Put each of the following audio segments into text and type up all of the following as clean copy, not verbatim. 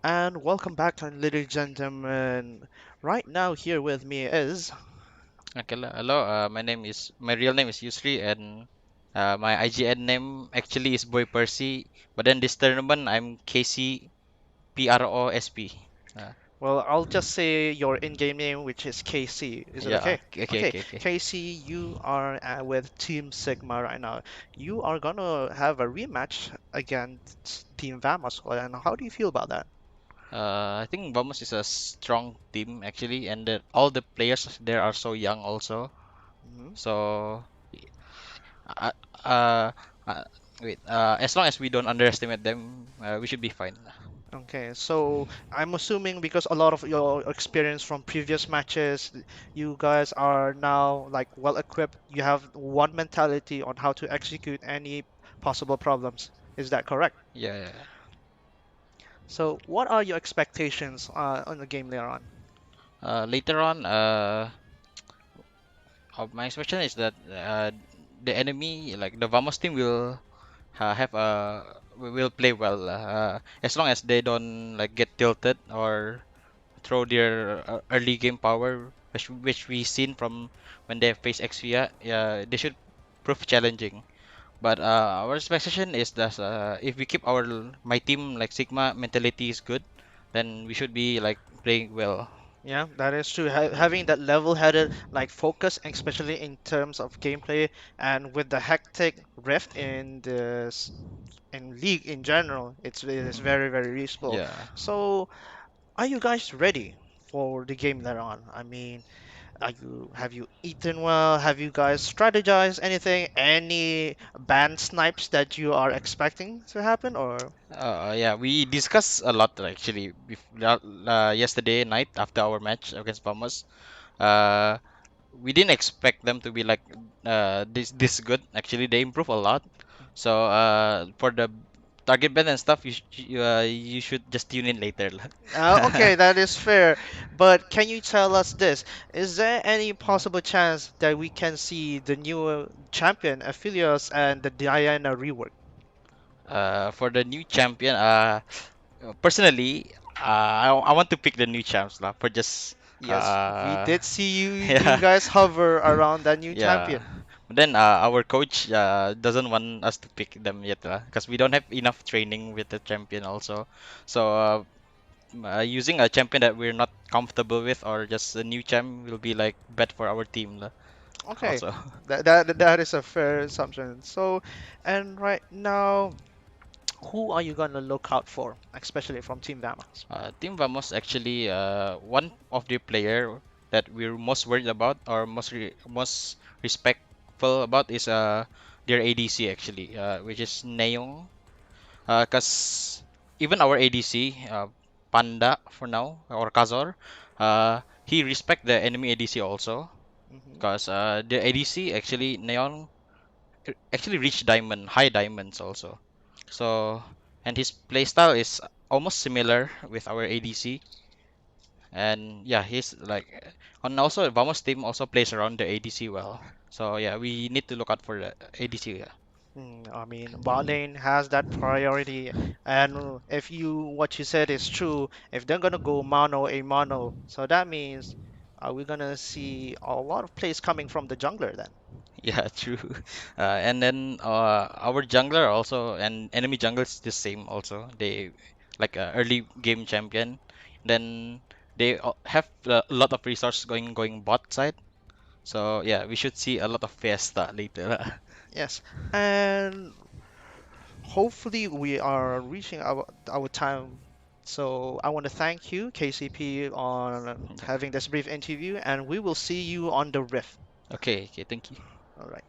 And welcome back, ladies and gentlemen. Right now, here with me is. Okay, hello. My real name is Yusri, and my IGN name actually is Boy Percy. But then this tournament, I'm KCPROSP. Well, I'll just say your in-game name, which is KC. Is it Yeah. okay? Okay. Okay, Okay. Okay. KC, you are with Team Sigma right now. You are gonna have a rematch against Team Vamos, and how do you feel about that? I think Vamos is a strong team actually, and all the players there are so young also. Mhm. So, uh, uh, uh, as long as we don't underestimate them, we should be fine. Okay, so I'm assuming because a lot of your experience from previous matches, you guys are now like well equipped. You have one mentality on how to execute any possible problems. Is that correct? Yeah. Yeah. So what are your expectations on the game later on? Later on, my expectation is that the enemy, like the Vamos team, will have will play well as long as they don't like get tilted or throw their early game power, which we seen from when they face Xvia. Yeah, they should prove challenging. But our expectation is that if we keep my team like Sigma mentality is good, then we should be like playing well. Yeah, that is true. Having that level-headed like focus, especially in terms of gameplay, and with the hectic rift in in league in general, it is Mhm. very very useful. Yeah. So, are you guys ready for the game later on? I mean, have you eaten well? Have you guys strategized anything? Any band snipes that you are expecting to happen, or? Yeah, we discussed a lot actually yesterday night after our match against Palmas. Uh, we didn't expect them to be like this good. Actually, they improve a lot. So for the target ban and stuff, you should just tune in later. Okay, that is fair. But can you tell us this? Is there any possible chance that we can see the new champion, Aphelios, and the Diana rework? For the new champion, personally, I want to pick the new champs lah for just Yes, we uh did see you yeah. guys hover around that new Yeah. champion. But then our coach doesn't want us to pick them yet because we don't have enough training with the champion also. So using a champion that we're not comfortable with or just a new champ will be like bad for our team Okay, also. that is a fair assumption. So, and right now, who are you gonna look out for, especially from Team Vamos? Team Vamos actually one of the player that we're most worried about or most respectful about is their ADC actually, which is Neong. Because even our ADC, Panda for now, or Kazor, he respect the enemy ADC also. Hmm. Because the ADC actually Neon actually reach diamond, high diamonds also. So, and his playstyle is almost similar with our ADC. And yeah, he's like, and also Vamos team also plays around the ADC well. So yeah, we need to look out for the ADC. Yeah. I mean, bot lane has that priority, and if you what you said is true, if they're gonna go mono a mono, so that means are we gonna see a lot of plays coming from the jungler then? Yeah, true. And then our jungler also and enemy jungler is the same also. They like early game champion. Then they have a lot of resources going bot side. So yeah, we should see a lot of Fiesta later. Yes, and hopefully we are reaching our time. So I want to thank you, KCP, on having this brief interview, and we will see you on the Rift. Okay, okay, thank you. All right.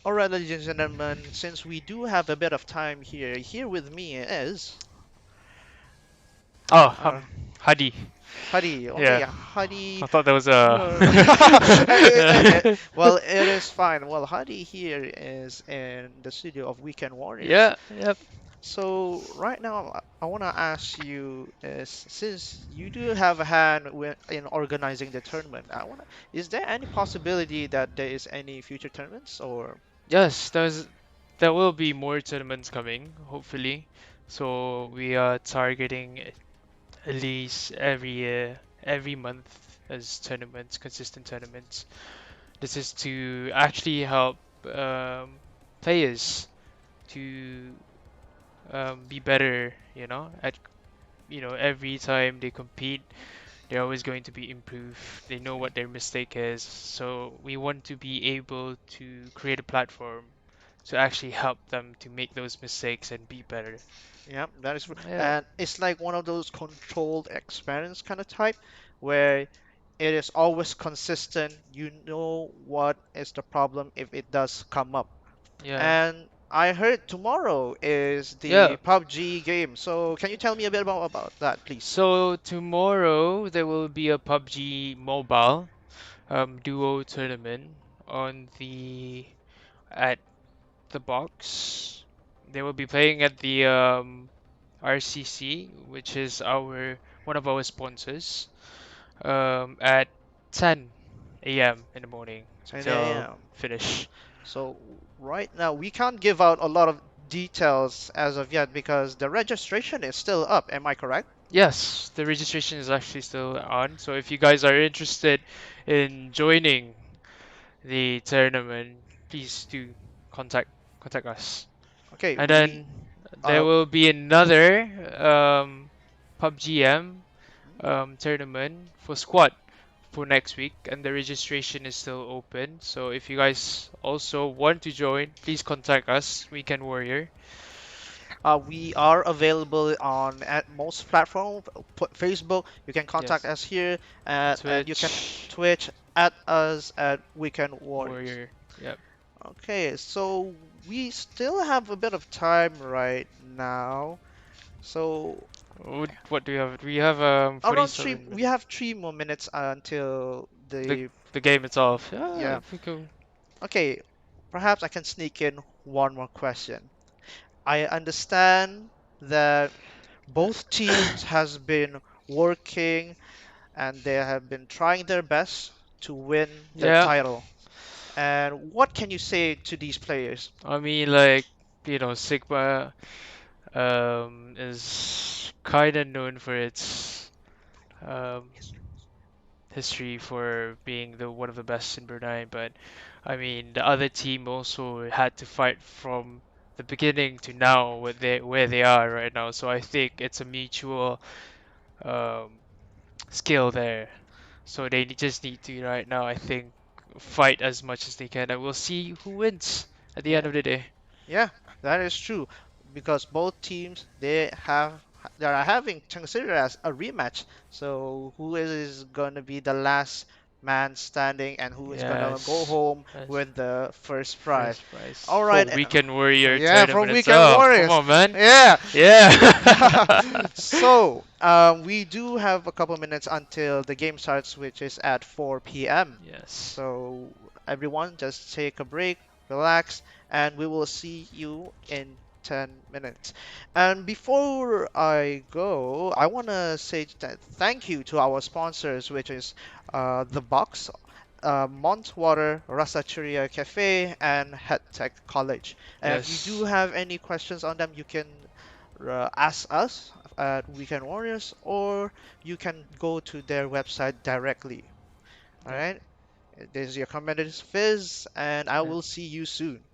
All right, ladies and gentlemen, since we do have a bit of time here with me is Oh, uh, Hadi. Hadi. Okay, Yeah, Hadi. I thought that was Uh, well, it is fine. Well, Hadi here is in the studio of Weekend Warriors. yeah, yep. So right now, I want to ask you is since you do have a hand in organizing the tournament, is there any possibility that there is any future tournaments or Yes, there will be more tournaments coming, hopefully. So we are targeting at least every year, every month as tournaments, consistent tournaments. This is to actually help players to be better, at every time they compete, they're always going to be improved. They know Yeah. what their mistake is. So we want to be able to create a platform to actually help them to make those mistakes and be better. Yeah, that is, Yeah. and it's like one of those controlled experiments kind of type where it is always consistent. You know what is the problem if it does come up. Yeah. And I heard tomorrow is Yeah. the PUBG game. So can you tell me a bit about that, please? So tomorrow there will be a PUBG Mobile duo tournament on the at the box. They will be playing at the RCC, which is our one of our sponsors, at 10 a.m. in the morning 10 till a.m. finish. So right now we can't give out a lot of details as of yet because the registration is still up. Am I correct? Yes, the registration is actually still on. So if you guys are interested in joining the tournament, please do contact contact us. Okay, And then there uh will be another PUBG.M tournament for squad for next week, and the registration is still open. So if you guys also want to join, please contact us, Weekend Warrior. We are available on at most platforms, Facebook. You can contact Yes, us here, and you can Twitch Twitch at us at Weekend Warriors. Warrior. Yep. Okay, so we still have a bit of time right now. So What do we have? We have around three, 47 we minutes. have 3 more minutes until The the the game itself. Yeah, yeah. if we go. Okay, perhaps I can sneak in one more question. I understand that both teams has been working and they have been trying their best to win the Yeah, title. And what can you say to these players? I mean, like, Sigma is kind of known for its um, history for being the one of the best in Brunei, but I mean, the other team also had to fight from the beginning to now where they are right now. So I think it's a mutual um, skill there. So they just need to right now, I think, fight as much as they can, and we'll see who wins at the end Yeah, of the day. yeah, that is true because both teams they are having considered as a rematch. So who is going to be the last man standing and who is going to go Yes, home that's with the first prize? first prize All for right, Weekend Warrior yeah, from tournament Weekend itself. Come Warriors. on, man. Yeah. Yeah. So, we do have a couple minutes until the game starts, which is at 4 p.m. Yes. So, everyone, just take a break, relax, and we will see you in 10 minutes. And before I go, I want to say thank you to our sponsors, which is The Box, Montwater, Rasachuria Cafe, and Head Tech College. And if you do Yes. have any questions on them, you can ask us at Weekend Warriors, or you can go to their website directly. All Yep. right. This is your commander Fizz, and I Yep. will see you soon.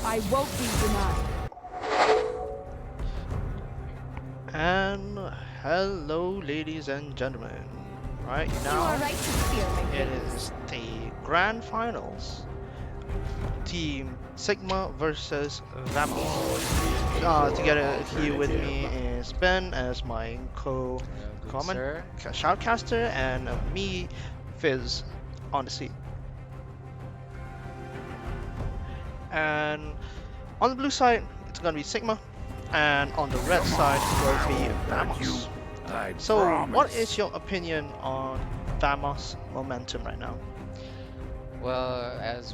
I won't be denied. And hello, ladies and gentlemen. Right You are now, right to fear my it greatness. is the grand finals. Team Sigma versus Vamos. Together here with me is Ben as my Good comment sir. shoutcaster, and me, Fizz, on the seat. And on the blue side, it's gonna be Sigma, and on the red side will be Vamos. So, what is your opinion on Vamos momentum right now? Well, as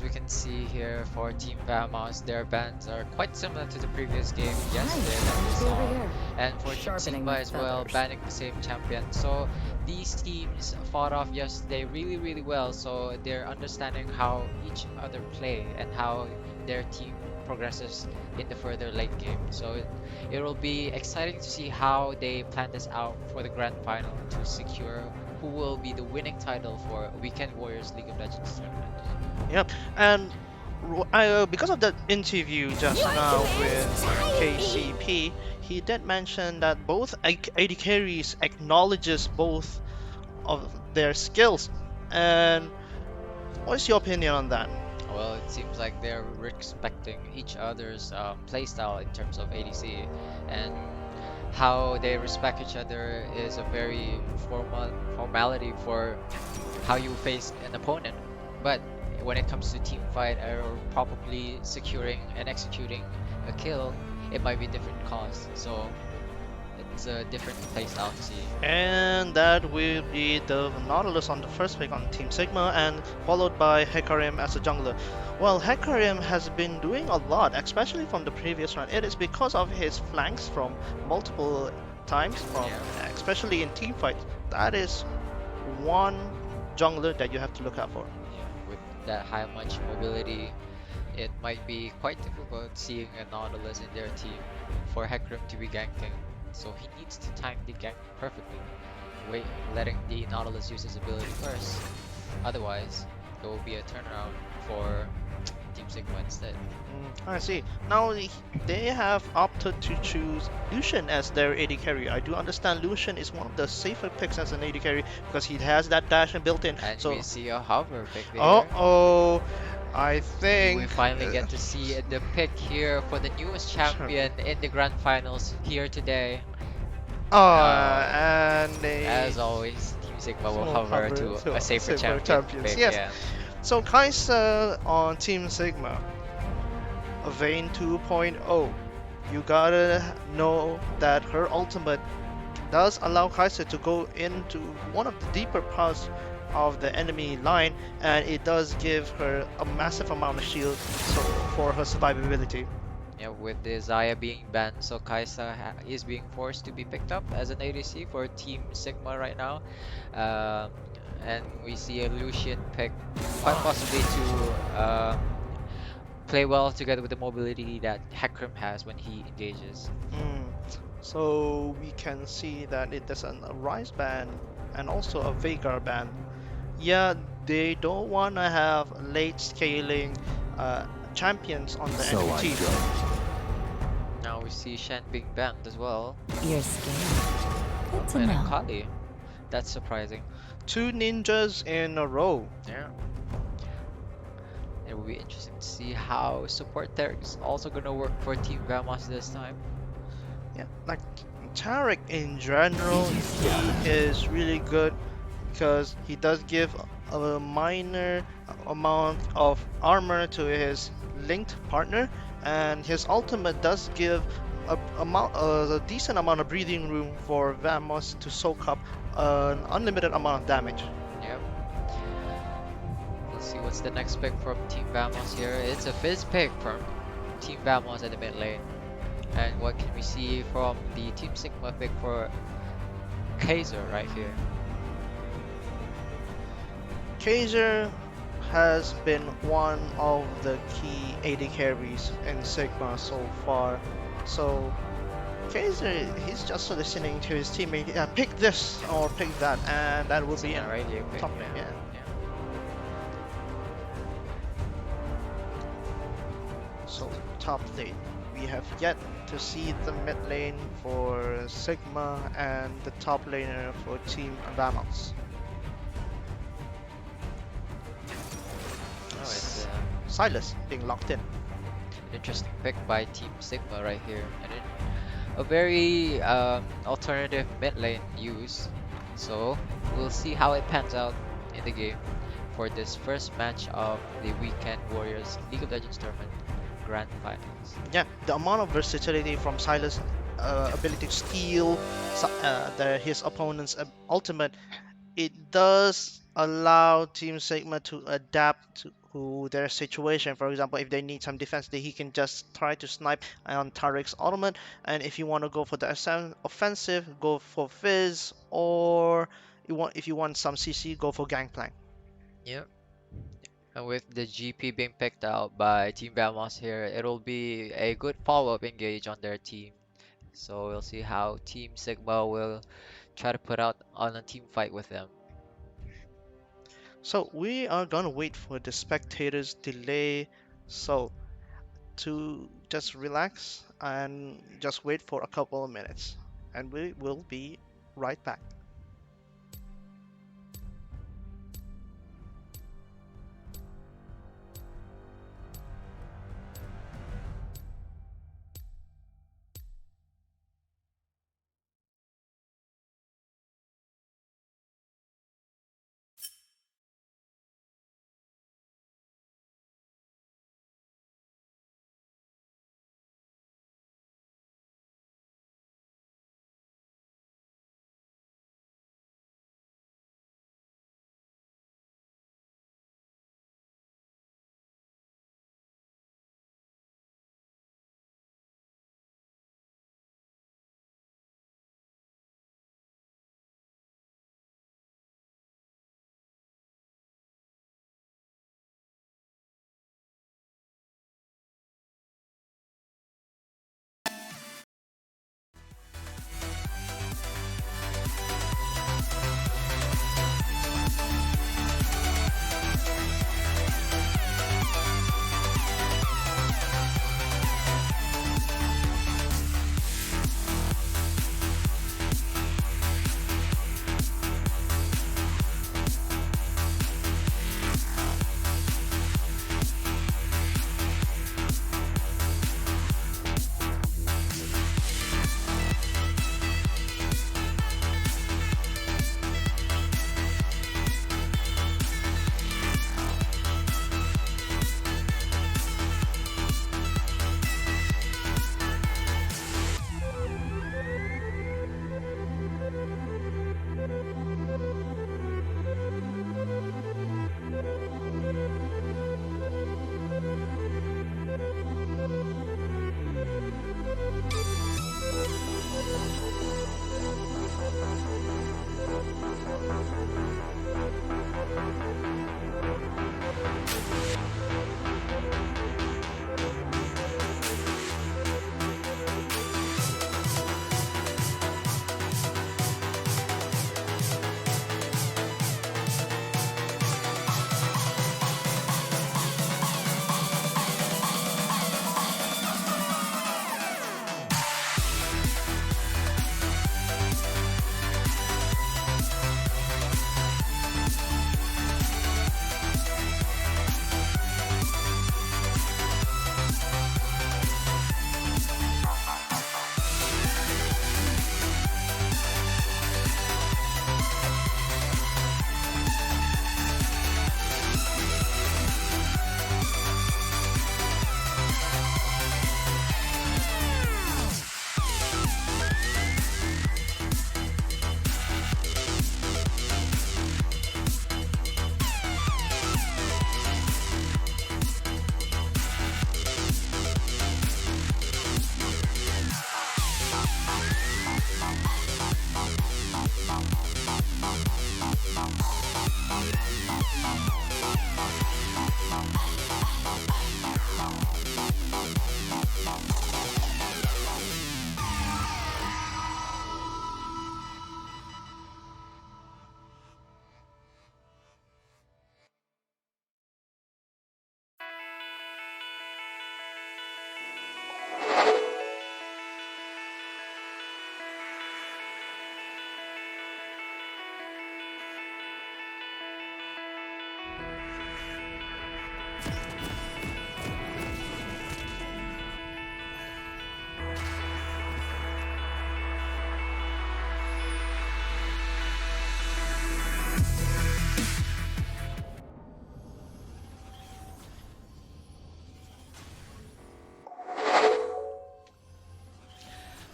we can see here for Team Vamos, their bans are quite similar to the previous game yesterday that we Nice. Over saw. here. And for Team Sharpening Sigma my as well, feathers. banning the same champion. So these teams fought off yesterday really, really well. So they're understanding how each other play and how their team progresses in the further late game. So it will be exciting to see how they plan this out for the grand final to secure who will be the winning title for Weekend Warriors League of Legends tournament. Yep, and because of that interview just now with KCP, he did mention that both AD carries acknowledges both of their skills. And what's your opinion on that? Well, it seems like they're respecting each other's playstyle in terms of ADC, and how they respect each other is a very formality for how you face an opponent. But when it comes to team fight or probably securing and executing a kill, it might be different cause. So it's a different playstyle to see. And that will be the Nautilus on the first pick on Team Sigma, and followed by Hecarim as a jungler. Well, Hecarim has been doing a lot, especially from the previous round. It is because of his flanks from multiple times, from Yeah. especially in team fights. That is one jungler that you have to look out for. Yeah, with that high much mobility, it might be quite difficult seeing a Nautilus in their team for Hecarim to be ganking. So he needs to time the gank perfectly, wait, letting the Nautilus use his ability first. Otherwise, there will be a turnaround for Team Sigma instead. I see. Now they have opted to choose Lucian as their AD carry. I do understand Lucian is one of the safer picks as an AD carry because he has that dash and built in. And we So, see a hover pick oh, there. oh, I Do we think. finally get to see the pick here for the newest champion in the grand finals here today? Oh, And they as always, Team Sigma will small hover cover to a to safer safer champion champions. pick, Yes. yeah. So Kai'Sa on Team Sigma, a Vayne 2.0. You gotta know that her ultimate does allow Kai'Sa to go into one of the deeper parts of the enemy line, and it does give her a massive amount of shield so for her survivability. Yeah, with the Zaya being banned, so Kai'Sa is being forced to be picked up as an ADC for Team Sigma right now. Um, and we see a Lucian pick, quite possibly to play well together with the mobility that Hecarim has when he engages. Mm. So we can see that it is a Rise ban and also a Veigar ban. Yeah, they don't want to have late scaling uh, champions on the enemy team. Now we see Shen being banned as well. You're scared. Good to And know. Akali. That's surprising. Two ninjas in a row. Yeah. It will be interesting to see how support there is also gonna work for Team Vamos this time. Yeah, like Tarek in general, he is really good because he does give a minor amount of armor to his linked partner, and his ultimate does give a decent amount of breathing room for Vamos to soak up an unlimited amount of damage. Yep. Let's see what's the next pick from Team Vamos here. It's a Fizz pick from Team Vamos at the mid lane. And what can we see from the Team Sigma pick for Kaiser right here? Kaiser has been one of the key AD carries in Sigma so far. So Kaiser, he's just listening to his teammate, pick this or pick that, and that would It's be an in radio pick, top lane. Yeah. So top lane, we have yet to see the mid lane for Sigma and the top laner for Team Vamos. Oh, it's S- Silas being locked in. an interesting pick by Team Sigma right here, and a very alternative mid lane use. So we'll see how it pans out in the game for this first match of the Weekend Warriors League of Legends Tournament Grand Finals. Yeah, the amount of versatility from Silas' ability to steal his opponent's ultimate, it does allow Team Sigma to adapt to their situation. For example, if they need some defense, he can just try to snipe on Tariq's ultimate. And if you want to go for the offensive, go for Fizz, or if you want some CC, go for Gangplank. Yep. And with the GP being picked out by Team Vamos here, it'll be a good follow-up engage on their team. So we'll see how Team Sigma will try to put out on a team fight with them. So we are gonna wait for the spectators delay. So to just relax and just wait for a couple of minutes, and we will be right back.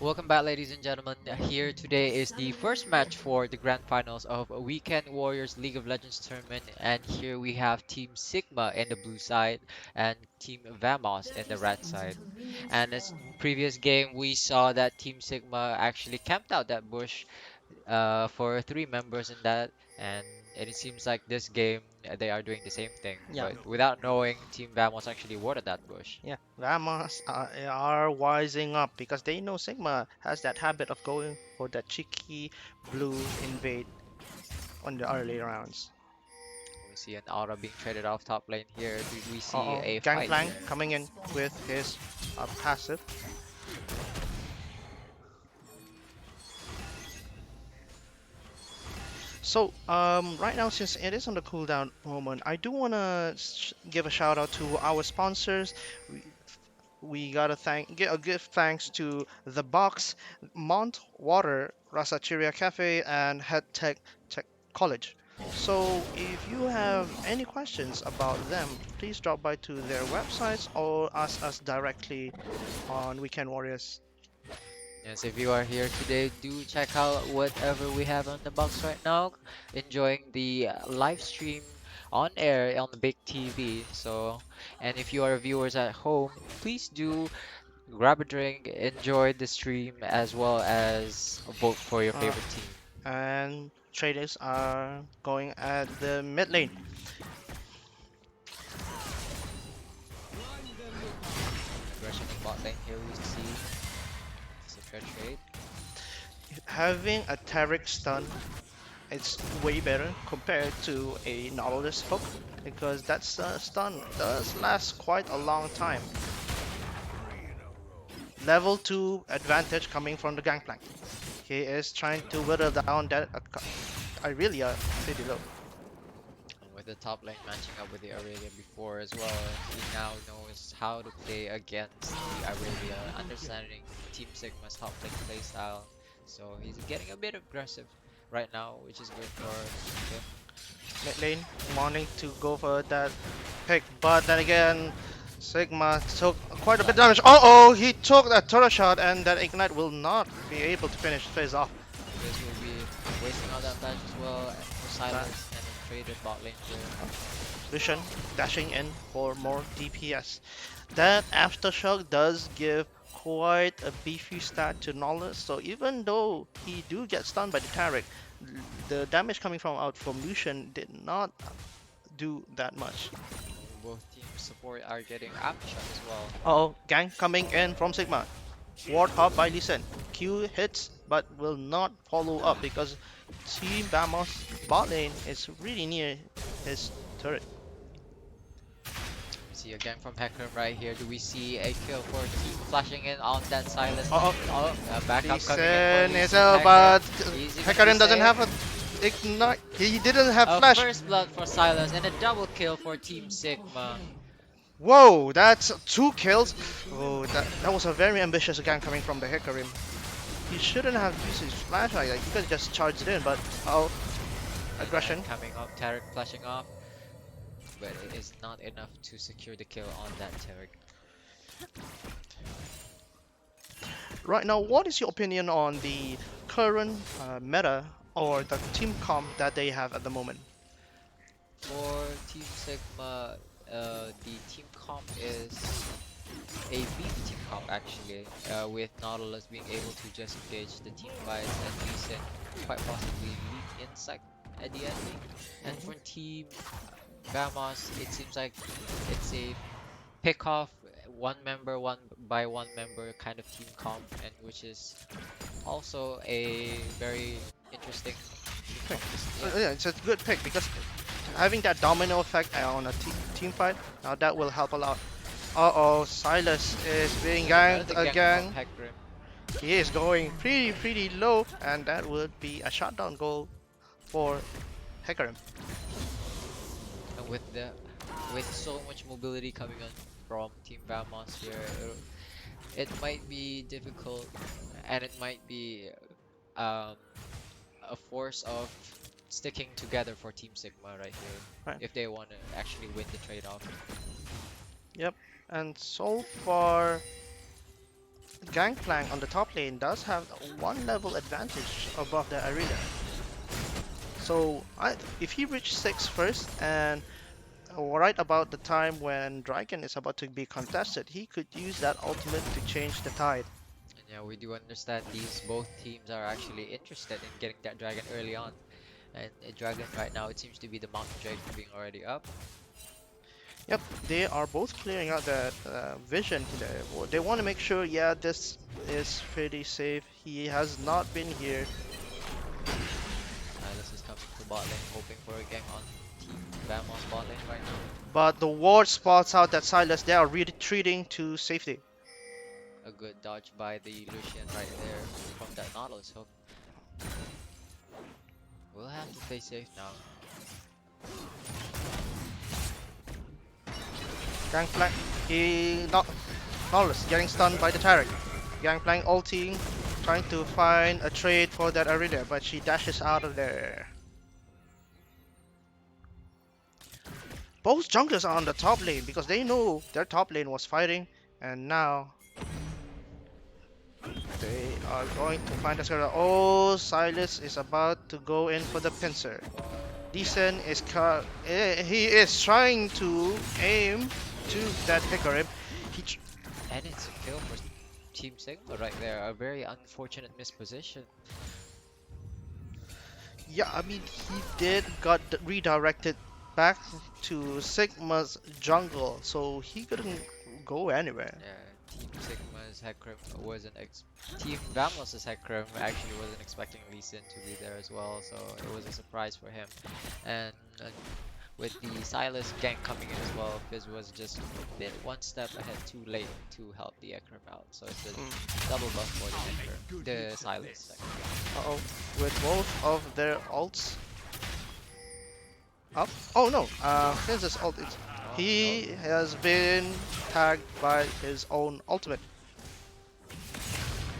Welcome back, ladies and gentlemen. Here today is the first match for the grand finals of Weekend Warriors League of Legends tournament, and here we have Team Sigma in the blue side and Team Vamos in the red side. And as previous game, we saw that Team Sigma actually camped out that bush for three members in that, and it seems like this game they are doing the same thing, Yeah, but without knowing, Team Vamos actually watered that bush. yeah. Ramos are wising up because they know Sigma has that habit of going for that cheeky blue invade on the early rounds. We see an aura being traded off top lane here. Do we see Uh-oh, a fight Gangplank here? coming in with his passive. So, right now, since it is on the cooldown moment, I do want to give a shout out to our sponsors. We, we gotta give thanks to The Box, Mont Water, Rasachiria Cafe, and Head Tech College. So, if you have any questions about them, please drop by to their websites or ask us directly on Weekend Warriors. Yes, if you are here today, do check out whatever we have on the box right now. Enjoying the live stream on air on the big TV. So, and if you are viewers at home, please do grab a drink, enjoy the stream, as well as vote for your Uh, favorite team. and traders are going at the mid lane. Aggression in bot lane here we see. It's a fair trade. Having a Taric stun, it's way better compared to a Nautilus hook because that stun does last quite a long time. Level 2 advantage coming from the Gangplank. He is trying to whittle down that Irelia pretty low. And with the top lane matching up with the Aurelia before as well, he now knows how to play against the Aurelia, understanding Team Sigma's top lane playstyle. So he's getting a bit aggressive right now, which is good for him. Mid lane wanting to go for that pick, but then again, Sigma took quite a bit of damage. Uh-oh, he took that turret shot and that ignite will not be able to finish phase off. This will be wasting all that flash as well for That Silas and a traded bot lane here. Lucian dashing in for more DPS. That aftershock does give quite a beefy stat to Nolus, so even though he do get stunned by the Taric, the damage coming from out from Lucian did not do that much. Both team support are getting aftershock as well. Uh-oh, gang coming in from Sigma. Ward hop by Lee Sin. Q hits but will not follow up because Team Vamos bot lane is really near his turret. We see again from Hecarim right here. Do we see a kill for team flashing in on that Silas? Uh-oh, Oh, a Lee backup coming in for Sin Lee is Sin out, Hecarim. but Easy to Hecarim doesn't save. have a ignite. He didn't have A flash. first blood for Silas and a double kill for Team Sigma. Whoa, that's two kills. Oh, that was a very ambitious gang coming from the Hecarim. He shouldn't have used his flash like that. He could have just charged it in, but oh, aggression. And coming up, Tarek flashing off, but it is not enough to secure the kill on that Tarek. Right now, what is your opinion on the current meta or the team comp that they have at the moment? For Team Sigma, the team comp is a beef team comp actually, with Nautilus being able to just engage the team fights and decent, quite possibly leap insect at the ending. And for Team Vamos, it seems like it's a pick off one member, one by one member kind of team comp, and which is also a very interesting team Pick. comp. Yeah. Yeah, it's a good pick because having that domino effect on a team fight, now that will help a lot. Uh-oh, Silas is being ganked Another gank from again. Hecarim. He is going pretty low, and that would be a shutdown goal for Hecarim. And with so much mobility coming on from Team Vamos here, it might be difficult, and it might be um, a force of sticking together for Team Sigma right here Right. if they want to actually win the trade-off. Yep. And so far, Gangplank on the top lane does have one level advantage above the Irelia. So if he reaches 6 first and right about the time when Dragon is about to be contested, he could use that ultimate to change the tide. And yeah, we do understand these both teams are actually interested in getting that dragon early on. And dragon right now, it seems to be the mountain dragon being already up. Yep, they are both clearing out that vision there. They want to make sure, yeah, this is pretty safe. He has not been here. Silas is coming to bot lane, hoping for a gank on Team Vamos bot lane right now. But the ward spots out that Silas. They are retreating to safety. A good dodge by the Lucian right there from that Nautilus hook. We'll have to play safe now. Gangplank, he not Nautilus getting stunned by the Taric. Gangplank ulting, trying to find a trade for that Arena, but she dashes out of there. Both junglers are on the top lane because they know their top lane was fighting, and now they are going to find us. Oh, Silas is about to go in for the pincer. Decent is he is trying to aim to that Hikarim. He And it's a kill for Team Sigma right there. A very unfortunate misposition. Yeah, I mean he did got redirected back to Sigma's jungle, so he couldn't go anywhere. Yeah, Team Sigma's Hecarim wasn't Team Vamos's Hecarim actually wasn't expecting Lee Sin to be there as well, so it was a surprise for him. And with the Silas gank coming in as well, Fizz was just a bit one step ahead too late to help the Hecarim out. So it's a double buff for the Hecarim, the Silas. Uh-oh, with both of their ults up. Oh no, Fizz's ult is Oh, he no. has been tagged by his own ultimate.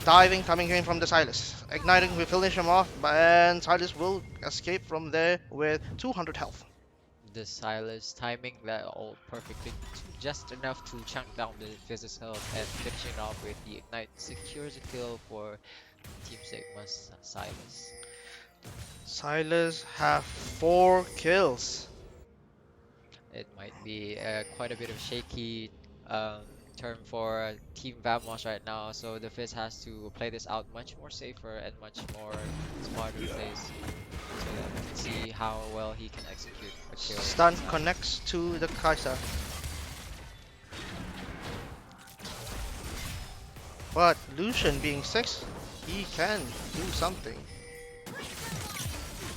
Diving coming in from the Silas. Igniting will finish him off, and Silas will escape from there with 200 health. The Silas timing that all perfectly, just enough to chunk down the Fizz's health and finishing off with the Ignite secures a kill for Team Sigma's Silas. Silas have 4 kills. It might be quite a bit of shaky um, term for Team Vamos right now, so the Fizz has to play this out much more safer and much more smarter plays so that we can see how well he can execute a kill. Stun connects to the Kai'Sa. But Lucian being 6, he can do something.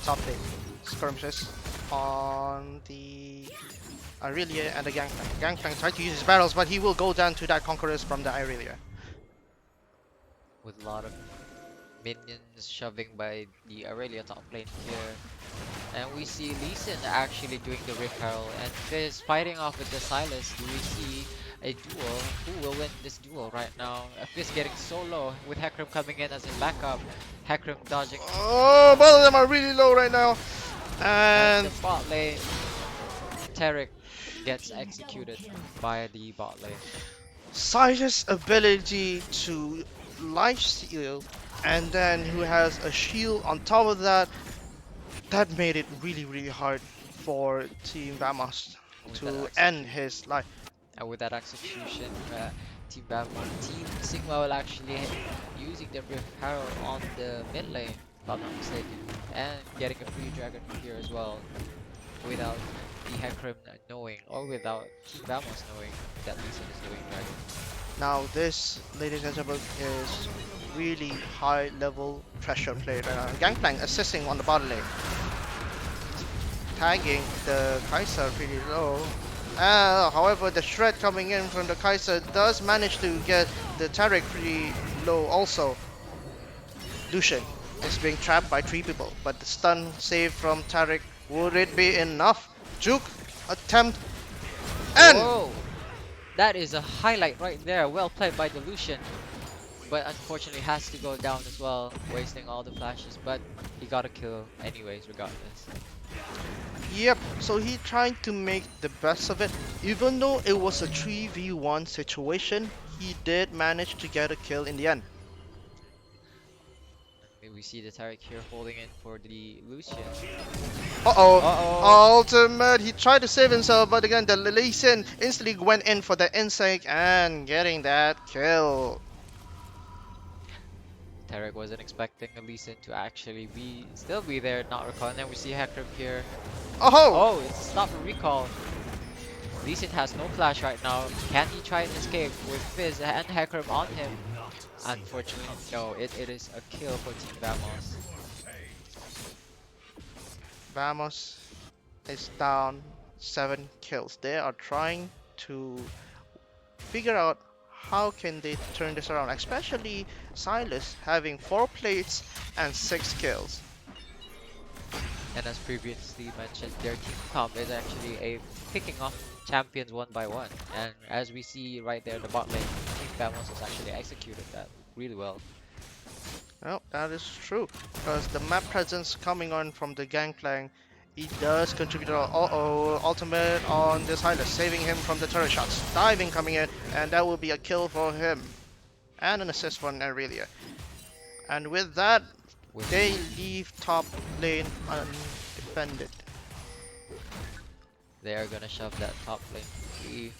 Top lane. Skirmishes on the Irelia and the Gangplank. Gangplank tried to use his barrels, but he will go down to that Conquerors from the Irelia. With a lot of minions shoving by the Aurelia top lane here. And we see Lee Sin actually doing the Rift Herald and Fizz fighting off with the Silas. Do we see a duel? Who will win this duel right now? Fizz getting so low with Hecarim coming in as a backup. Hecarim dodging. Oh, both of them are really low right now. And And the bot lane, Taric gets executed by the bot lane. Silas' ability to lifesteal, and then who has a shield on top of that, that made it really hard for Team Vamos With that to execution. end his life. And with that execution, Team Sigma will actually using the Rift Herald on the mid lane, if I'm not mistaken, and getting a free dragon here as well, without the Hecarim knowing, or without Team Vamos knowing that Lee Sin is doing dragon. Now this, ladies and gentlemen, is really high level pressure play right now. Gangplank assisting on the bottom lane. Tagging the Kai'Sa pretty low. However, the shred coming in from the Kai'Sa does manage to get the Taric pretty low also. Lucian is being trapped by 3 people, but the stun save from Taric, would it be enough? Juke attempt and Whoa! That is a highlight right there. Well played by the Lucian. But unfortunately has to go down as well, wasting all the flashes. But he got a kill anyways, regardless. yep, so he trying to make the best of it. Even though it was a 3v1 situation, he did manage to get a kill in the end. We see the Tarek here holding in for the Lucian. Uh-oh. Uh-oh. Ultimate. He tried to save himself, but again, the Lee Sin instantly went in for the insect and getting that kill. Tarek wasn't expecting Lee Sin to actually still be there, not recalling. And we see Hecarim here. Oh! Oh, it's a stop and recall. Lee Sin has no flash right now. Can he try and escape with Fizz and Hecarim on him? Unfortunately, no. It is a kill for Team Vamos. Vamos is down 7 kills. They are trying to figure out how can they turn this around, especially Silas having 4 plates and 6 kills. And as previously mentioned, their team comp is actually a picking off champions one by one. And as we see right there in the bot lane, Team Vamos has actually executed that really well. Well, that is true, because the map presence coming on from the Gangplank, he does contribute. Uh-oh, ultimate on this Silas, saving him from the turret shots. Diving coming in, and that will be a kill for him. And an assist from Aurelia. And with that, they leave top lane undefended. They are gonna shove that top lane free.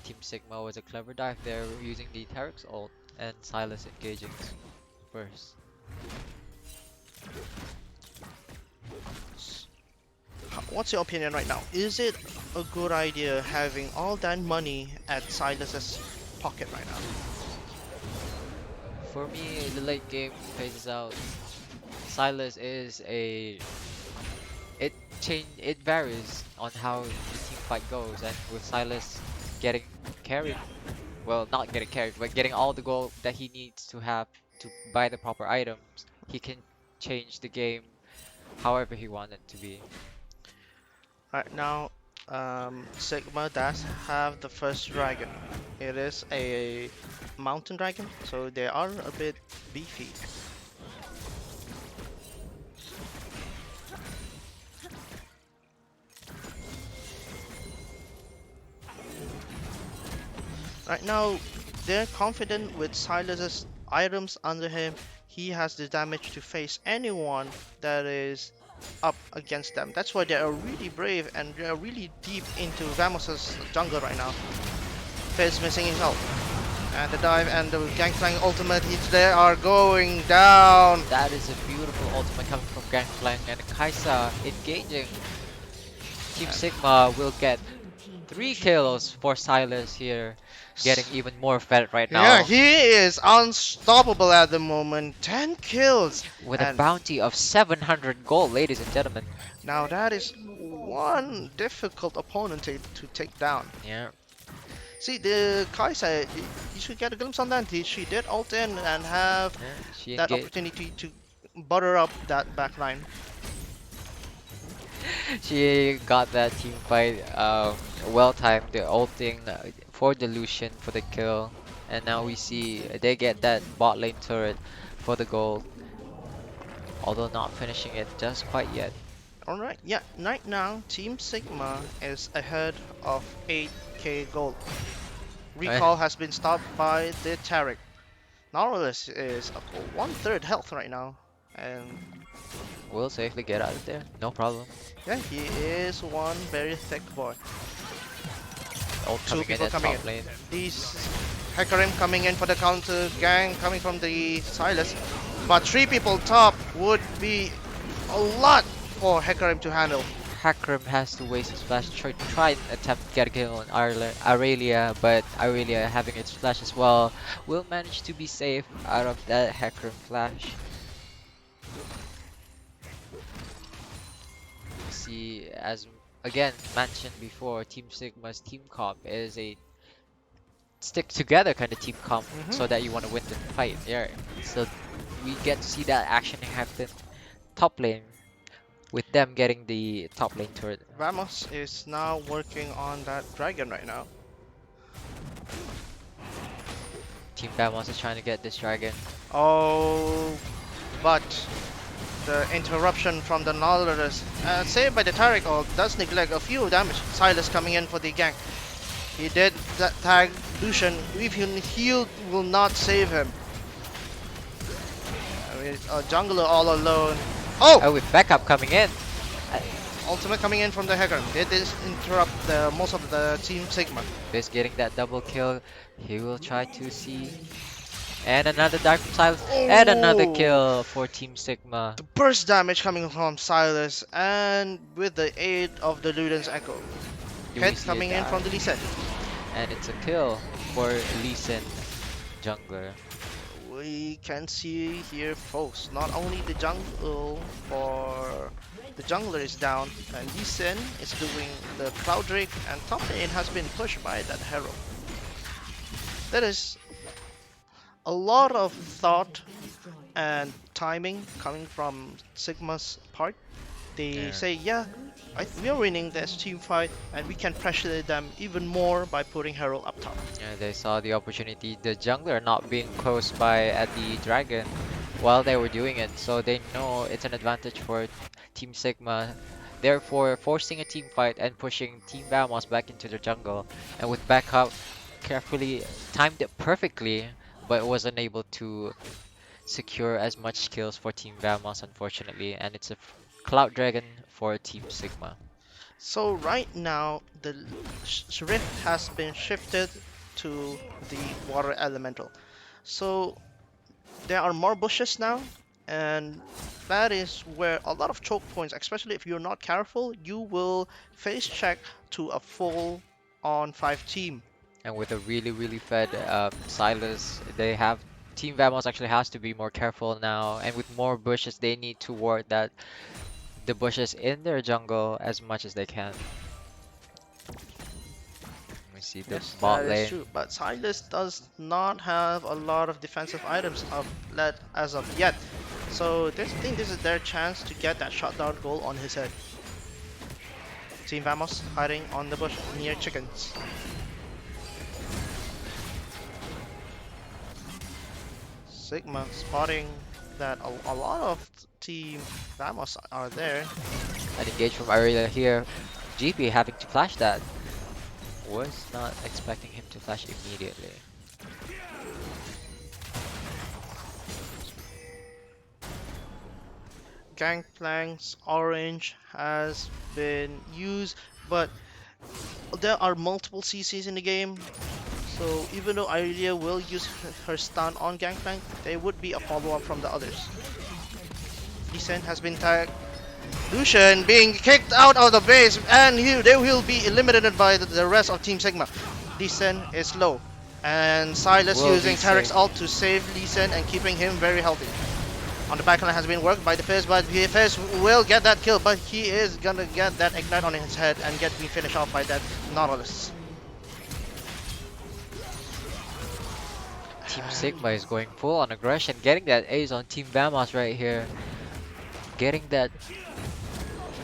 Team Sigma was a clever dive there using the Tarek's ult and Silas engaging first. What's your opinion right now? Is it a good idea having all that money at Silas's pocket right now? For me, the late game phases out. Silas is it varies on how the team fight goes, and with Silas getting carried, well, not getting carried, but getting all the gold that he needs to have to buy the proper items, he can change the game however he wants it to be. Right now, Sigma does have the first dragon. It is a mountain dragon, so they are a bit beefy. Right now, they're confident with Silas's items under him. He has the damage to face anyone that is up against them. That's why they are really brave and they are really deep into Vamos's jungle right now. Fizz missing his ult. And the dive and the Gangplank ultimate hits there are going down. That is a beautiful ultimate coming from Gangplank, and Kaisa engaging. Team Sigma will get 3 kills for Silas here, getting even more fed right Yeah, now he is unstoppable at the moment. 10 kills. with a And bounty of 700 gold, ladies and gentlemen. now that is one difficult opponent to take down. Yeah, See, the Kaisa, you should get a glimpse on that. She did ult in and have yeah, she that engaged. opportunity to butter up that backline. She got that team fight well timed, the ulting for the Lucian for the kill, and now we see they get that bot lane turret for the gold, although not finishing it just quite yet. Alright, yeah, right now, Team Sigma is ahead of 8k gold. Recall has been stopped by the Tarek. Nautilus is up for 1/3 health right now. And We'll safely get out of there, no problem. yeah, he is one very thick boy. Ult Two coming in people at coming top in. lane. These Hecarim coming in for the counter gang coming from the Silas. But 3 people top would be a lot for Hecarim to handle. Hecarim has to waste his flash to try and attempt to get a kill on Aurelia, but Aurelia having its flash as well will manage to be safe out of that Hecarim flash. See, as again mentioned before, Team Sigma's team comp is a stick together kind of team comp, so that you want to win the fight. Yeah, so we get to see that action happen top lane with them getting the top lane turret. Vamos is now working on that dragon right now. Team Vamos is trying to get this dragon. Oh, but the interruption from the Nautilus, saved by the Tarek ult, does neglect a few damage. Silas coming in for the gank. He did that tag Lucian, if he healed, will not save him. I mean, a jungler all alone. Oh! Oh, with backup coming in. Uh, Ultimate coming in from the Hecarim. Did this interrupt the most of the Team Sigma? Fizz getting that double kill. He will try to see. And another dive from Silas. And another Oh! kill for Team Sigma. The burst damage coming from Silas, and with the aid of the Luden's Echo. Do we Hit see a coming in from the dive? Lee Sin. And it's a kill for Lee Sin, jungler. We can see here, folks, not only the jungle for the jungler is down, and Lee Sin is doing the Cloud Drake, and top lane has been pushed by that hero. That is a lot of thought and timing coming from Sigma's part. They Yeah. say, yeah, we are winning this team fight, and we can pressure them even more by putting Herald up top. Yeah, they saw the opportunity, the jungler not being close by at the dragon while they were doing it, so they know it's an advantage for Team Sigma, therefore forcing a team fight and pushing Team Vamos back into the jungle. And with backup, carefully timed it perfectly, but was unable to secure as much kills for Team Vamos, unfortunately, and it's a Cloud Dragon for Team Sigma. So right now, the rift has been shifted to the water elemental. So there are more bushes now, and that is where a lot of choke points, especially if you're not careful, you will face check to a full on 5 team. And with a really fed Silas, they have Team Vamos actually has to be more careful now. And with more bushes, they need to ward that the bushes in their jungle as much as they can. We see the Yes, bot that is lane. true. But Silas does not have a lot of defensive items of let as of yet. So I think this is their chance to get that shutdown goal on his head. Team Vamos hiding on the bush near chickens. Sigma spotting that a lot of Team Vamos are there. An engage from Arya here. GP having to flash that. Was not expecting him to flash immediately. Gangplank's orange has been used, but there are multiple CCs in the game. So even though Irelia will use her stun on Gangplank, there would be a follow-up from the others. Descent has been tagged. Lucian being kicked out of the base, and they will be eliminated by the rest of Team Sigma. Descent is low, and Silas Will be using Tarek's safe. ult to save Lee Sin and keeping him very healthy. On the backline has been worked by the Fizz, but Fizz will get that kill, but he is gonna get that ignite on his head and get me finished off by that Nautilus. Team Sigma is going full on aggression, getting that ace on Team Vamos right here. Getting that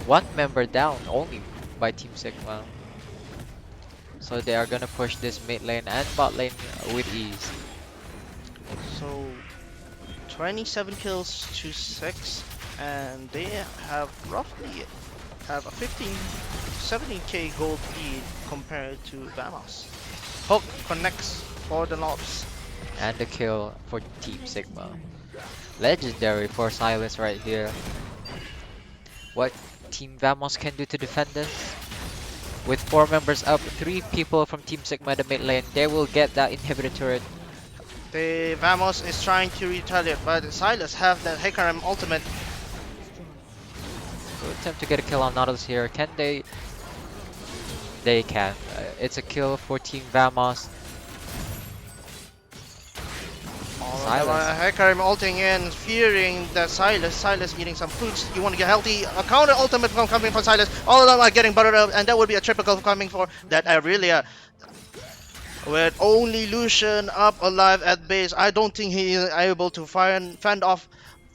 one member down only by Team Sigma. So they are gonna push this mid lane and bot lane with ease. So 27 kills to 6, and they have roughly have a 17k gold lead compared to Vamos. Hook connects for the Nobs. And the kill for Team Sigma. Legendary for Silas right here. What Team Vamos can do to defend this? With 4 members up, 3 people from Team Sigma the mid lane, they will get that inhibitor turret. The Vamos is trying to retaliate, but Silas have that Hecarim ultimate. Will attempt to get a kill on Nautilus here. Can they? They can. It's a kill for Team Vamos. All of them Silas. are Hecarim ulting in, fearing that Silas eating some fruits. You want to get healthy. A counter ultimate from coming from Silas. All of them are getting buttered up, and that would be a typical coming for that Aurelia. With only Lucian up alive at base, I don't think he is able to fend off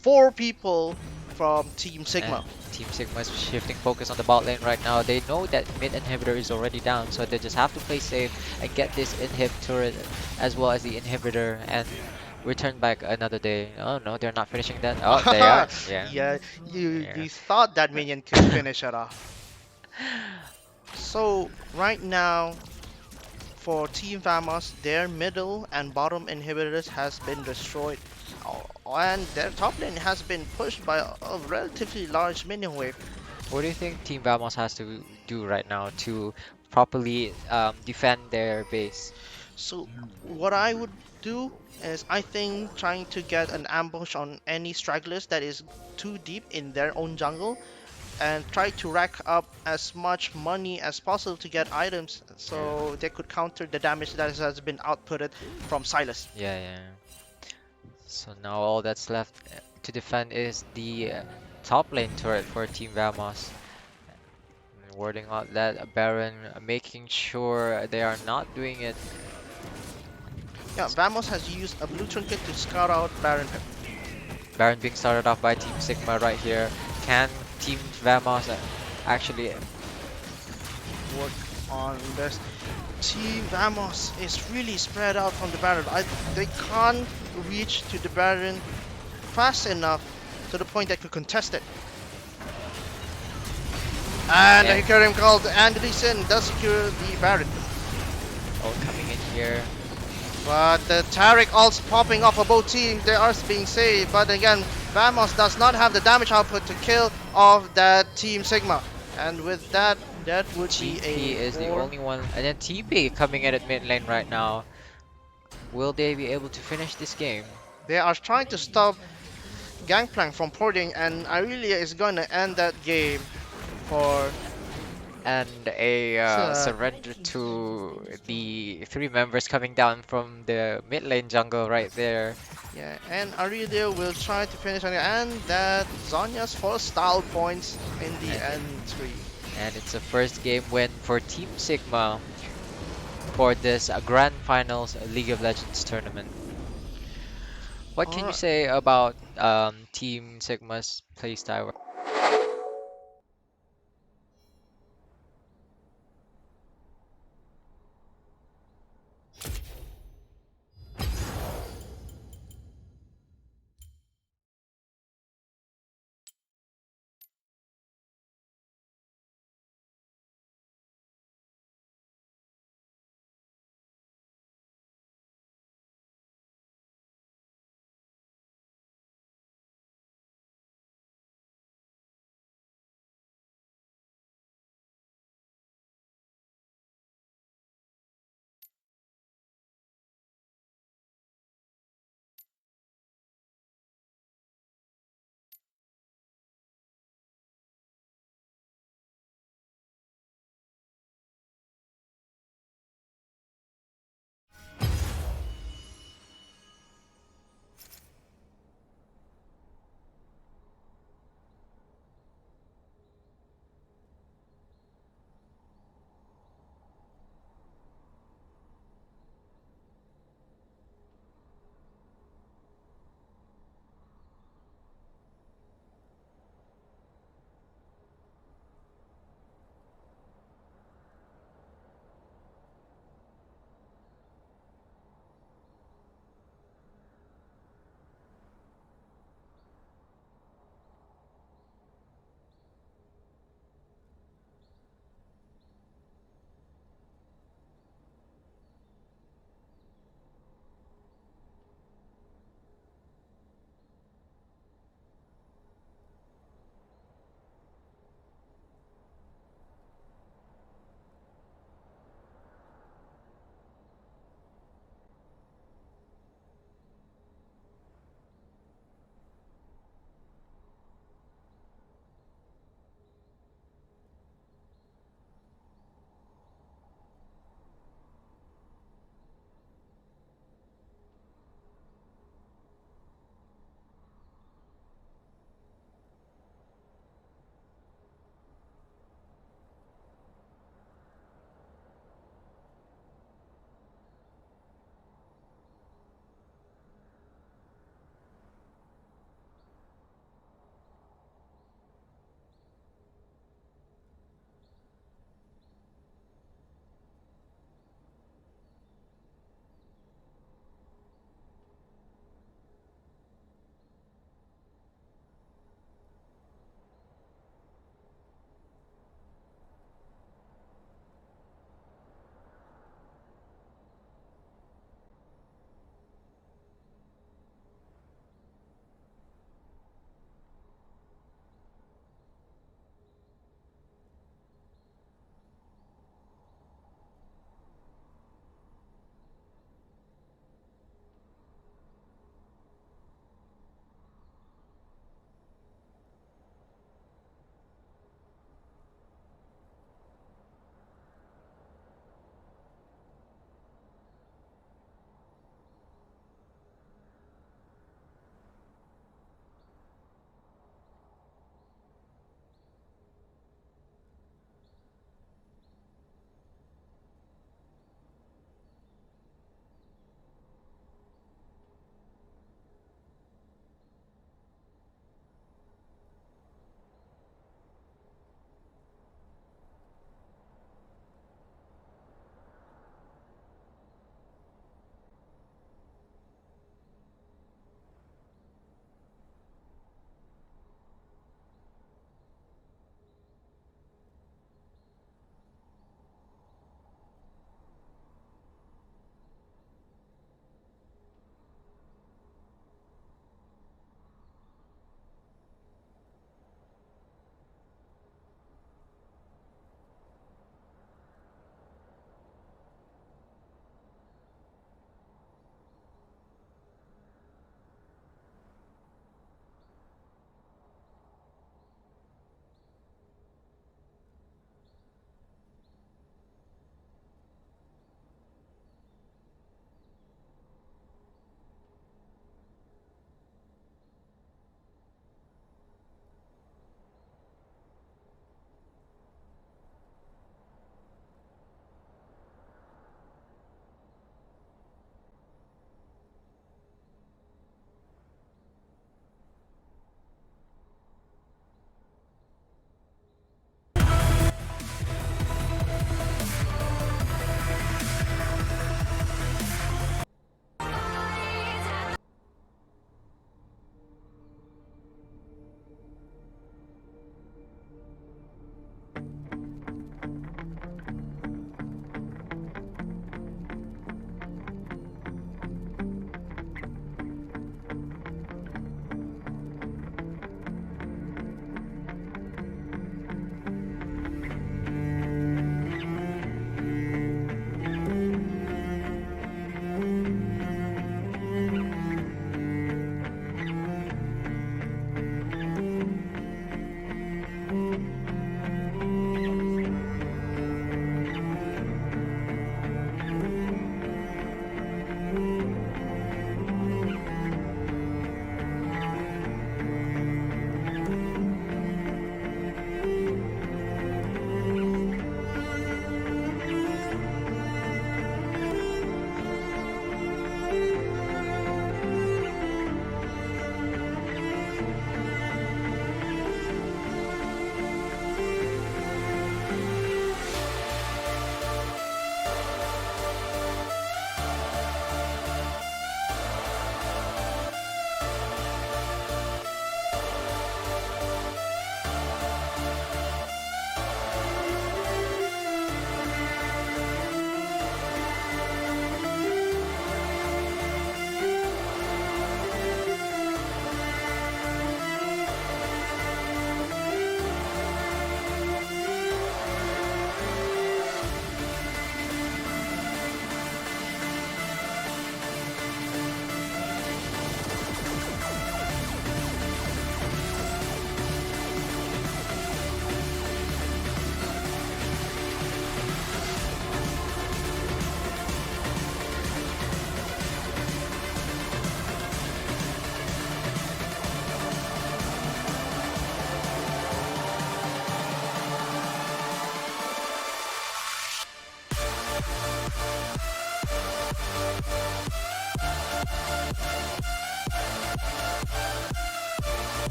4 people from Team And Sigma. Team Sigma is shifting focus on the bot lane right now. They know that mid inhibitor is already down, so they just have to play safe and get this inhib turret as well as the inhibitor and return back another day. Oh no, they're not finishing that. Oh, they are. Yeah. Yeah, Yeah. you thought that minion could finish it off. So right now, for Team Vamos, their middle and bottom inhibitors has been destroyed. And their top lane has been pushed by a relatively large minion wave. What do you think Team Vamos has to do right now to properly defend their base? So what I would do is I think trying to get an ambush on any stragglers that is too deep in their own jungle and try to rack up as much money as possible to get items Yeah, so they could counter the damage that has been outputted from Silas. yeah, yeah. So now all that's left to defend is the top lane turret for Team Vamos. Warding out that Baron, making sure they are not doing it. Yeah, Vamos has used a blue trinket to scout out Baron Pip. Baron being started off by Team Sigma right here. Can Team Vamos actually? Work on this. Team Vamos is really spread out from the Baron. They can't reach to the Baron fast enough to the point they could contest it. And the And Hikarim called Anderson does secure the Baron. oh, coming in here. But the Taric ults popping off of both teams, they are being saved. But again, Vamos does not have the damage output to kill off that Team Sigma. And with that, that would be TP a is the 4. only one, and then TP coming in at mid lane right now. Will they be able to finish this game? They are trying to stop Gangplank from porting, and Aurelia is gonna end that game for. And a Uh, surrender to the three members coming down from the mid lane jungle right there. yeah, and Aurelia will try to finish on it, and that Zonya's first style points in the And, entry. and it's a first game win for Team Sigma for this Grand Finals League of Legends tournament. What can you Alright. say about Team Sigma's playstyle?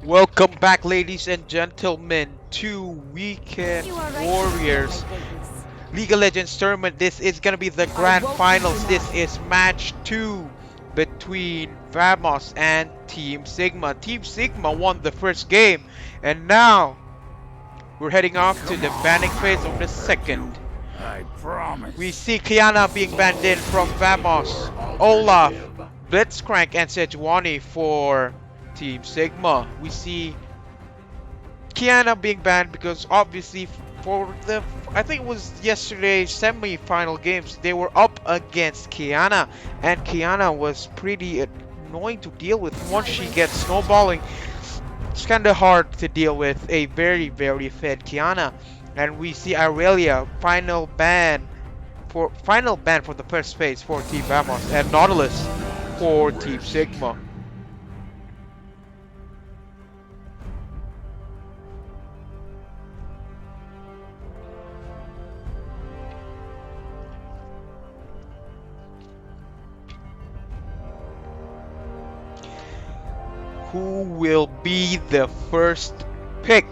Welcome back, ladies and gentlemen, to Weekend You are right here, my Warriors babies. League of Legends tournament. This is gonna be the I grand won't be finals. This denied. is match 2 between Vamos and Team Sigma. Team Sigma won the first game, and now we're heading off to Come the banning on, I phase of the won't hurt you. second. I We promise. see Kiana being banned in from Vamos, Olaf, Blitzcrank, and Sejuani for Team Sigma. We see Kiana being banned because obviously for the I think it was yesterday's semi-final games they were up against Kiana, and Kiana was pretty annoying to deal with once she gets snowballing. It's kind of hard to deal with a very fed Kiana, and we see Aurelia final ban for the first phase for Team Vamos, and Nautilus for Team Sigma. Who will be the first pick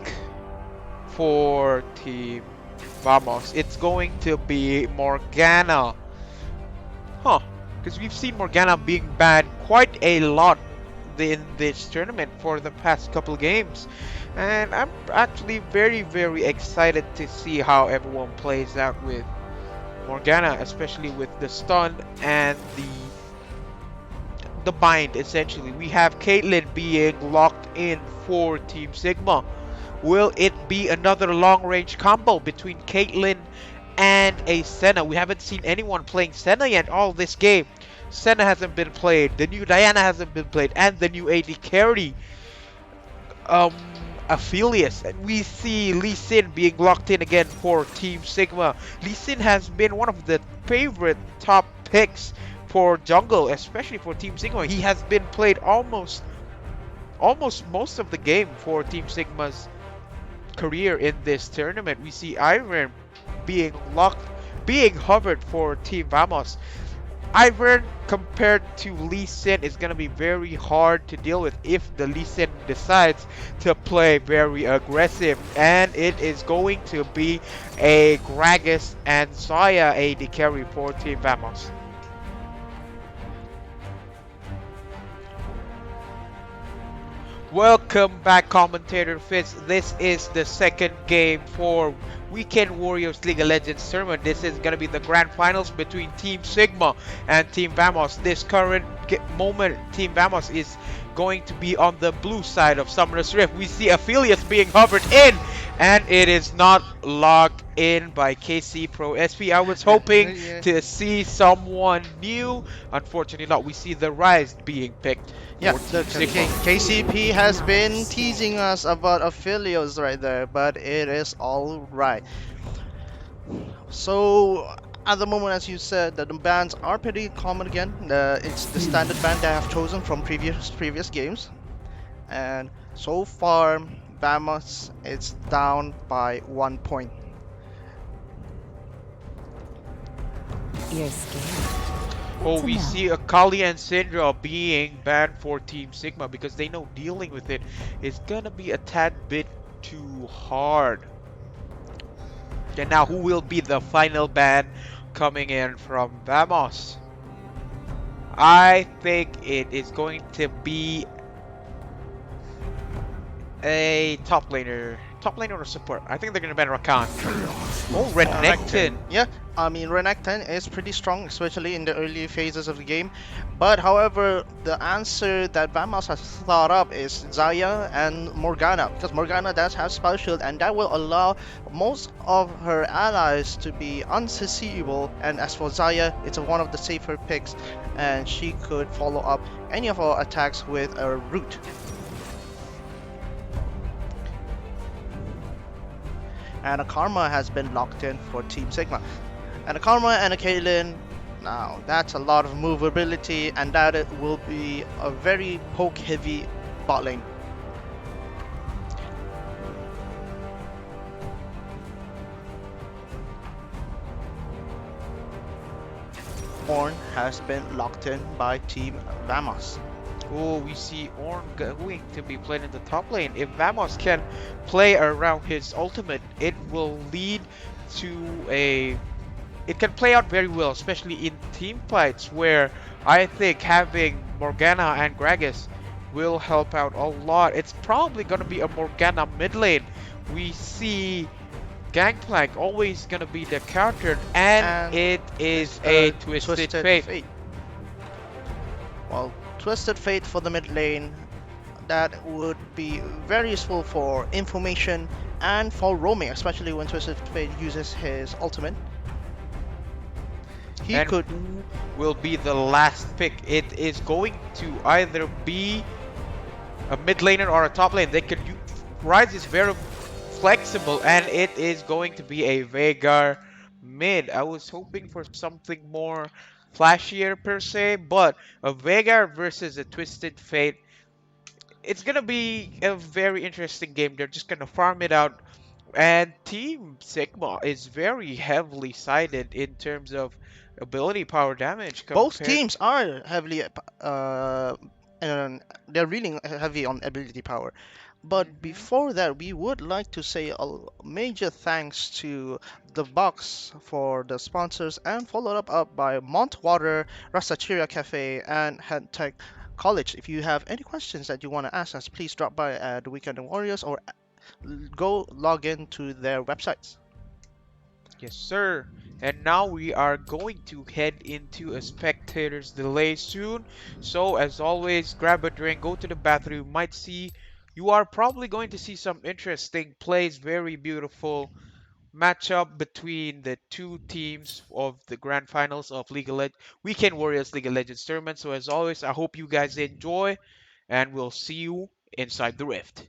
for Team Vamos? It's going to be Morgana. Huh. Because we've seen Morgana being banned quite a lot in this tournament for the past couple games. And I'm actually very excited to see how everyone plays out with Morgana, especially with the stun and the bind. Essentially, we have Caitlyn being locked in for Team Sigma. Will it be another long range combo between Caitlyn and a Senna? We haven't seen anyone playing Senna yet all this game. Senna hasn't been played, the new Diana hasn't been played, and the new AD carry, Aphelios. And we see Lee Sin being locked in again for Team Sigma. Lee Sin has been one of the favorite top picks for jungle, especially for Team Sigma. He has been played almost most of the game for Team Sigma's career in this tournament. We see Iron being hovered for Team Vamos. Iron compared to Lee Sin is going to be very hard to deal with if the Lee Sin decides to play very aggressive, and it is going to be a Gragas and Zaya AD carry for Team Vamos. Welcome back, commentator Fitz. This is the second game for Weekend Warriors League of Legends tournament. This is going to be the grand finals between Team Sigma and Team Vamos. This current moment, Team Vamos is going to be on the blue side of Summoner's Rift. We see Aphelios being hovered in, and it is not locked in by KC Pro SP. I was hoping Yeah. to see someone new. Unfortunately not. We see the Rise being picked Yeah, for the Team Sigma. KCP has been teasing us about affiliates right there, but it is all right. So at the moment, as you said, that the bans are pretty common again. It's the standard ban they have chosen from previous games, and so far, Bamos is down by 1 point. You're scared. Oh, Good to we know. see Akali and Syndra being banned for Team Sigma because they know dealing with it is gonna be a tad bit too hard. And now who will be the final ban coming in from Vamos? I think it is going to be a top laner or support. I think they're gonna ban Rakan. Oh, Renekton. Yeah, I mean Renekton is pretty strong, especially in the early phases of the game. But however, the answer that Vamos has thought up is Zaya and Morgana, because Morgana does have spell shield, and that will allow most of her allies to be unseeable. And as for Zaya, it's one of the safer picks, and she could follow up any of our attacks with a root. And a Karma has been locked in for Team Sigma. And a Karma and a Caitlyn, now that's a lot of movability, and that it will be a very poke heavy bot lane. Horn has been locked in by Team Vamos. Oh, we see Ornn going to be played in the top lane. If Vamos can play around his ultimate, it will lead to a it can play out very well, especially in team fights where I think having Morgana and Gragas will help out a lot. It's probably going to be a Morgana mid lane. We see Gangplank always going to be the counter, and And it it's is a a Twisted Twisted Fate. Fate. Well, Twisted Fate for the mid lane, that would be very useful for information and for roaming, especially when Twisted Fate uses his ultimate. He And could, who will be the last pick? It is going to either be a mid laner or a top lane. They could Rise is very flexible, and it is going to be a Veigar mid. I was hoping for something more flashier per se, but a Veigar versus a Twisted Fate, it's gonna be a very interesting game. They're just gonna farm it out, and Team Sigma is very heavily sided in terms of ability power damage both compared. teams are heavily, and they're really heavy on ability power. But Mhm. before that, we would like to say a major thanks to the box for the sponsors and followed up by Montwater, Rastachiria Cafe, and Head Tech College. If you have any questions that you want to ask us, please drop by at the Weekend Warriors or go log in to their websites. Yes, sir. And now we are going to head into a spectator's delay soon. So, as always, grab a drink, go to the bathroom. You are probably going to see some interesting plays. Very beautiful matchup between the two teams of the grand finals of Weekend Warriors League of Legends tournament. So, as always, I hope you guys enjoy, and we'll see you inside the Rift.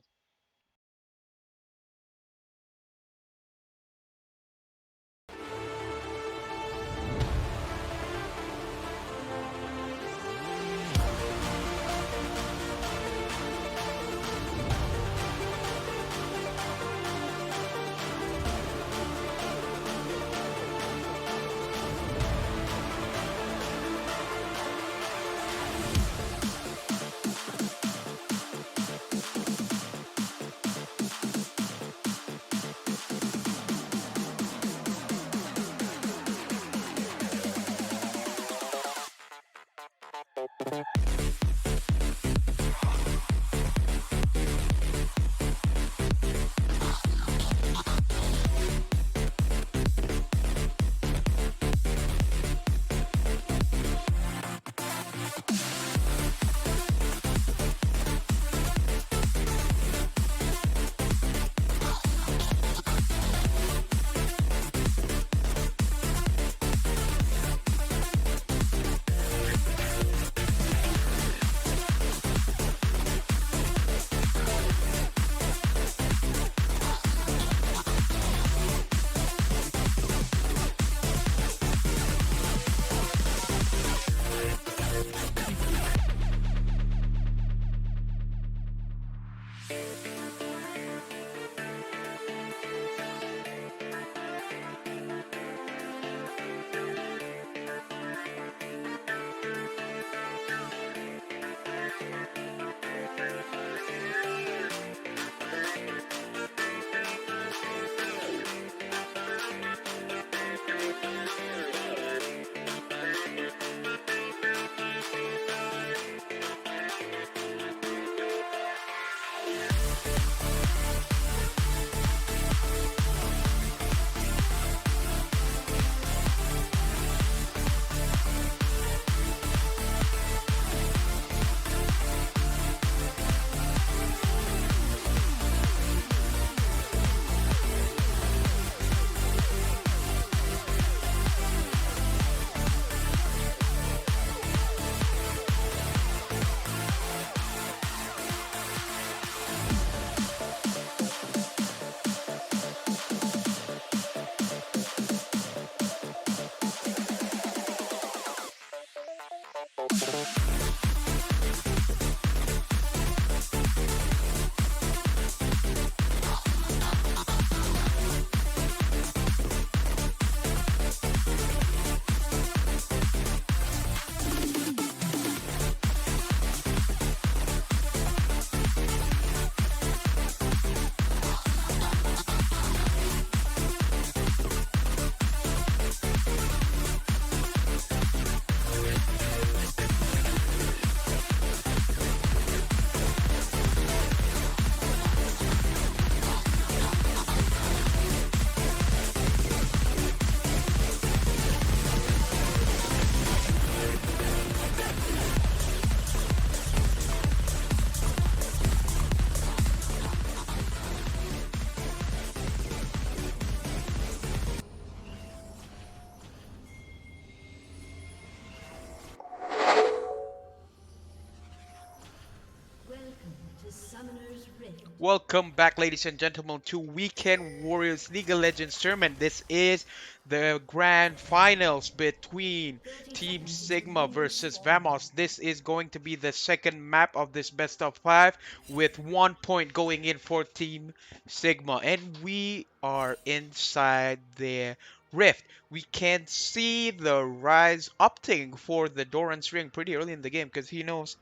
Welcome back, ladies and gentlemen, to Weekend Warriors League of Legends tournament. This is the grand finals between Team Sigma versus Vamos. This is going to be the second map of this best of five, with 1 point going in for Team Sigma. And we are inside the rift. We can see the Rise opting for the Doran's ring pretty early in the game because he knows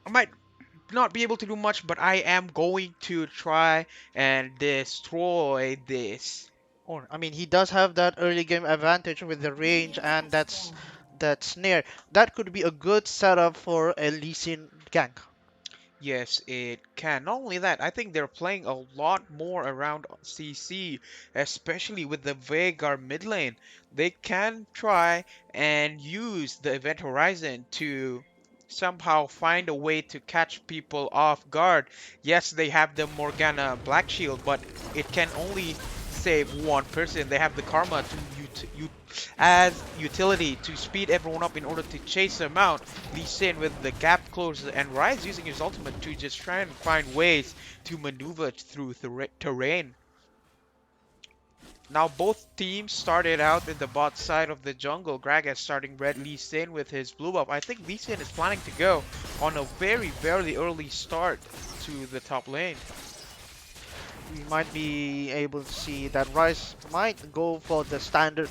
I might not be able to do much, but I am going to try and destroy this. Or I mean, he does have that early game advantage with the range and that snare. That could be a good setup for a Lee Sin gank. Yes, it can. Not only that, I think they're playing a lot more around CC, especially with the Veigar mid lane. They can try and use the Event Horizon to somehow find a way to catch people off guard. Yes, they have the Morgana Black Shield, but it can only save one person. They have the Karma to as utility to speed everyone up in order to chase them out. Lee Sin with the gap closes, and Rise using his ultimate to just try and find ways to maneuver through the terrain. Now both teams started out in the bot side of the jungle. Gragas starting red, Lee Sin with his blue buff. I think Lee Sin is planning to go on a very early start to the top lane. We might be able to see that Rice might go for the standard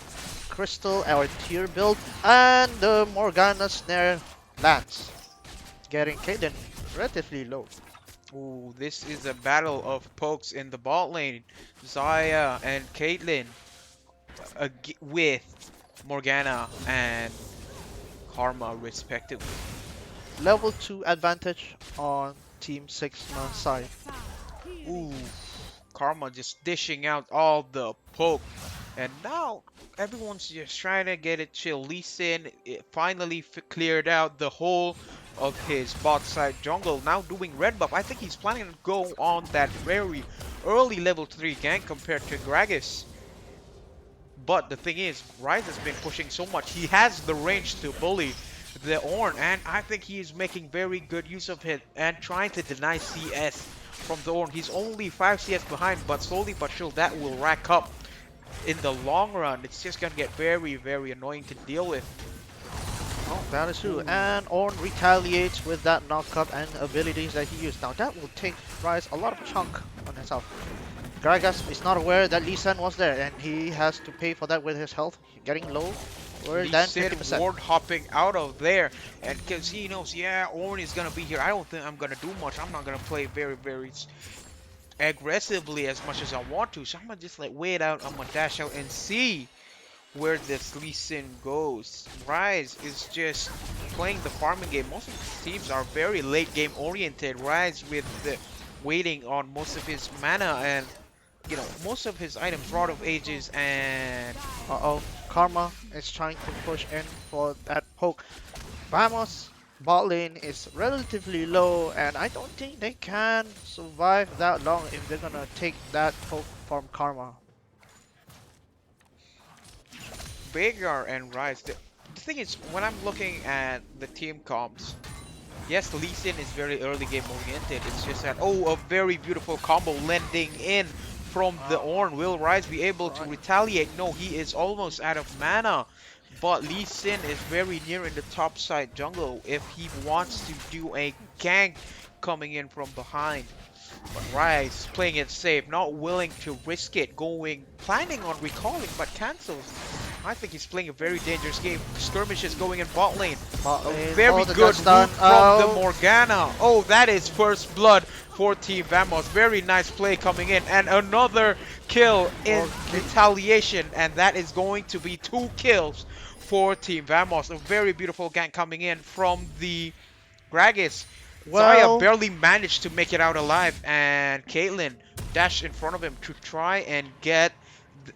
crystal or tier build, and the Morgana snare lands, getting Kaden relatively low. Ooh, this is a battle of pokes in the bot lane. Zaya and Caitlyn with Morgana and Karma respectively. Level 2 advantage on Team Sigma side. Ooh, Karma just dishing out all the poke. And now everyone's just trying to get it chill. Lee Sin finally cleared out the whole of his bot side jungle. Now doing red buff. I think he's planning to go on that very early level 3 gank compared to Gragas. But the thing is, Rise has been pushing so much. He has the range to bully the Ornn, and I think he is making very good use of it and trying to deny CS from the Ornn. He's only 5 CS behind, but slowly but surely that will rack up. In the long run, it's just gonna get very annoying to deal with. Oh, that is true. Ooh. And Ornn retaliates with that knockup and abilities that he used. Now that will take Rise a lot of chunk on himself. Gragas is not aware that Lee Sin was there, and he has to pay for that with his health getting low. More Lee than Sin 50%. ward hopping out of there, and because he knows, yeah, Ornn is gonna be here. I don't think I'm gonna do much. I'm not gonna play very aggressively as much as I want to. So I'm gonna just like wait out. I'm gonna dash out and see where this Lee Sin goes. Rise is just playing the farming game. Most of his teams are very late game oriented. Rise with the waiting on most of his mana and most of his items, Rod of Ages and Uh-oh, Karma is trying to push in for that poke. Vamos bot lane is relatively low, and I don't think they can survive that long if they're gonna take that poke from Karma. Veigar and Rise. The thing is, when I'm looking at the team comps, yes, Lee Sin is very early game oriented. It's just that, oh, a very beautiful combo landing in from the Ornn. Will Rise be able to retaliate? No, he is almost out of mana. But Lee Sin is very near in the top side jungle if he wants to do a gank coming in from behind. But Rise playing it safe, not willing to risk it, planning on recalling, but cancels. I think he's playing a very dangerous game. Skirmishes going in bot lane. A very good route from the Morgana. Oh, that is first blood for Team Vamos. Very nice play coming in. And another kill in retaliation. And that is going to be 2 kills for Team Vamos. A very beautiful gank coming in from the Gragas. Zaya barely managed to make it out alive, and Caitlyn dashed in front of him to try and get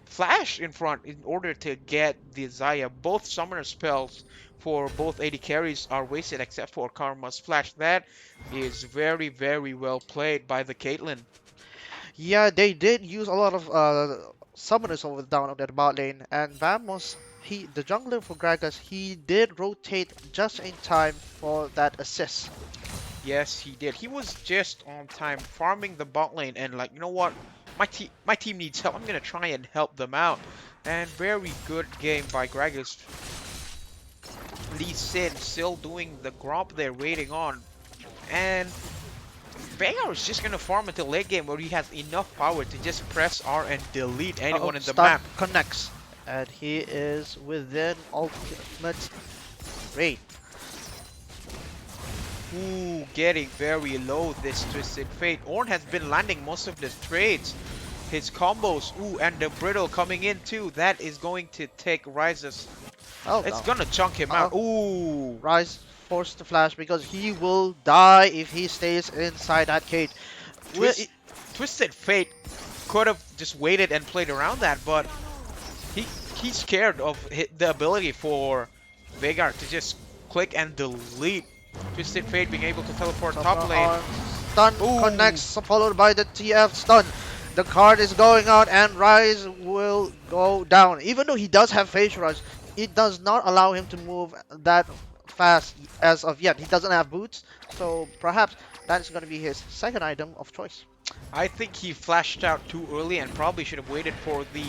Flash in front in order to get the Zaya. Both summoner spells for both AD carries are wasted except for Karma's Flash. That is very well played by the Caitlyn. Yeah, they did use a lot of summoners over down on that bot lane, and Vamos, the jungler for Gragas, he did rotate just in time for that assist. Yes, he did. He was just on time farming the bot lane and like, you know what? My team needs help. I'm gonna try and help them out. And very good game by Gragas. Lee Sin still doing the gromp there, waiting on. And Veigar is just gonna farm until late game where he has enough power to just press R and delete Uh-oh, anyone in the stun map. connects. And he is within ultimate rate. Ooh, getting very low this Twisted Fate. Ornn has been landing most of the trades. His combos, ooh, and the Brittle coming in too. That is going to take Rises. Oh It's no. gonna chunk him out. Uh-oh. Ooh. Rise forced to flash because he will die if he stays inside that cage. Twist, Twisted Fate could have just waited and played around that, but he he's scared of the ability for Veigar to just click and delete. Twisted Fate being able to teleport top lane. Stun Ooh. connects, followed by the TF stun. The card is going out and Rise will go down. Even though he does have Phase Rush, it does not allow him to move that fast as of yet. He doesn't have boots, so perhaps that is going to be his second item of choice. I think he flashed out too early and probably should have waited for the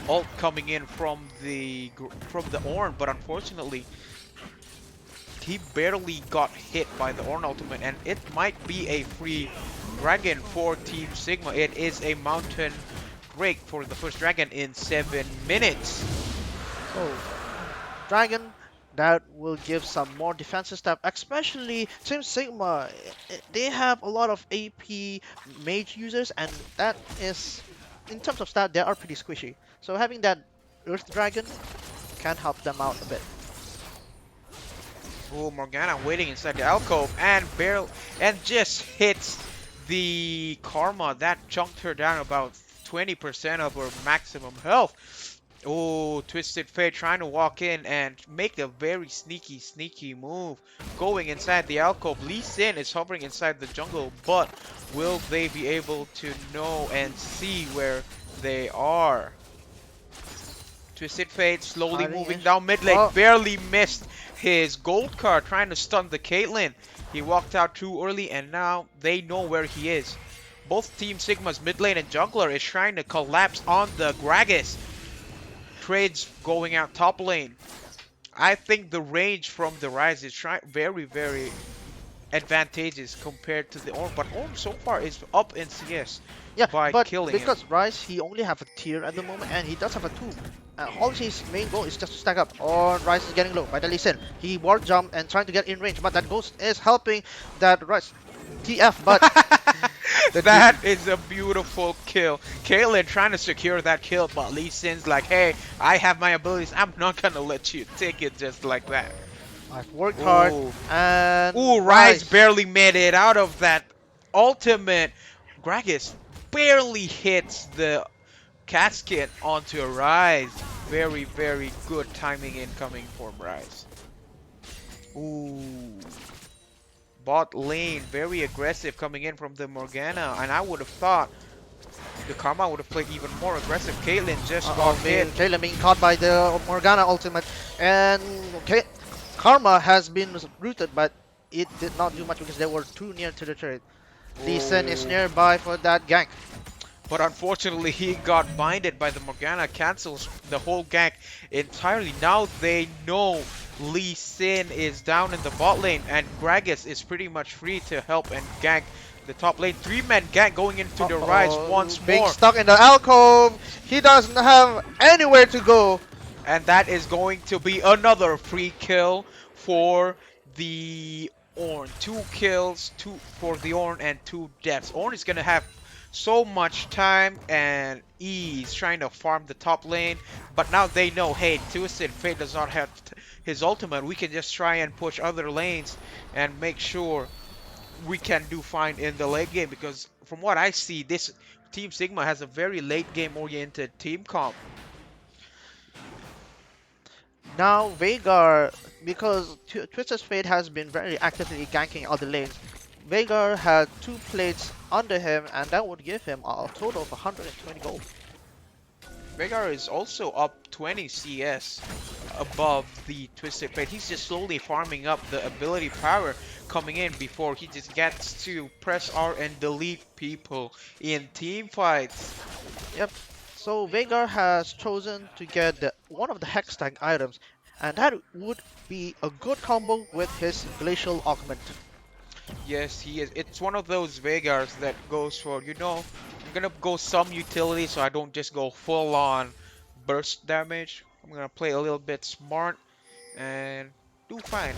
ult coming in from the Ornn, but unfortunately he barely got hit by the Ornn ultimate, and it might be a free dragon for Team Sigma. It is a mountain break for the first dragon in 7 minutes. So, Dragon, that will give some more defensive stuff, especially Team Sigma. They have a lot of AP mage users, and that is, in terms of stat, they are pretty squishy. So having that Earth Dragon can help them out a bit. Oh, Morgana waiting inside the alcove and just hits the Karma. That chunked her down about 20% of her maximum health. Oh, Twisted Fate trying to walk in and make a very sneaky move. Going inside the alcove. Lee Sin is hovering inside the jungle, but will they be able to know and see where they are? Twisted Fate slowly Hiding moving in. down mid lane. Oh. Barely missed his gold card trying to stun the Caitlyn. He walked out too early and now they know where he is. Both Team Sigma's mid lane and jungler is trying to collapse on the Gragas. Trades going out top lane. I think the range from the Rise is very advantageous compared to the Ornn, but Ornn so far is up in CS Yeah, by but killing him. because Rise, he only have a tier at the moment, and he does have a 2. Halsey's main goal is just to stack up. Or Rise is getting low by the Lee Sin. He ward jump and trying to get in range, but that ghost is helping that Rise. TF, but That is a beautiful kill. Caitlyn trying to secure that kill, but Lee Sin's like, hey, I have my abilities. I'm not gonna let you take it just like that. I've worked hard, Ooh. and Ooh, Rise barely made it out of that ultimate. Gragas barely hits the casket onto a Rise. Very good timing incoming for Rise. Ooh. Bot lane, very aggressive coming in from the Morgana, and I would have thought the Karma would have played even more aggressive. Caitlyn just got hit. Kayla being caught by the Morgana ultimate, and Karma has been rooted, but it did not do much because they were too near to the turret. Lee Sin is Ooh. nearby for that gank. But unfortunately, he got binded by the Morgana, cancels the whole gank entirely. Now they know Lee Sin is down in the bot lane, and Gragas is pretty much free to help and gank the top lane. 3-man gank going into the Rise once Being more. stuck in the alcove, he doesn't have anywhere to go. And that is going to be another free kill for the Ornn. 2 kills, 2 for the Ornn and 2 deaths. Ornn is going to have so much time and ease trying to farm the top lane, but now they know, hey, Twisted Fate does not have his ultimate. We can just try and push other lanes and make sure we can do fine in the late game, because from what I see, this Team Sigma has a very late game oriented team comp. Now Veigar, because Twisted Fate has been very actively ganking other lanes, Veigar had 2 plates under him, and that would give him a total of 120 gold. Veigar is also up 20 CS above the Twisted Fate. He's just slowly farming up the ability power coming in before he just gets to press R and delete people in team fights. Yep. So Veigar has chosen to get one of the Hex Tank items, and that would be a good combo with his Glacial Augment. Yes, he is. It's one of those Veigars that goes for, I'm gonna go some utility so I don't just go full on burst damage. I'm gonna play a little bit smart and do fine.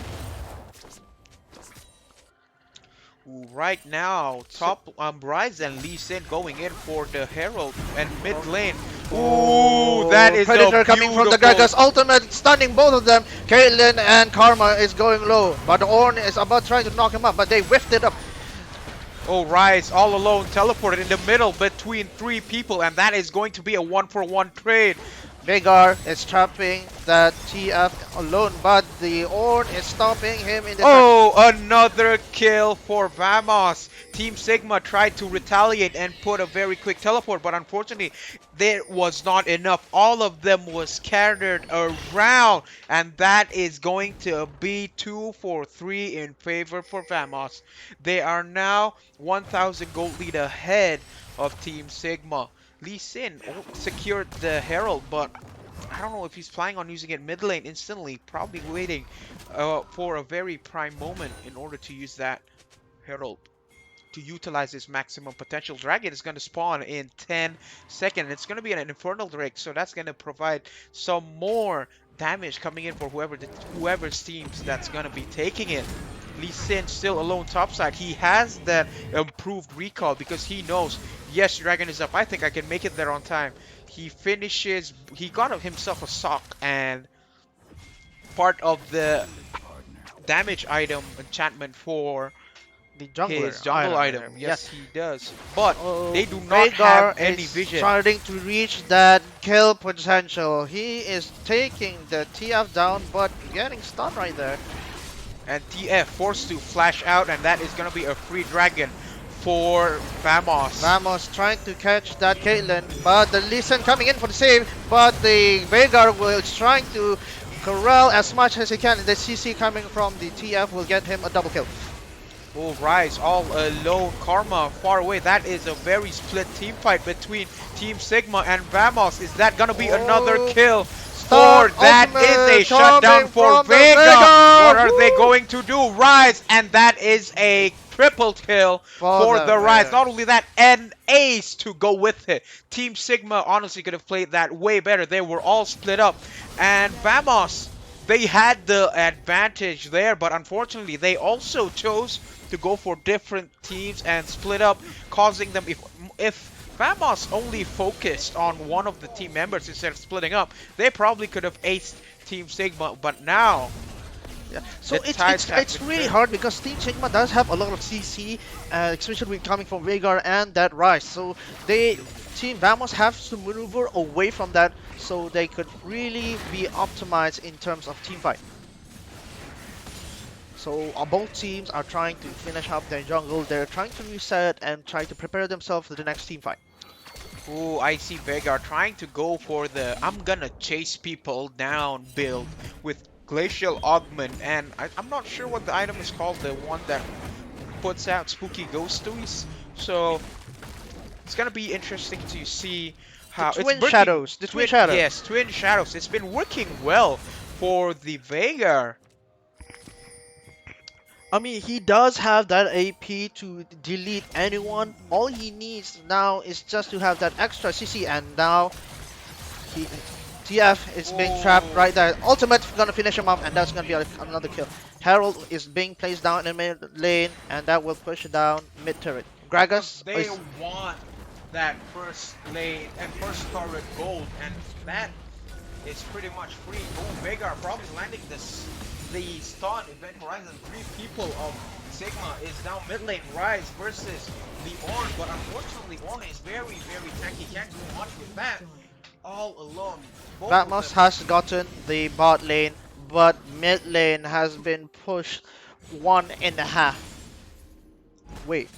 Ooh, right now, So, top Ryze and Lee Sin going in for the Herald and mid oh, lane. Ooh, that oh, is a Predator coming from the beautiful. Gragas ultimate, stunning both of them. Caitlyn and Karma is going low, but Ornn is about trying to knock him up, but they whiffed it up. Oh, Ryze all alone teleported in the middle between three people, and that is going to be a 1-for-1 trade. Veigar is trapping that TF alone, but the Ornn is stopping him in the track. Oh, another kill for Vamos. Team Sigma tried to retaliate and put a very quick teleport, but unfortunately, there was not enough. All of them was scattered around, and that is going to be 2 for 3 in favor for Vamos. They are now 1,000 gold lead ahead of Team Sigma. Lee Sin secured the Herald, but I don't know if he's planning on using it mid lane instantly, probably waiting for a very prime moment in order to use that Herald to utilize his maximum potential. Dragon is going to spawn in 10 seconds. It's going to be an Infernal Drake, so that's going to provide some more damage coming in for whoever's teams that's going to be taking it. Lee Sin still alone topside. He has that improved recall because he knows, yes, Dragon is up. I think I can make it there on time. He got himself a sock and part of the damage item enchantment for The jungler his jungle item. item. Yeah. Yes, he does. But Oh, they do not have Veigar any is vision. starting to reach that kill potential. He is taking the TF down, but getting stunned right there. And TF forced to flash out, and that is going to be a free dragon for Vamos. Vamos trying to catch that Caitlyn, but the Lee Sin coming in for the save, but the Veigar is trying to corral as much as he can. The CC coming from the TF will get him a double kill. Oh, Rise all alone. Karma far away. That is a very split team fight between Team Sigma and Vamos. Is that going to be another Oh, kill? Stun For that is a ultimate shutdown coming for from the Vega. What are they Woo! going to do? Rise, and that is a triple kill for the Rise. Vega. Not only that, an ace to go with it. Team Sigma honestly could have played that way better. They were all split up. And Vamos, they had the advantage there, but unfortunately they also chose to go for different teams and split up, causing them, if Vamos only focused on one of the team members instead of splitting up, they probably could have aced Team Sigma, but now Yeah. So the it's tides it's have it's been really turned. hard because Team Sigma does have a lot of CC, especially with coming from Veigar and that Rise. So Team Vamos have to maneuver away from that so they could really be optimized in terms of team fight. So both teams are trying to finish up their jungle. They're trying to reset and try to prepare themselves for the next team fight. Ooh, I see Vega trying to go for the I'm gonna chase people down build with Glacial Augment, and I'm not sure what the item is called, the one that puts out spooky ghosties. So it's gonna be interesting to see The how it's Twin working. Shadows. The Twin Shadow. Yes, Twin Shadows. It's been working well for the Vega. I mean, he does have that AP to delete anyone. All he needs now is just to have that extra CC, and now he TF is being trapped Oh, right there. Ultimate gonna finish him off, and that's gonna be another kill. Herald is being placed down in mid lane, and that will push it down mid turret. because Gragas they is want that first lane and first turret gold, and that is pretty much free. Oh, Vega probably landing the stun. Event Horizon, three people of Sigma is down mid lane. Rise versus the Ornn, but unfortunately Ornn is very, very tanky. Can't do much with that. All alone. Both of Batmos them. has gotten the bot lane, but mid lane has been pushed 1.5. Wait.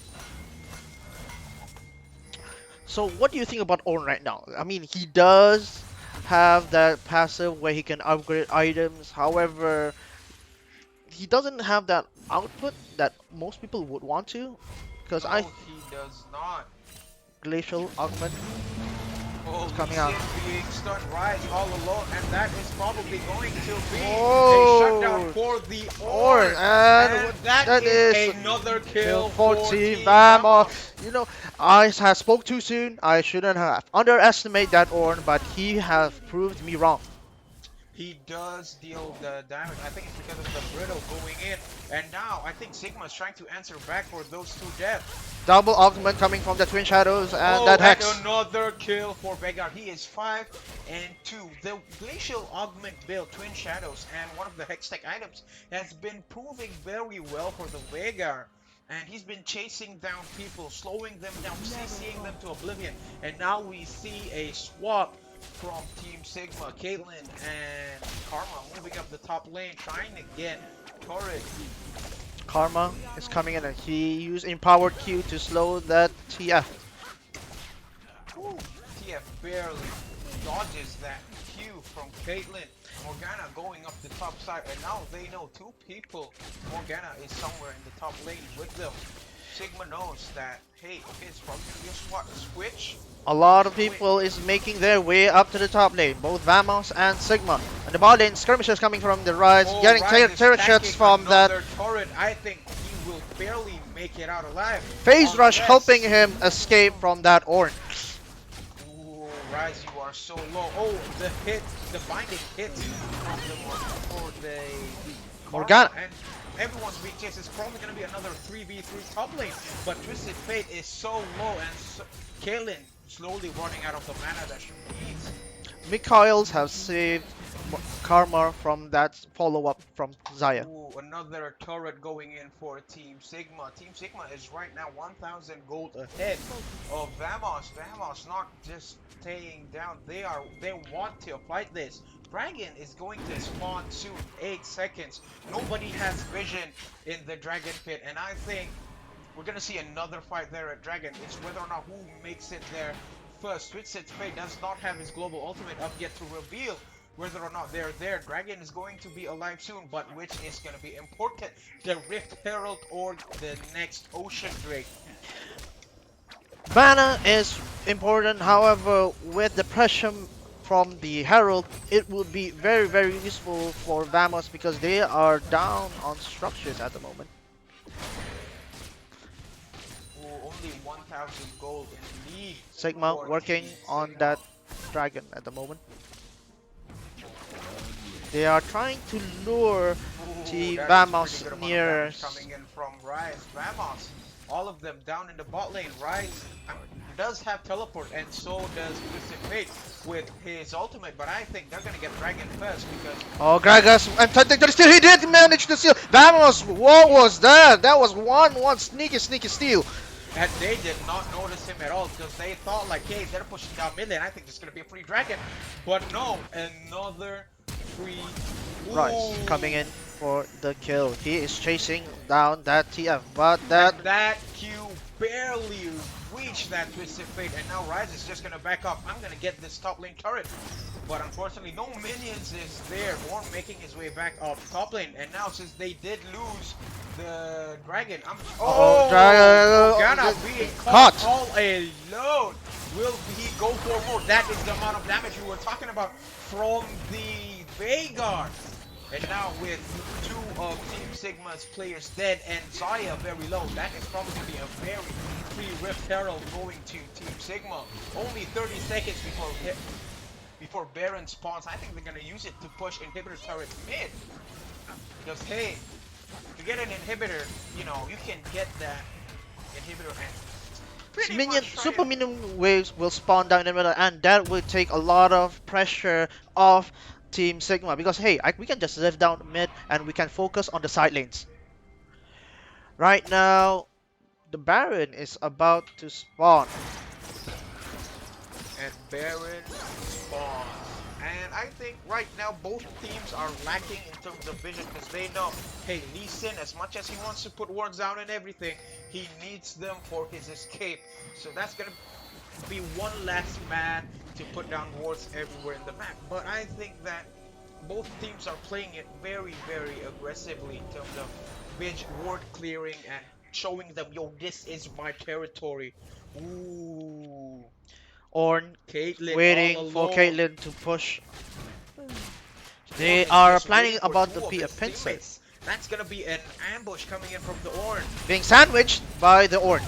So what do you think about Ornn right now? I mean, he does have that passive where he can upgrade items. However, he doesn't have that output that most people would want to. Because I No, he does not. glacial augment Oh, is Lee coming Sin out. being stunned Rise all alone, and that is probably going to be a shutdown Oh, for the Ornn, Orn. and And what that that is is another kill kill for 14. Team Vamos. Vamos. You know, I have spoke too soon. I shouldn't have underestimate that Ornn, but he has proved me wrong. He does deal the damage. I think it's because of the Brittle going in. And now I think Sigma is trying to answer back for those two deaths. Double augment coming from the Twin Shadows and Oh, that and Hex. another kill for Veigar. He is 5 and 2. The Glacial Augment build, Twin Shadows, and one of the Hextech items has been proving very well for the Veigar. And he's been chasing down people, slowing them down, CCing them to oblivion. And now we see a swap from Team Sigma. Caitlyn and Karma moving up the top lane, trying to get turret. Karma is coming in and he used empowered Q to slow that TF. Ooh, TF barely dodges that Q from Caitlyn. Morgana going up the top side, and now they know two people. Morgana is somewhere in the top lane with them. Sigma knows that, hey, okay, it's probably gonna be a switch. A lot of Switch. people is making their way up to the top lane, both Vamos and Sigma. And the bot lane skirmishers coming from the rise, Oh, getting Rise is turret shots stacking from that. another turret. I think he will barely make it out alive. Phase rush helping Unless... him escape from that Ornn. Ooh, Rise, you are so low. Oh, the hit, the binding hit from the Morgana. and everyone's being chased. It's probably gonna be another 3v3 top lane. But Twisted Fate is so low, and Kaylin slowly running out of the mana that she needs. Mikhails have saved Karma from that follow-up from Zaya. Ooh, another turret going in for Team Sigma. Team Sigma is right now 1,000 gold ahead of Vamos. Vamos not just staying down. They want to fight this. Dragon is going to spawn soon. 8 seconds. Nobody has vision in the Dragon Pit, and I think we're gonna see another fight there at Dragon. It's whether or not who makes it there first. Twisted Fate does not have his global ultimate up yet to reveal whether or not they're there. Dragon is going to be alive soon, but which is going to be important? The Rift Herald or the next Ocean Drake? Mana is important, however, with the pressure from the Herald, it would be very, very useful for Vamos because they are down on structures at the moment. Oh, only 1,000 gold in lead Sigma for working Team on Sigma. that dragon at the moment. They are trying to lure Ooh, Team that is pretty Vamos good amount of near. damage coming in from Rise. Vamos, all of them down in the bot lane. Rise does have teleport, and so does Twisted Fate with his ultimate, but I think they're gonna get Dragon first because Oh, Gragas attempting to steal. He did manage to steal. Vamos, what was that? That was one sneaky steal. and they did not notice him at all because they thought like, hey, they're pushing down mid lane. I think there's gonna be a free Dragon, but no, another free. Rice Ooh. coming in for the kill. He is chasing down that TF, but that And that Q barely reached that Twisted Fate, and now Rise is just gonna back up. I'm gonna get this top lane turret. But unfortunately, no minions is there. Ornn making his way back up top lane. And now, since they did lose the dragon, Morgana being caught all alone. Will he go for more? That is the amount of damage we were talking about from the Veigar. And now with two of Team Sigma's players dead and Zaya very low, that is probably going to be a very free Rift Herald going to Team Sigma. Only 30 seconds before Baron spawns. I think they're going to use it to push inhibitor turret mid. Because hey, to get an inhibitor, you know, you can get that inhibitor and pretty minion, much try super to... minion waves will spawn down in the middle, and that will take a lot of pressure off Team Sigma because hey, we can just live down mid and we can focus on the side lanes. Right now, the Baron is about to spawn. And Baron spawns. And I think right now both teams are lacking in terms of vision because they know, hey, Lee Sin, as much as he wants to put wards down and everything, he needs them for his escape. So that's gonna be one less man to put down wards everywhere in the map. But I think that both teams are playing it very, very aggressively in terms of binge ward clearing and showing them, yo, this is my territory. Ooh, Ornn Caitlyn all waiting for alone. Caitlyn to push. Ornn They is are just planning waiting for about two to of be a his pincer. teammates. That's gonna be an ambush coming in from the Ornn. Being sandwiched by the Ornn.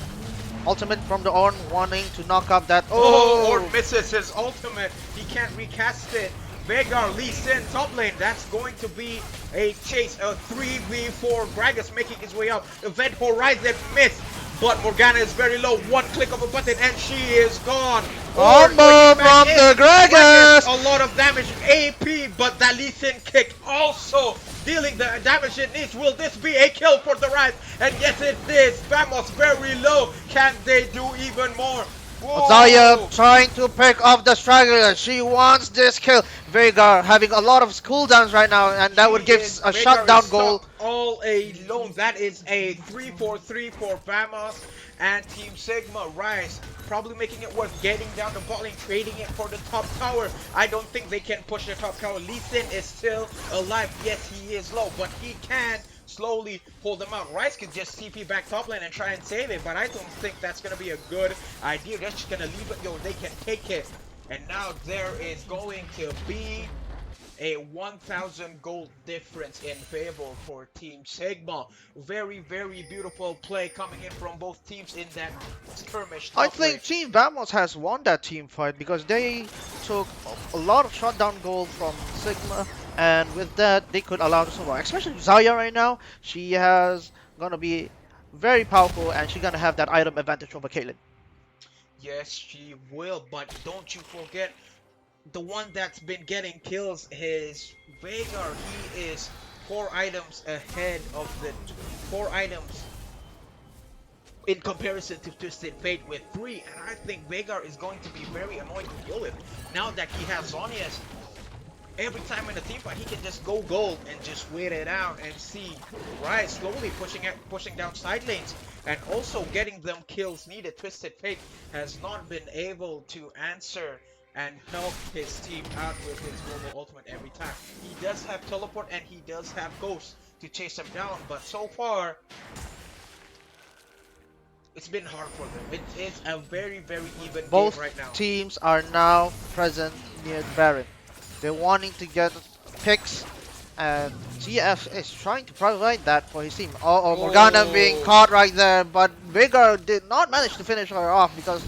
Ultimate from the Ornn wanting to knock up that. Oh, Ornn Oh! misses his ultimate. He can't recast it. Veigar, Lee Sin, top lane. That's going to be a chase. A 3v4. Gragas making his way up. Event Horizon missed. But Morgana is very low. One click of a button and she is gone. Ornn Combo going back from in. the Gragas, Gragas! a lot of damage. AP, but that Lee Sin kick also dealing the damage it needs. Will this be a kill for the Rise? And yes, it is. Famos very low. Can they do even more? Zaya Whoa! trying to pick off the straggler. She wants this kill. Veigar having a lot of cooldowns right now, and that He would give is a Veigar is shutdown goal. stuck all alone. That is a 3-4-3 for Vamos and Team Sigma. Rise probably making it worth getting down the bot lane, trading it for the top tower. I don't think they can push the top tower. Lee Sin is still alive. Yes, he is low, but he can slowly pull them out. Rice could just TP back top lane and try and save it, but I don't think that's gonna be a good idea. They're just gonna leave it. Yo, they can take it. And now there is going to be a 1,000 gold difference in favor for Team Sigma. Very, very beautiful play coming in from both teams in that skirmish I top lane. think Team Vamos has won that team fight because they took a lot of shutdown gold from Sigma, and with that they could allow to survive. Especially Zaya right now, she has gonna be very powerful, and she's gonna have that item advantage over Caitlyn. Yes, she will, but don't you forget the one that's been getting kills is Veigar. He is 4 items ahead of the 4 items in comparison to Twisted Fate with 3, and I think Veigar is going to be very annoying to deal with. Now that he has Zhonya's, every time in a team fight he can just go gold and just wait it out and see Rise slowly pushing down side lanes and also getting them kills needed. Twisted Fate has not been able to answer and help his team out with his global ultimate every time. He does have teleport and he does have ghost to chase him down, but so far it's been hard for them. It is a very, very even game Both right now. teams are now present near the Baron. They're wanting to get picks, and TF is trying to provide that for his team. Oh, Morgana being Oh, caught right there, but Vigor did not manage to finish her off because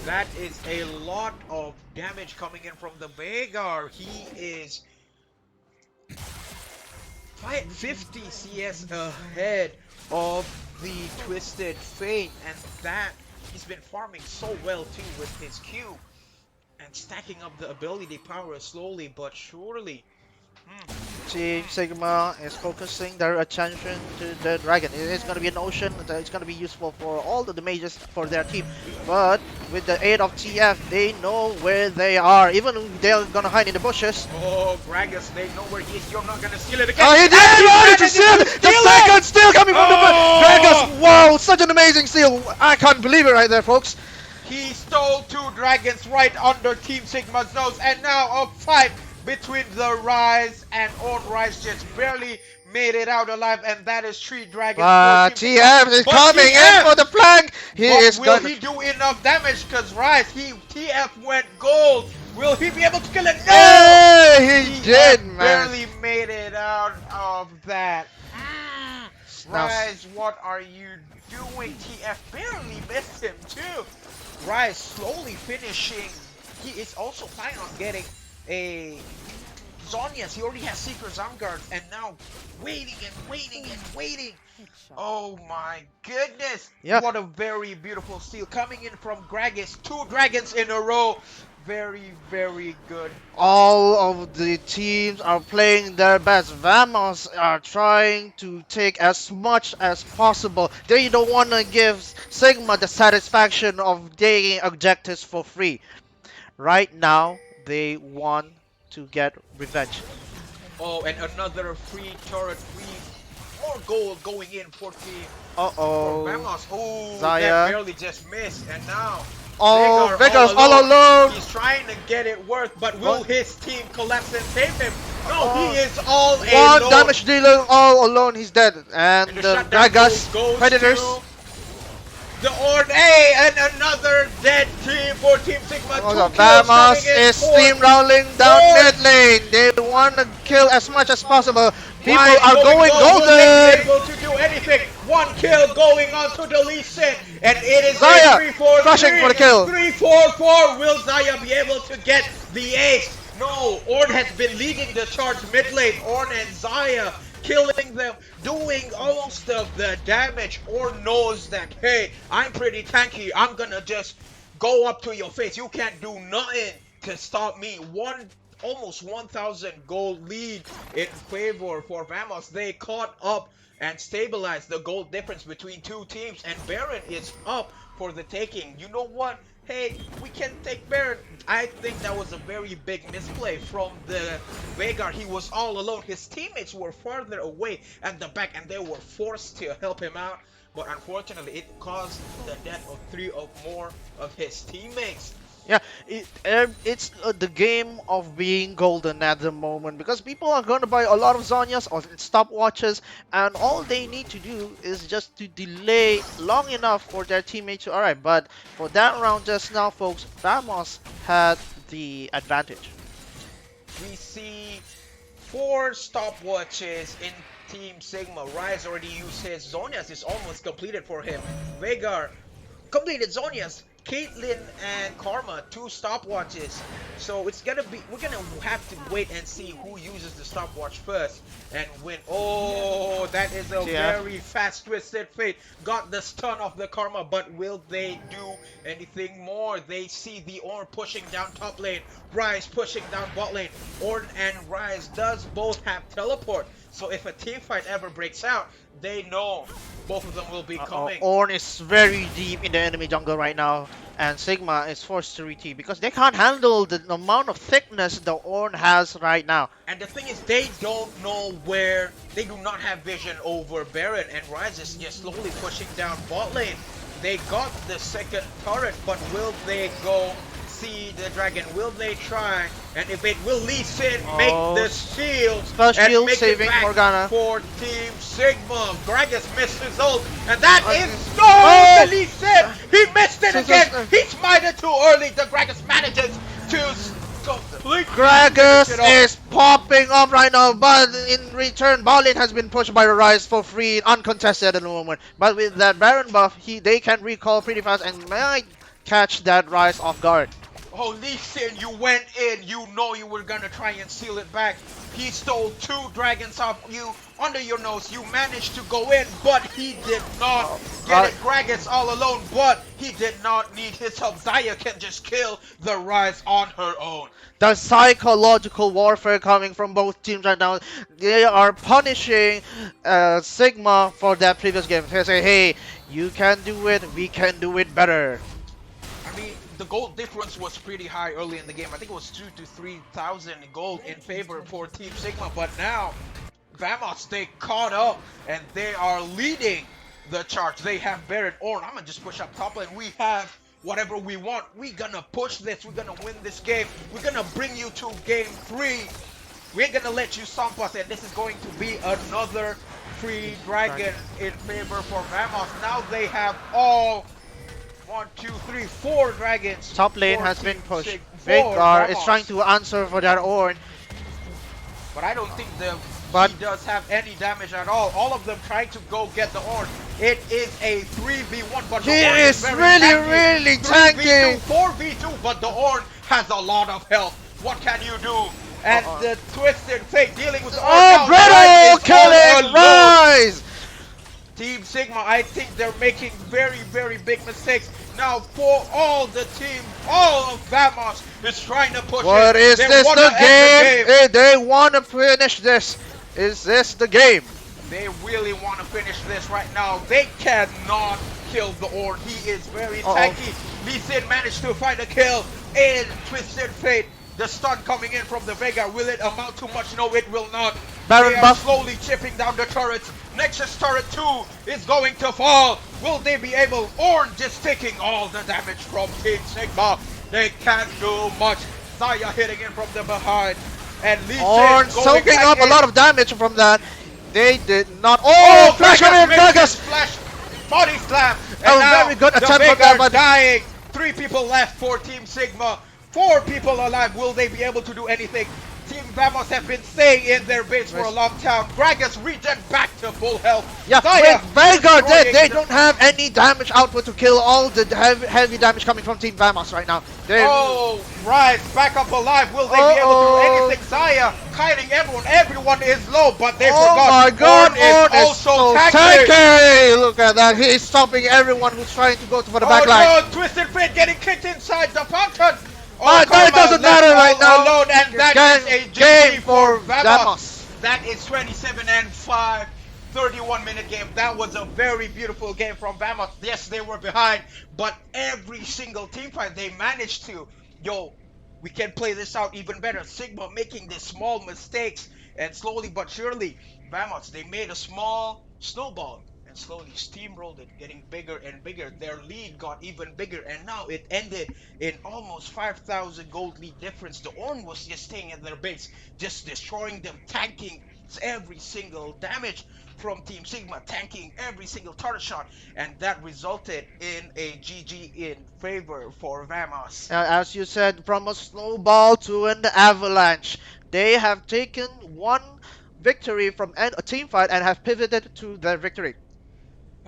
that is a lot of damage coming in from the Veigar. He is 50 CS ahead of the Twisted Fate, and that he's been farming so well too with his Q and stacking up the ability power slowly but surely. Team Sigma is focusing their attention to the dragon. It is going to be an ocean that is going to be useful for all the damages for their team. But with the aid of TF, they know where they are. Even if they're going to hide in the bushes. Oh, Gragas, they know where he is. You're not gonna steal it again. Oh, he And did manage to steal it! The steal second steal coming from the Oh! Gragas! Wow, such an amazing steal! I can't believe it right there, folks. He stole 2 dragons right under Team Sigma's nose, and now a fight between the Rise and Old Rise just barely made it out alive, and that is 3 dragons for Team Sigma. TF is But coming in for the flank! He but is will gonna... he do enough damage? Cause Rise, TF went gold. Will he be able to kill it? No! Hey, he did, TF man. barely made it out of that. Now, Rise, what are you doing? TF barely missed him too. Rise slowly finishing. He is also planning on getting a Zhonya's. He already has Secret Zamgards and now waiting and waiting and waiting. Oh my goodness. Yeah. What a very beautiful steal coming in from Gragas. 2 dragons in a row. Very, very good. all of the teams are playing their best. Vamos are trying to take as much as possible. They don't want to give Sigma the satisfaction of taking objectives for free. Right now, they want to get revenge. Oh, and another free turret, free more gold going in for team for Uh-oh. Vamos. Oh, that Zaya. barely just missed. And now Oh, Veigar all Vegas all alone. alone. He's trying to get it worth, but will One, his team collapse and save him? No, he oh, is all one alone. damage dealer all alone. He's dead. And And the the shutdown Gragas goes Predators. to the Ord. Hey, and another dead team for Team Sigma. Oh, 2 the kills coming Vamos in is for steamrolling down Ord. mid lane. They want to kill as much as possible. People Wide are going going low. Will they be golden. able to do anything? One kill going on to the Lee Sin. And it is a Zaya crushing for 3-4-3. the kill. 3-4-4. Will Zaya be able to get the ace? No. Orn has been leading the charge mid lane. Orn and Zaya killing them, doing most of the damage. Orn knows that, hey, I'm pretty tanky. I'm gonna just go up to your face. You can't do nothing to stop me. Almost 1,000 gold lead in favor for Vamos. They caught up and stabilized the goal difference between two teams, and Baron is up for the taking. You know what? Hey, we can take Baron. I think that was a very big misplay from the Veigar. He was all alone. His teammates were farther away at the back, and they were forced to help him out. But unfortunately, it caused the death of three or more of his teammates. Yeah, it's the game of being golden at the moment because people are going to buy a lot of Zonias or stopwatches, and all they need to do is just to delay long enough for their teammate to arrive. But for that round just now, folks, Vamos had the advantage. We see 4 stopwatches in Team Sigma. Rise already used his Zonias. It's almost completed for him. Veigar completed Zonias. Caitlyn and Karma, 2 stopwatches. So it's gonna be, we're gonna have to wait and see who uses the stopwatch first and win. Oh, that is a Yeah. very fast twisted fate. Got the stun of the Karma, but will they do anything more? They see the Orn pushing down top lane, Rise pushing down bot lane. Orn and Rise does both have teleport. So if a team fight ever breaks out, they know both of them will be coming. Ornn is very deep in the enemy jungle right now, and Sigma is forced to retreat because they can't handle the amount of thickness the Ornn has right now. And the thing is, they don't know where, they do not have vision over Baron, and Rise is just slowly pushing down bot lane. They got the second turret, but will they go see the dragon? Will they try and evade? Will Lee Sin make the shield Spell and shield make it saving back Morgana. for Team Sigma? Gragas missed his ult, and that is no! Oh! The Lee Sin! He missed it So- again! so- He smited too early. The Gragas manages to completely Gragas finish it off. is popping up right now, but in return, Ballin has been pushed by the Rise for free, uncontested at the moment. But with that Baron buff, they can recall pretty fast and might catch that Rise off guard. Oh, Lee Sin, you went in. You know you were gonna try and seal it back. He stole 2 dragons off you under your nose. You managed to go in, but he did not get it. Gragas all alone, but he did not need his help. Zaya can just kill the Rise on her own. The psychological warfare coming from both teams right now. They are punishing Sigma for that previous game. They say, hey, you can do it, we can do it better. I mean, the gold difference was pretty high early in the game. I think it was 2,000 to 3,000 gold in favor for Team Sigma, but now Vamos, they caught up and they are leading the charge. They have Baron Orn. I'm gonna just push up top lane. We have whatever we want. We're gonna push this. We're gonna win this game. We're gonna bring you to game 3. We ain't gonna let you stomp us, and this is going to be another free dragon in favor for Vamos. Now they have all 1, 2, 3, 4 dragons. Top lane for has Team been pushed. for Veigar is Vamos. trying to answer for that Ornn. But I don't think But- he does have any damage at all. All of them trying to go get the Orn. It is a 3v1, but the He Orn is very really 3v2, tanky. 4v2, but the Orn has a lot of health. What can you do? And the Twisted Fate dealing with the Orn. Oh, now. Brittle Rise is all killing alone. Rise! Team Sigma, I think they're making very, very big mistakes. Now, for all the team, all of Vamos is trying to push What it. is They this, wanna the end game? They want to finish this. Is this the game? They really want to finish this right now. They cannot kill the Orn. He is very tanky. Lee Sin managed to find a kill in Twisted Fate. The stun coming in from the Veigar. Will it amount to much? No, it will not. They Baron are buff. slowly chipping down the turrets. Nexus turret 2 is going to fall. Will they be able? Orn just taking all the damage from Team Sigma. They can't do much. Zaya hitting in from the behind. And Lee Sin Orn going soaking back up a in. lot of damage from that. They did not. Oh, Oh, flash Gragas coming in, makes his Gragas! flash body slam. And A now very good the attempt from that, Veigar but dying. 3 people left for Team Sigma. 4 people alive. Will they be able to do anything? Team Vamos have been staying in their base for a long time. Gragas regen back to full health. yeah, with Zaya Veigar dead, destroying they the... don't have any damage output to kill all the heavy damage coming from Team Vamos right now. They. Oh, right, back up alive. Will they be able to do Uh-oh. anything? Zaya kiting everyone. Everyone is low, but they Oh forgot. my god, Orn is Orn is also so tanky. tanky! Look at that, he's stopping everyone who's trying to go for the Oh back line. no, Twisted Fate getting kicked inside the fountain. Oh, But that Karma doesn't left matter all right now. alone, and that is a Game GG for for Vamos. Vamos. That is 27 and 5. 31-minute game. That was a very beautiful game from Vamos. Yes, they were behind, but every single team fight they managed to. Yo, we can play this out even better. Sigma making these small mistakes, and slowly but surely, Vamos, they made a small snowball and slowly steamrolled it, getting bigger and bigger. Their lead got even bigger, and now it ended in almost 5,000 gold lead difference. The Orn was just staying at their base, just destroying them, tanking every single damage from Team Sigma, tanking every single turret shot, and that resulted in a GG in favor for Vamos. As you said, from a snowball to an avalanche, they have taken one victory from a team fight and have pivoted to their victory.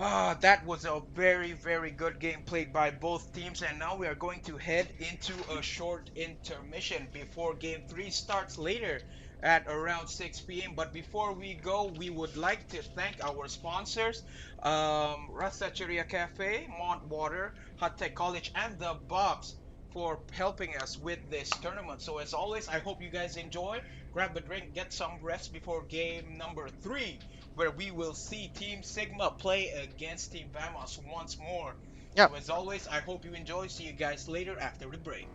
Ah, that was a very, very good game played by both teams, and now we are going to head into a short intermission before game 3 starts later at around 6 p.m. But before we go, we would like to thank our sponsors, Rasacheria Cafe, Mont Water, Hot Tech College, and the Bobs for helping us with this tournament. So as always, I hope you guys enjoy. Grab a drink, get some rest before game number 3 where we will see Team Sigma play against Team Vamos once more. Yeah. So as always, I hope you enjoy. See you guys later after the break.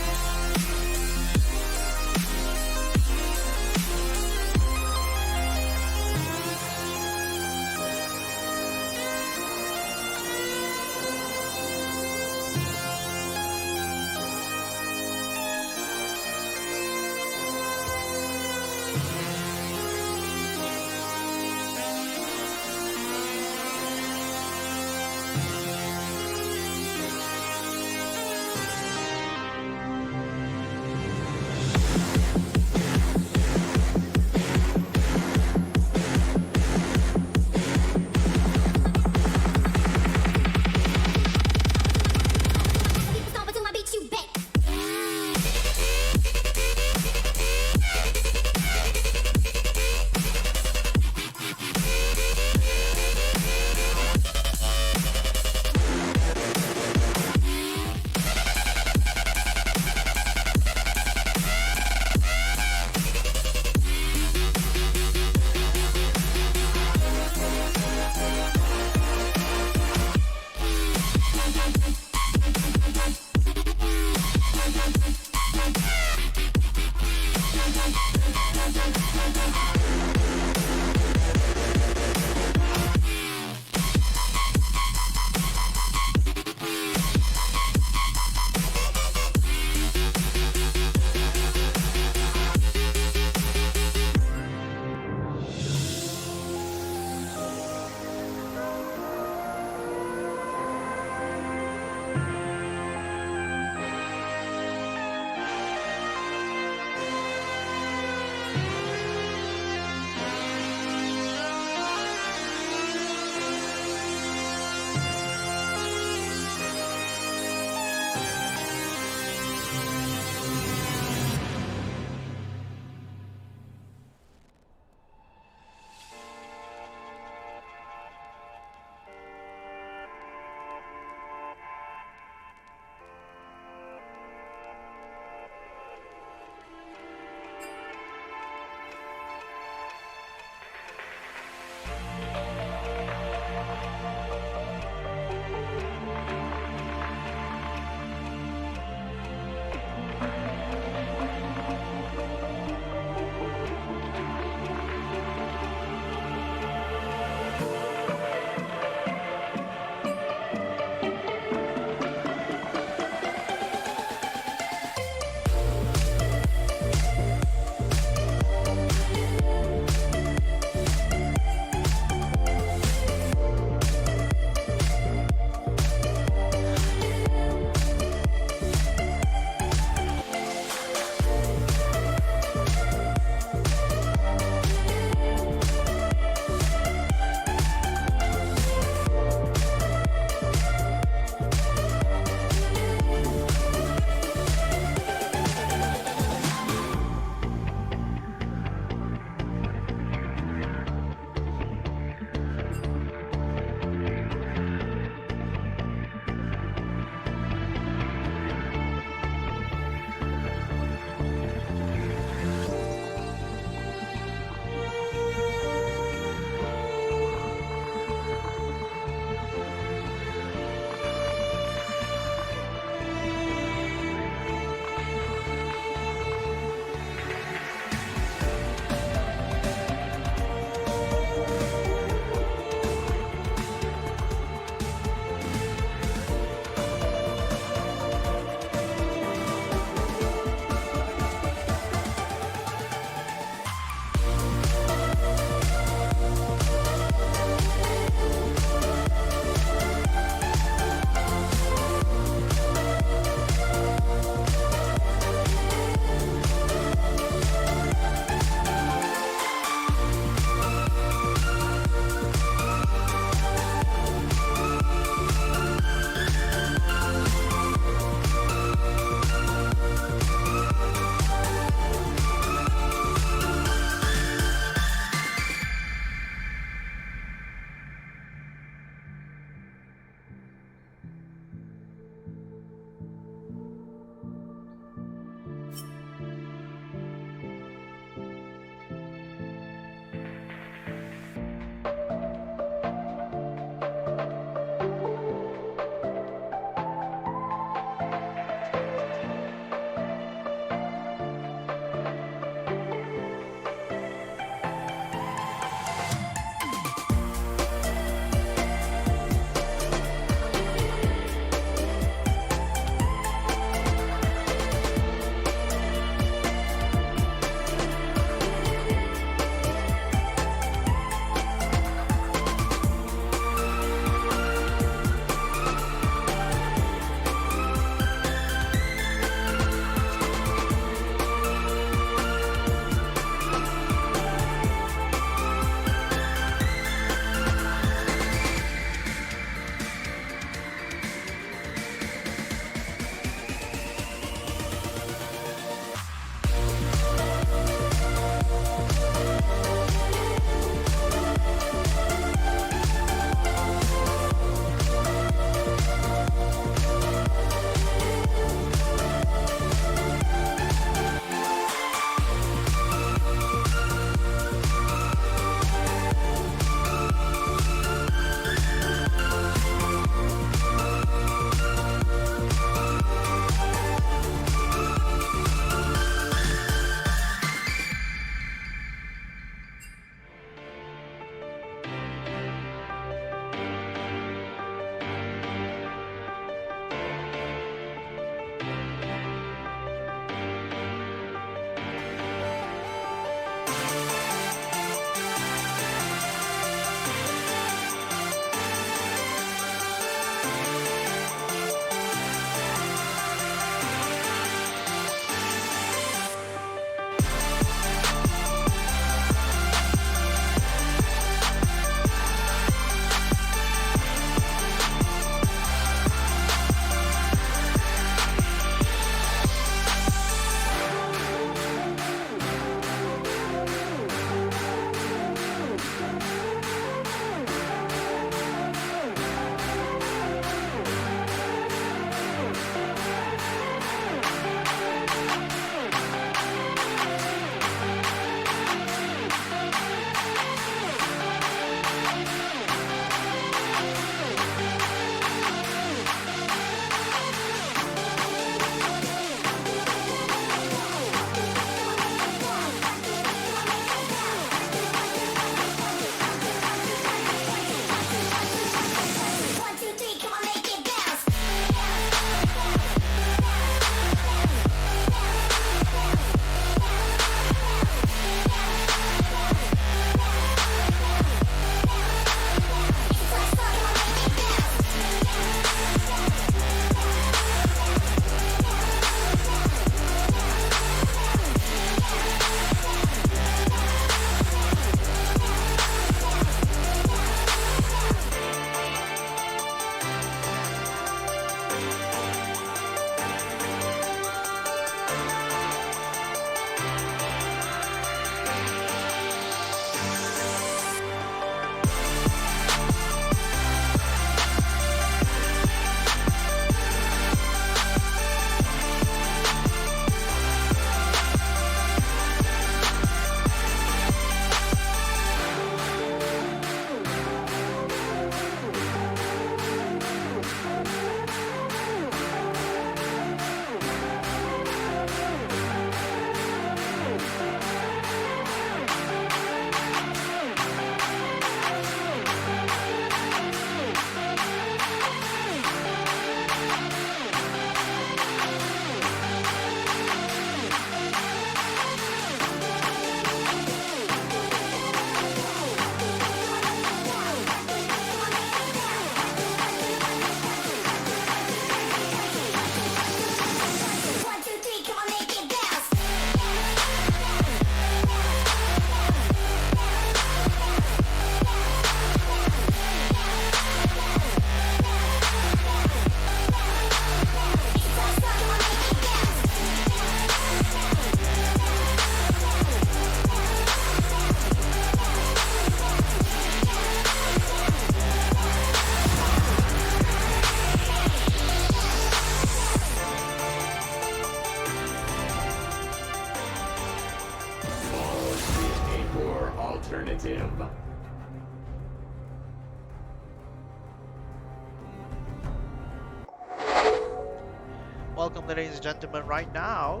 welcome, ladies and gentlemen, right now.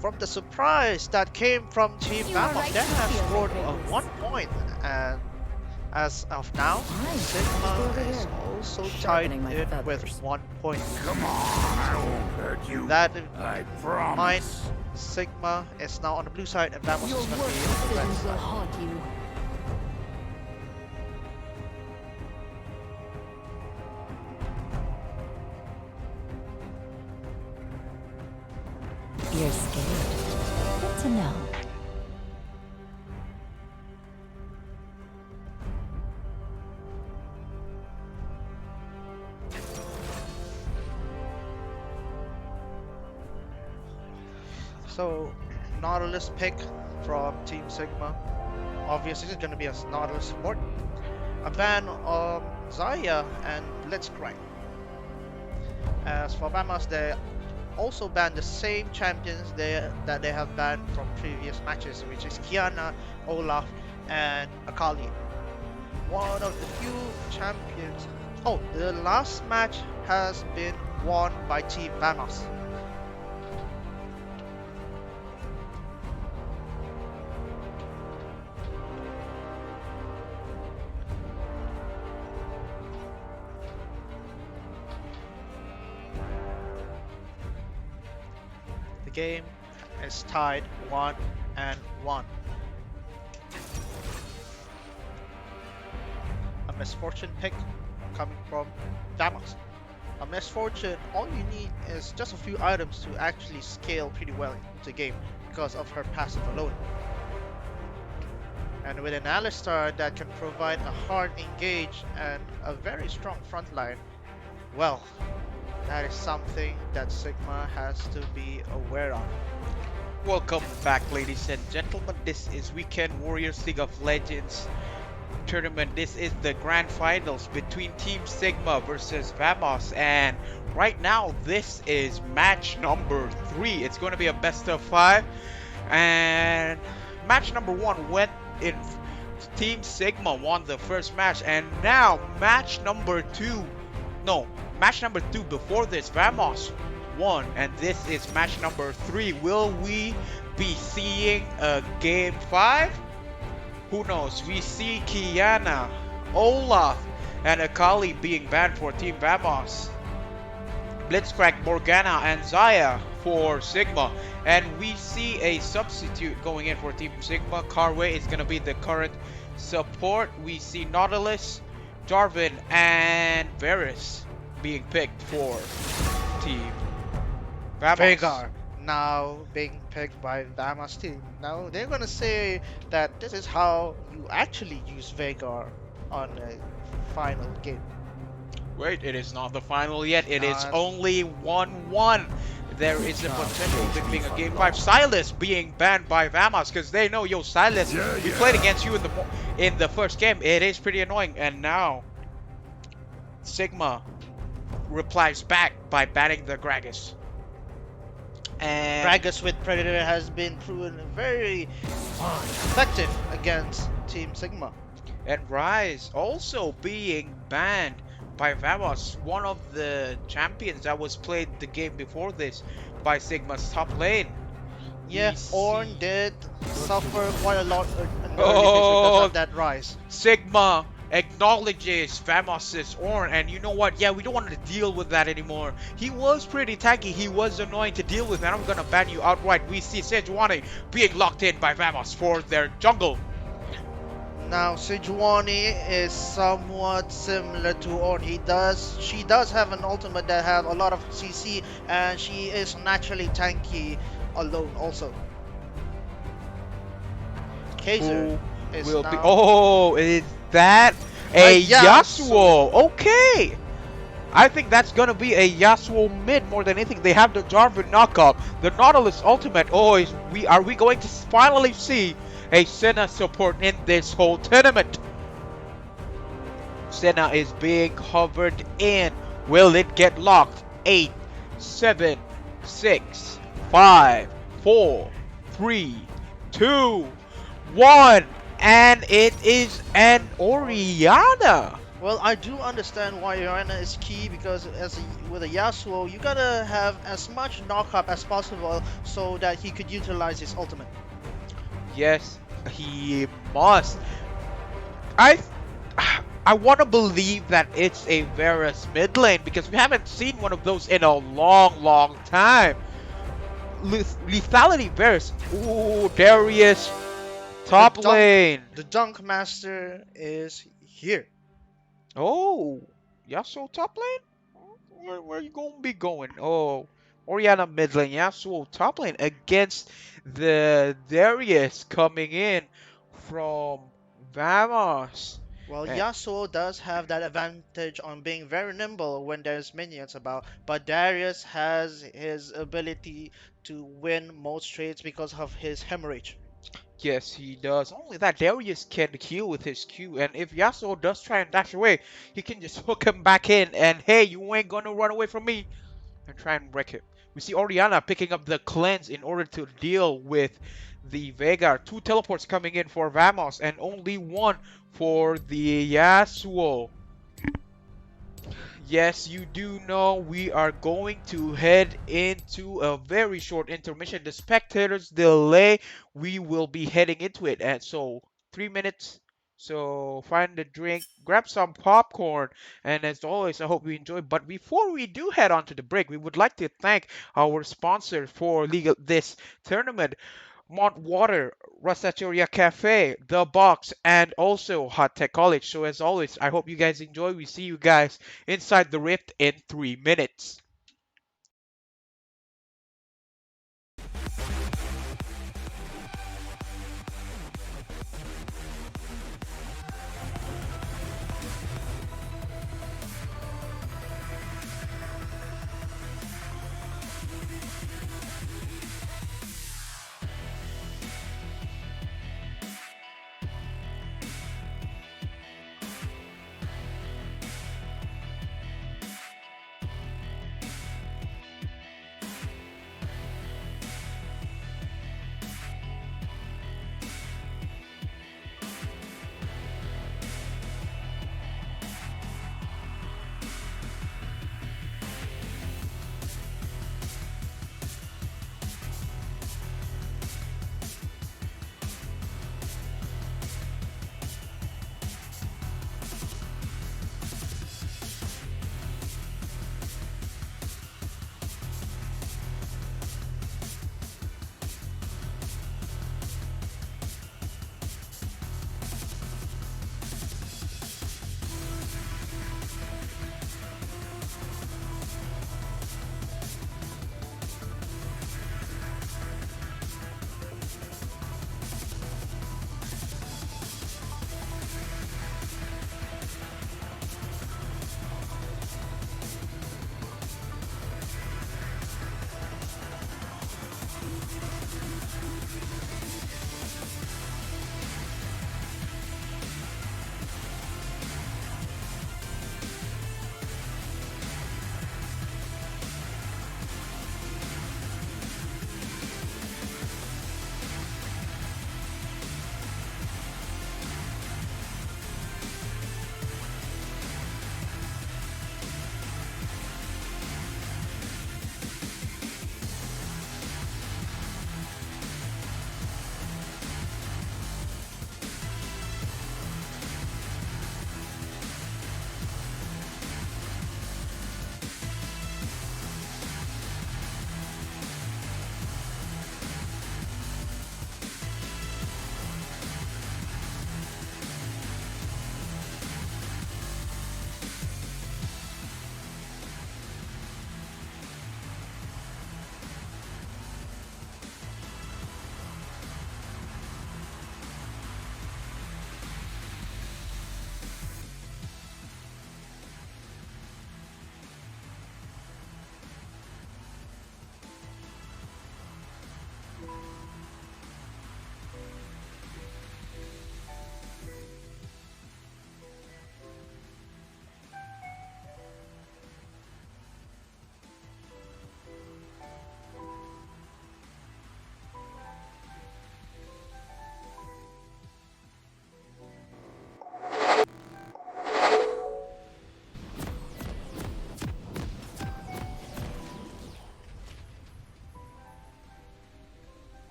From the surprise that came from Team You are Vamos, right they to have feel scored like this. 1 point, and as of now, Fine. Sigma Over is here. also tied Sharpening my in with feathers. 1 point. Come on, I won't hurt you. That I mine, promise. Sigma is now on the blue side, and Vamos Your is going to work be on the red decisions will side. haunt you. You're scared. Good to know. So, Nautilus pick from Team Sigma. Obviously, it's going to be a Nautilus support. A ban on Zaya and Blitzcrank. As for Vamos, they also banned the same champions that they have banned from previous matches, which is Kiana, Olaf, and Akali. One of the few champions. Oh, the last match has been won by Team Vamos. The game is tied 1-1. A misfortune pick coming from Vamos. A misfortune, all you need is just a few items to actually scale pretty well into the game because of her passive alone. And with an Alistar that can provide a hard engage and a very strong front line, well, that is something that Sigma has to be aware of. Welcome back, ladies and gentlemen. This is Weekend Warriors League of Legends tournament. This is the grand finals between Team Sigma versus Vamos, and right now this is match number 3. It's going to be a best of 5, and match number 1 went in. Team Sigma won the first match, and now match number 2. No, match number 2 before this, Vamos won, and this is match number 3. Will we be seeing a game 5? Who knows? We see Kiana, Olaf, and Akali being banned for Team Vamos. Blitzcrank, Morgana, and Zaya for Sigma. And we see a substitute going in for Team Sigma. Carway is going to be the current support. We see Nautilus, Jarvan, and Varus being picked for Team Vamos. Vhagar now being picked by Vamos team. Now they're gonna say that this is how you actually use Vhagar on a final game. Wait, it is not the final yet. It is Not- only 1-1. There is a Not potential of it changed being a me game for 5. long. Silas being banned by Vamos because they know, yo, Silas, Yeah, we yeah. played against you in the first game. It is pretty annoying. And now Sigma replies back by banning the Gragas. And Gragas with Predator has been proven very effective against Team Sigma. Rise also being banned by Vamos, one of the champions that was played the game before this by Sigma's top lane. Yeah, We Ornn see did suffer quite a lot in the early phase Oh. because of that rise. Sigma acknowledges Vamos' Ornn, and you know what? Yeah, we don't want to deal with that anymore. He was pretty tanky, he was annoying to deal with, and I'm gonna ban you outright. We see Sejuani being locked in by Vamos for their jungle. Now Sejuani is somewhat similar to Ornn. She does have an ultimate that have a lot of CC, and she is naturally tanky alone also. Kaiser Who is will now be? Oh, is that a Yasuo. Yasuo? Okay. I think that's gonna be a Yasuo mid more than anything. They have the Jarvan knockup, the Nautilus ultimate. Oh, are we going to finally see a Senna support in this whole tournament? Senna is being hovered in. Will it get locked? 8, 7, 6, 5, 4, 3, 2, 1, and it is an Orianna. Well, I do understand why Arena is key because with a Yasuo, you gotta have as much knock-up as possible so that he could utilize his ultimate. Yes, he must. I I want to believe that it's a Varus mid lane because we haven't seen one of those in a long, long time. Lethality Varus. Ooh, Darius The top dunk, lane. the dunk master is here. Oh, Yasuo top lane? Where you gonna be going? Oh, Oriana mid lane, Yasuo top lane against the Darius coming in from Vamos. Well, Eh, Yasuo does have that advantage on being very nimble when there's minions about, but Darius has his ability to win most trades because of his hemorrhage. yes, he does. Only that Darius can heal with his Q, and if Yasuo does try and dash away, he can just hook him back in, and hey, you ain't gonna run away from me, and try and wreck it. We see Oriana picking up the cleanse in order to deal with the Veigar. Two teleports coming in for Vamos, and only one for the Yasuo. Yes, you do know we are going to head into a very short intermission. The spectators delay, we will be heading into it. And so, 3 minutes. So, find a drink, grab some popcorn, and as always, I hope you enjoy. But before we do head on to the break, we would like to thank our sponsor for legal this tournament. Mont Water, Rasateria Cafe, The Box, and also Hot Tech College. So as always, I hope you guys enjoy. We see you guys inside the Rift in 3 minutes.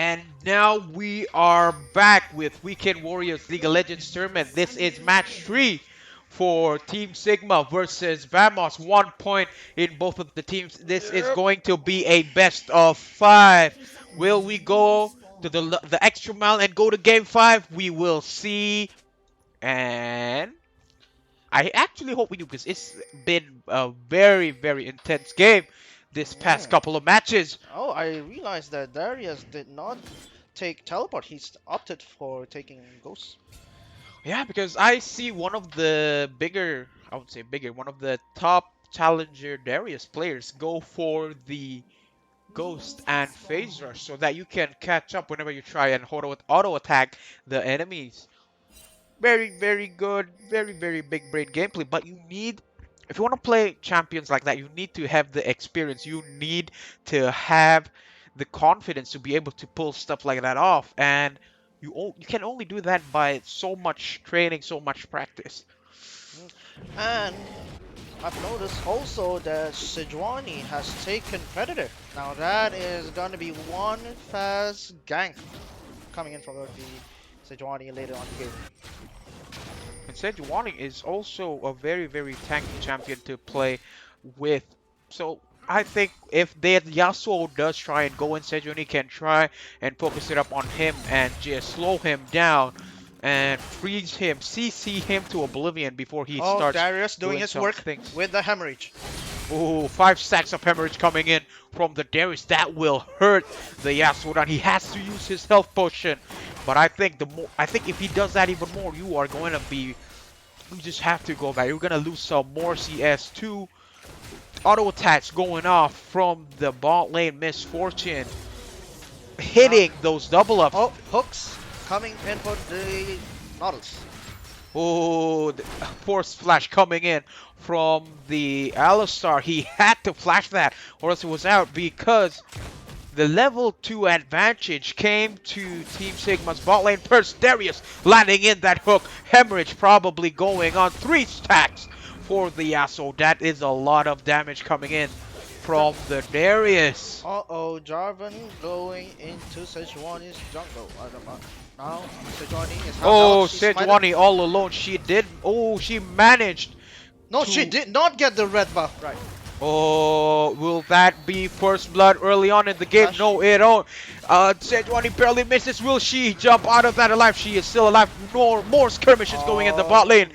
And now we are back with Weekend Warriors League of Legends tournament. This is match 3 for Team Sigma versus Vamos. 1 point in both of the teams. This is Yep. going to be a best of 5. Will we go to the extra mile and go to game 5? We will see. And I actually hope we do because it's been a very, very intense game this past Mm. couple of matches. Oh, I realized that Darius did not take teleport. He's opted for taking ghost. Yeah, because I see one of the bigger, I would say bigger, one of the top challenger Darius players go for the Ghost and Phase Rush so that you can catch up whenever you try and auto attack the enemies. Very, very good, very, very big brain gameplay, but you need, if you want to play champions like that, you need to have the experience. You need to have the confidence to be able to pull stuff like that off, and you can only do that by so much training, so much practice. Mm. And I've noticed also that Sejuani has taken Predator. Now that is gonna be one fast gank coming in from the Sejuani later on in the game. And Sejuani is also a very, very tanky champion to play with. So I think if Yasuo does try and go in, Sejuani can try and focus it up on him and just slow him down and freeze him, CC him to oblivion before he Oh, starts Darius doing doing his some work things. with the hemorrhage. Oh, 5 stacks of hemorrhage coming in from the Darius. That will hurt the Yasuo. He has to use his health potion. But I think I think if he does that even more, you are going to be, you just have to go back. You're going to lose some more CS. 2 auto attacks going off from the bot lane Misfortune. Now, Hitting those double ups. oh, hooks coming in for the Nautilus. Oh, the force flash coming in from the Alistar. He had to flash that or else it was out because the level 2 advantage came to Team Sigma's bot lane. First, Darius landing in that hook. Hemorrhage probably going on 3 stacks for the Yasuo. That is a lot of damage coming in from the Darius. Uh-oh, Jarvan going into Sejuani's jungle. I don't know. Now, Sejuani is half Oh, health. She's smited. Sejuani all alone. She did. Oh, she managed No, to. she did not get the red buff right. Oh, will that be first blood early on in the game? Flash. No, it don't. Sejuani barely misses. Will she jump out of that alive? She is still alive. More skirmishes going in the bot lane.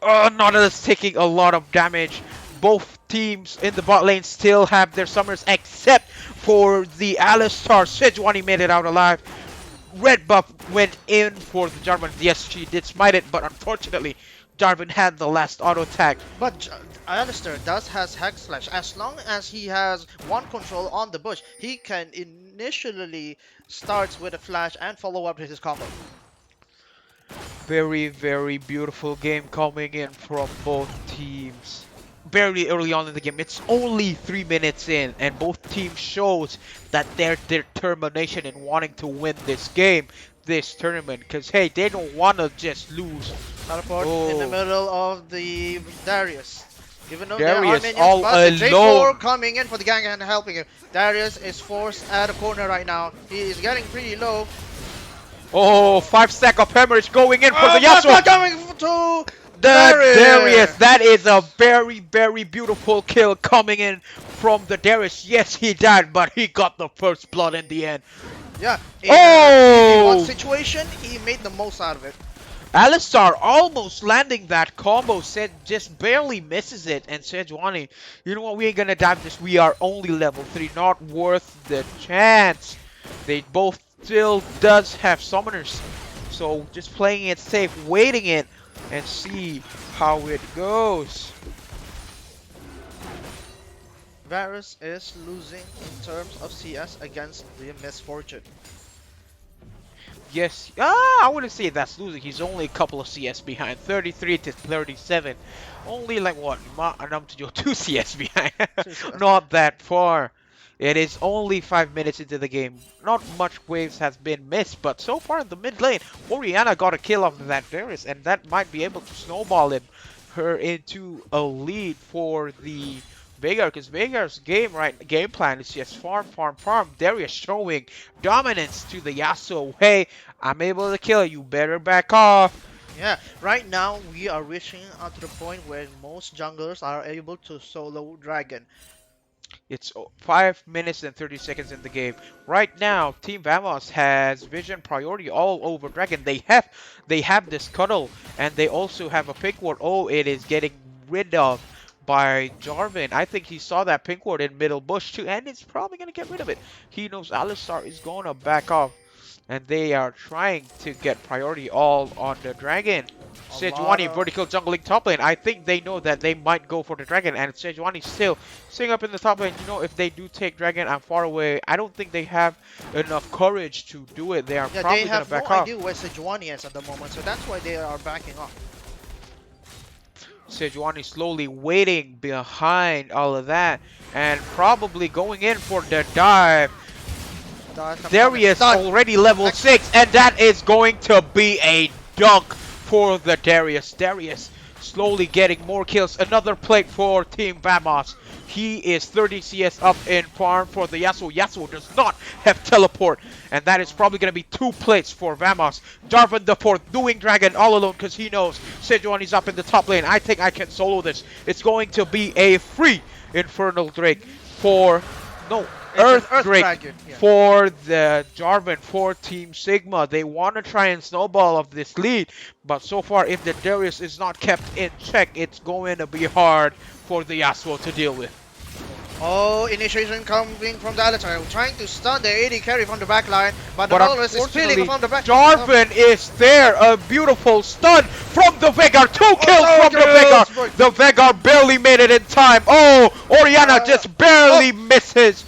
Nautilus taking a lot of damage. Both teams in the bot lane still have their summers except for the Alistar. Sejuani made it out alive. Red buff went in for the Jarvan. Yes, she did smite it, but unfortunately, Jarvan had the last auto attack. But Alistair does has Hex Slash. As long as he has one control on the bush, he can initially starts with a flash and follow up with his combo. Very, very beautiful game coming in from both teams. Very early on in the game, it's only 3 minutes in, and both teams shows that their determination in wanting to win this game, this tournament. Because hey, they don't want to just lose. Teleport in the middle of the Darius. Even though there are Darius minions, all but the J4 alone. coming in for the gang and helping him. Darius is forced at a corner right now. He is getting pretty low. Oh, 5 stack of hemorrhage going in for the But Yasuo. coming to The Darius. Darius, that is a very, very beautiful kill coming in from the Darius. Yes, he died, but he got the first blood in the end. Yeah, in Oh! a 1v1 situation, he made the most out of it. Alistar almost landing that combo, said just barely misses it, and Sejuani, you know what, we ain't gonna dive this, we are only level 3, not worth the chance. They both still does have summoners, so just playing it safe, waiting it, and see how it goes. Varus is losing in terms of CS against the Misfortune. Yes, I wouldn't say that's losing. He's only a couple of CS behind, 33 to 37. Only like what, 2 CS behind. Not that far. It is only 5 minutes into the game. Not much waves has been missed, but so far in the mid lane, Orianna got a kill off of that Darius, and that might be able to snowball her into a lead for the Veigar, because Veigar's game plan is just farm, farm, farm. Darius showing dominance to the Yasuo. Hey, I'm able to kill you. Better back off. Yeah, right now we are reaching to the point where most junglers are able to solo dragon. It's 5 minutes and 30 seconds in the game. Right now, Team Vamos has vision priority all over Dragon. They have this cuddle, and they also have a pink ward. Oh, it is getting rid of by Jarvan. I think he saw that pink ward in middle bush too, and it's probably gonna get rid of it. He knows Alistar is gonna back off, and they are trying to get priority all on the Dragon. A lot Sejuani of vertical jungling top lane. I think they know that they might go for the dragon, and Sejuani still sitting up in the top lane. You know, if they do take dragon, I'm far away. I don't think they have enough courage to do it. They are yeah, they probably gonna have no back off. idea where Sejuani is at the moment, so that's why they are backing off. Sejuani slowly waiting behind all of that, and probably going in for the dive. Darius Done. already level Next. 6, and that is going to be a dunk for the Darius. Darius slowly getting more kills. Another plate for Team Vamos. He is 30 CS up in farm for the Yasuo. Yasuo does not have teleport, and that is probably going to be 2 plates for Vamos. Jarvan the 4th doing Dragon all alone because he knows Sejuani's up in the top lane. I think I can solo this. It's going to be a free Infernal Drake for... No, It's an Earth Earth Drake Dragon, yeah. for the Jarvan, for Team Sigma. They want to try and snowball of this lead, but so far, if the Darius is not kept in check, it's going to be hard for the Yasuo to deal with. Oh, initiation coming from the Alistar, trying to stun the AD carry from the back line, but the But Walrus is feeling unfortunately, from the back. Jarvan is there. A beautiful stun from the Veigar. 2 kills no from the kills, bro. Veigar. The Veigar barely made it in time. Oh, Orianna Uh, just barely misses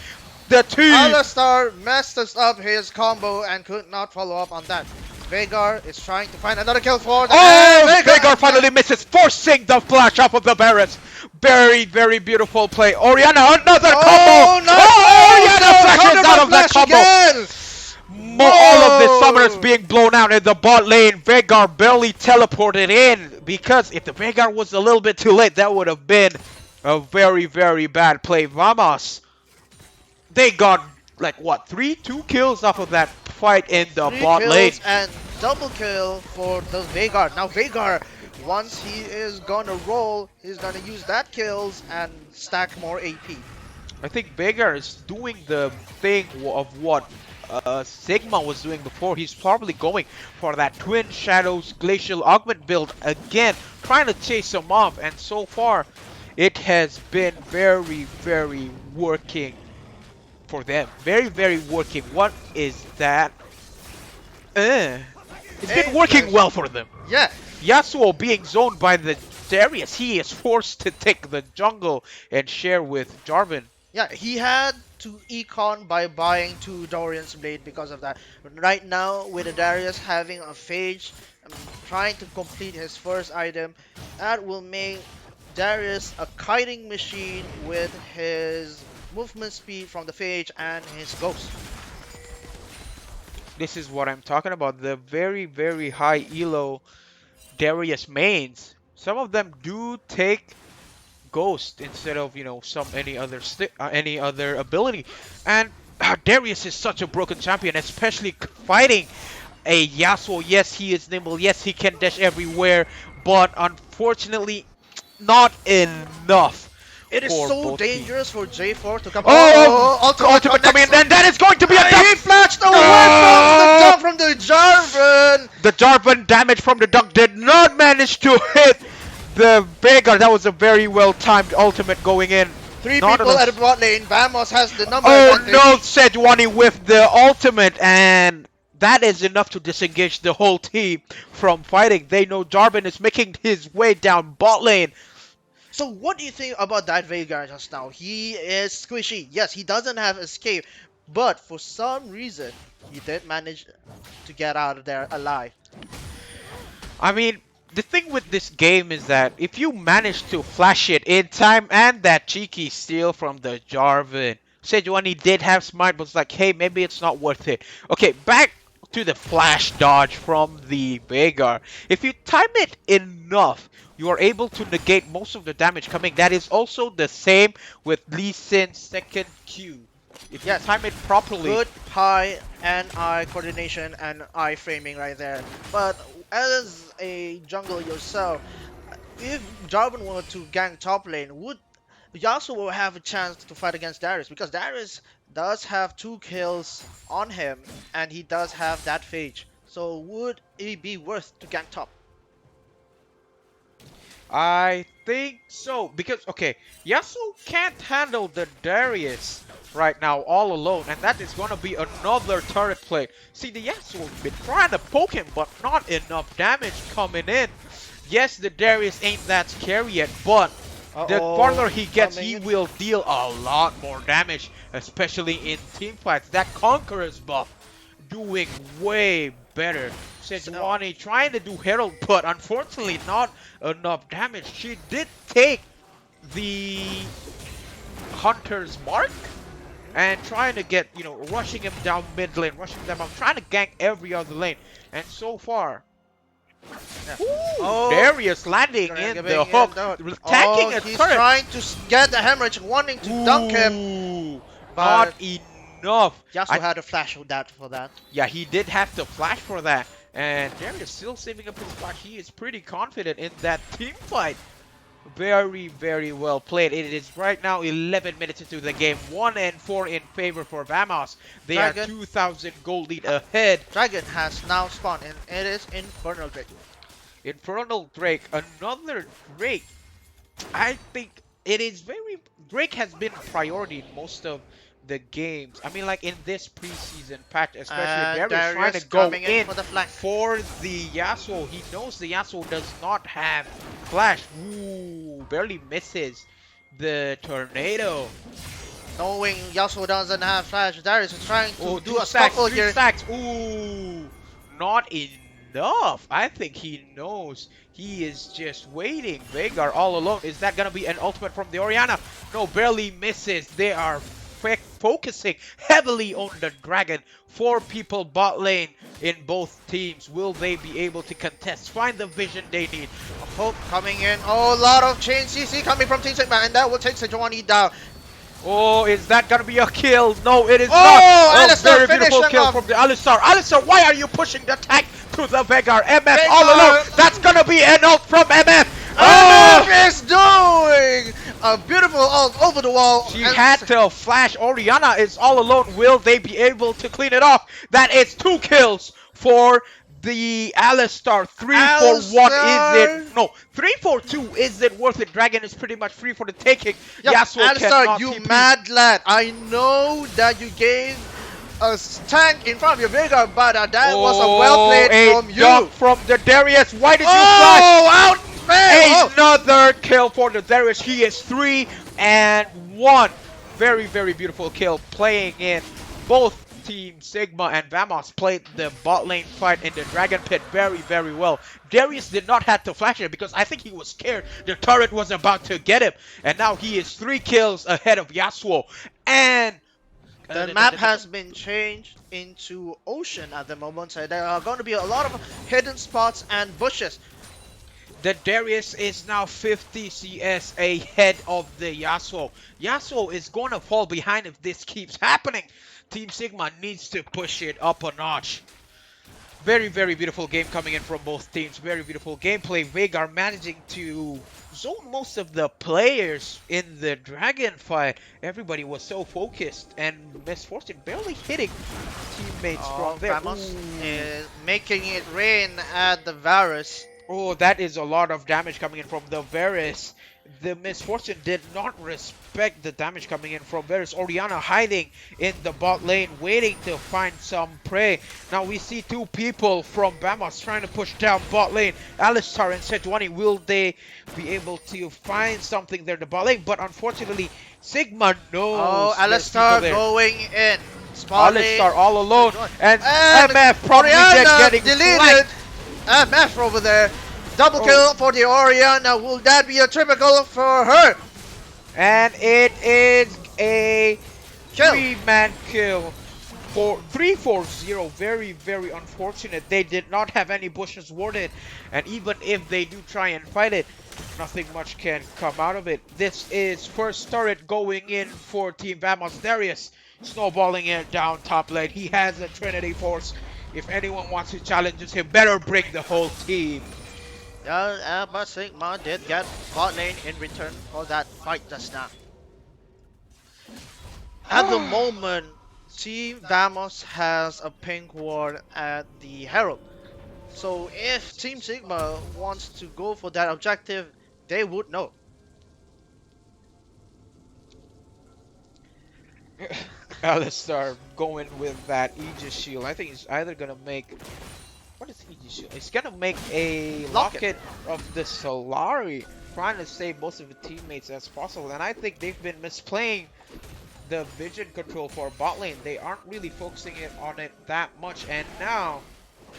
the team. Alistar messed us up his combo and could not follow up on that. Veigar is trying to find another kill for the Oh, Veigar finally misses, forcing the flash off of the Barrett. Very, very beautiful play. Orianna, another combo. No! Oh, Orianna no, flashes counter out of that flash combo. again! All of the Whoa! summoners being blown out in the bot lane. Veigar barely teleported in, because if the Veigar was a little bit too late, that would have been a very, very bad play. Vamos, they got like what, 2 kills off of that fight in the 3 bot lane. kills and double kill for the Veigar. Now Veigar, once he is gonna roll, he's gonna use that kills and stack more AP. I think Veigar is doing the thing of what Sigma was doing before. He's probably going for that Twin Shadows Glacial Augment build again, trying to chase him off, and so far it has been very, very working for them. Very, very working. What is that? It's been working well for them. Yeah, Yasuo being zoned by the Darius, he is forced to take the jungle and share with Jarvan. yeah, he had to econ by buying 2 Dorian's Blade because of that. Right now, with the Darius having a Phage, trying to complete his first item, that will make Darius a kiting machine with his movement speed from the Phage and his Ghost. This is what I'm talking about. The very, very high elo Darius mains. Some of them do take Ghost instead of, you know, any other ability. And Darius is such a broken champion, especially fighting a Yasuo. Yes, he is nimble. Yes, he can dash everywhere, but unfortunately, not enough. It is for so both dangerous for J4 to come. Oh, ultimate coming in, and that is going to be a He dunk. flashed away Oh! from the Jarvan. The Jarvan damage from the dunk did not manage to hit the Veigar. That was a very well timed ultimate going in. 3 Not people enough. at the bot lane. Vamos has the number Oh advantage. no, Sejuani with the ultimate, and that is enough to disengage the whole team from fighting. They know Jarvan is making his way down bot lane. So what do you think about that Veigar just now? He is squishy. Yes, he doesn't have escape, but for some reason he did manage to get out of there alive. I mean, the thing with this game is that if you manage to flash it in time, and that cheeky steal from the Jarvan, Sejuani did have smite, but it's like, hey, maybe it's not worth it. Okay, back to the flash dodge from the Veigar. If you time it enough you are able to negate most of the damage coming. That is also the same with Lee Sin's second Q. If you Yes, time it properly. good high and eye coordination and eye framing right there. But as a jungle yourself, if Jarvan were to gank top lane, would Yasuo have a chance to fight against Darius? Because Darius does have 2 kills on him, and he does have that phage. So would it be worth to gank top? I think so because okay, Yasuo can't handle the Darius right now all alone, and that is gonna be another turret play. See, the Yasuo's been trying to poke him, but not enough damage coming in. Yes, the Darius ain't that scary yet, but the farther Uh-oh, he gets, coming he in. will deal a lot more damage, especially in team fights. That Conqueror's buff doing way better. So, Sejuani trying to do Herald, but unfortunately not enough damage. She did take the Hunter's mark and trying to get, rushing him down mid lane, rushing them up, trying to gank every other lane. And so far, yeah. ooh, Oh, Darius landing in giving the in hook, the. Oh, attacking a he's turret. trying to get the hemorrhage, wanting to dunk him, Ooh, not but enough. Yasuo had a flash with that for that. Yeah, he did have to flash for that. And Darius still saving up his flash. He is pretty confident in that team fight. Very, very well played. It is right now 11 minutes into the game. 1-4 in favor for Vamos. They are Dragon. 2,000 gold lead ahead. Dragon has now spawned, and it is Infernal Drake. Infernal Drake, another Drake. I think it is very... Drake has been a priority in most of the games. I mean, like in this preseason patch, especially And Darius trying Darius to go coming in in for the flank. for the Yasuo. He knows the Yasuo does not have flash. Ooh, barely misses the tornado. Knowing Yasuo doesn't have flash, Darius is trying to Oh, do two a stacks, scuffle three here. stacks. Ooh, not enough. I think he knows. He is just waiting. Veigar all alone. Is that gonna be an ultimate from the Orianna? No, barely misses. They are focusing heavily on the dragon. 4 people bot lane in both teams. Will they be able to contest? Find the vision they need. Hope coming in. Oh, a lot of chain CC coming from Team Sigma, and that will take Sejuani down. Oh, is that gonna be a kill? No, it is Oh, not. Alistar Very beautiful finishing kill off. from the Alistar. Alistar, why are you pushing the tank to the Veigar? MF all Veigar. alone. That's gonna be an ult from MF. MF Oh! is doing a beautiful ult over the wall. She and had to flash. Orianna is all alone. Will they be able to clean it off? That is 2 kills for the Alistar. 3-4-1 Alistar. is it? No, 3-4-2 is it worth it? Dragon is pretty much free for the taking. Yep, Yasuo Alistar, cannot you TP. mad lad. I know that you gave a tank in front of your Veigar, but that was a well played from you. Dunk from the Darius. Why did you flash? Oh, out! Oh. Another kill for the Darius. He is 3-1. Very, very beautiful kill. Playing in both Team Sigma and Vamos played the bot lane fight in the Dragon Pit very, very well. Darius did not have to flash it because I think he was scared the turret was about to get him. And now he is 3 kills ahead of Yasuo. And The map has been changed into ocean at the moment, so there are going to be a lot of hidden spots and bushes. the Darius is now 50 CS ahead of the Yasuo. Yasuo is going to fall behind if this keeps happening. Team Sigma needs to push it up a notch. Very, very beautiful game coming in from both teams. Very beautiful gameplay. Veigar managing to zone most of the players in the dragon fight. Everybody was so focused, and Misfortune barely hitting teammates from there. Ramos Ooh. is making it rain at the Varus. Oh, that is a lot of damage coming in from the Varus. The Misfortune did not respect the damage coming in from Varus. Orianna hiding in the bot lane, waiting to find some prey. Now we see 2 people from Bamos trying to push down bot lane. Alistar and Sejuani, will they be able to find something there in the bot lane? But unfortunately, Sigma knows. Oh, there's people Alistar there. going in. Spawning. Alistar all alone. And And MF probably just Orianna getting deleted. flanked. MF over there. Double Oh. kill for the Orianna. Will that be a triple kill for her? And it is a Kill. 3-man kill for 3-4-0. Very, very unfortunate. They did not have any bushes warded, and even if they do try and fight it, Nothing much can come out of it. This is first turret going in for Team Vamos. Darius snowballing it down top lane. He has a Trinity Force. If anyone wants to challenge him, better bring the whole team. Yeah, but Sigma did get bot lane in return for that fight just now. At the moment, Team Vamos has a pink ward at the Herald. So if Team Sigma wants to go for that objective, they would know. Alistar going with that Aegis Shield. I think he's either gonna make. What is Aegis Shield? He's gonna make a Locket. locket of the Solari, trying to save most of the teammates as possible. And I think they've been misplaying the vision control for bot lane. They aren't really focusing on it that much. And now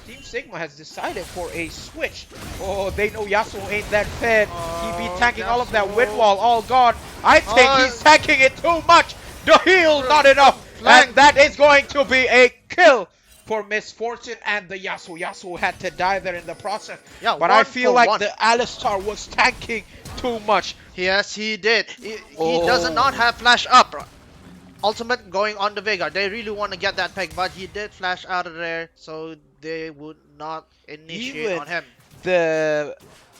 Team Sigma has decided for a switch. Oh, they know Yasuo ain't that fed. He be tanking all of that wind Yasuo. wall. All gone. I think he's tanking it too much. The heal not enough. Flank. And that is going to be a kill for Misfortune and the Yasuo. Yasuo had to die there in the process. Yeah, but I one feel for like one. the Alistar was tanking too much. Yes, he did. He does Oh. not have flash up. Ultimate going on the Veigar. They really want to get that pick, but he did flash out of there, so they would not initiate Even on him. the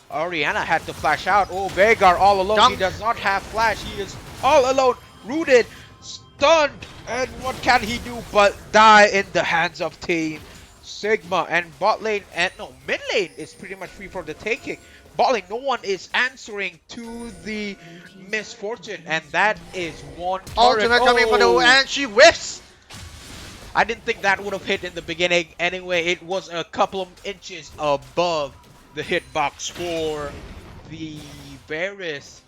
Orianna had to flash out. Oh, Veigar all alone. He Dunk. does not have flash. He is all alone, rooted, stunned. And what can he do but die in the hands of Team Sigma? And bot lane, and no, mid lane is pretty much free for the taking. Bot lane, no one is answering to the Misfortune. And that is one turret. Ultimate coming for the Oh. and she whiffs. I didn't think that would have hit in the beginning. Anyway, it was a couple of inches above the hitbox for the Varus.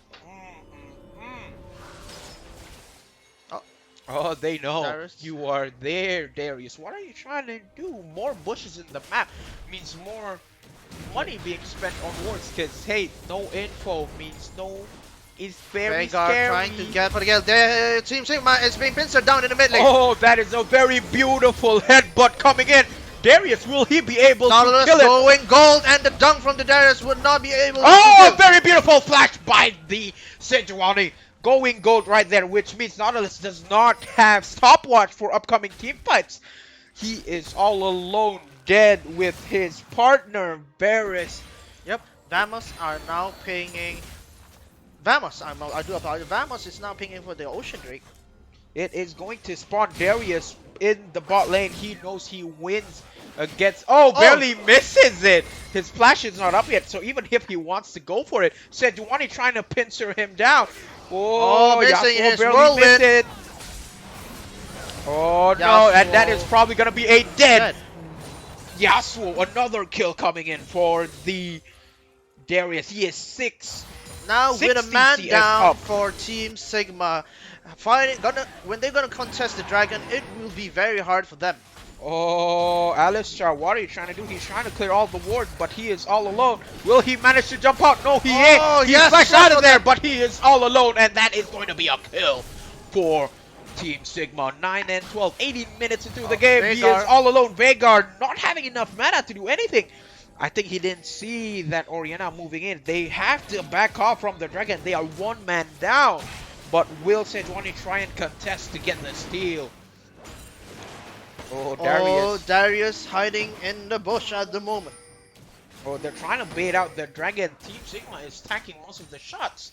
Oh. Oh, they know Darius. you are there, Darius. What are you trying to do? More bushes in the map means more money being spent on wards. Because, hey, no info means no... It's very Veigar scary. trying to get for the kill. The Team Sigma is being pincered down in the mid lane. Oh, that is a very beautiful headbutt coming in. Darius, will he be able to Nautilus kill it? going gold, and the dunk from the Darius would not be able Oh, to very beautiful flash by the Sejuani. Going gold right there, which means Nautilus does not have stopwatch for upcoming team fights. He is all alone, dead with his partner, Varus. Yep, Vamos are now pinging. Vamos, I do apologize. Vamos is now pinging for the Ocean Drake. It is going to spawn Darius in the bot lane. He knows he wins against... Oh, barely misses it. His flash is not up yet, so even if he wants to go for it, Sejuani trying to pincer him down. Oh, missing Yasuo his barely whirlwind. missed it. Oh, no, and that is Yasuo. probably going to be a dead Dead. Yasuo. Another kill coming in for the Darius. He is 6. Now with a 60 man CS down up. for Team Sigma, when they're gonna contest the dragon, it will be very hard for them. Oh, Alistar, what are you trying to do? He's trying to clear all the wards, but he is all alone. Will he manage to jump out? No, he Oh, ain't. He yes, flashed out of triple there, that. but he is all alone, and that is going to be a kill for Team Sigma. 9 and 12, 80 minutes into the game. He Veigar. is all alone. Veigar not having enough mana to do anything. I think he didn't see that Orianna moving in. They have to back off from the dragon. They are one man down. But will Sejuani try and contest to get the steal? Oh, Darius. Oh, Darius hiding in the bush at the moment. Oh, they're trying to bait out the dragon. Team Sigma is tanking most of the shots.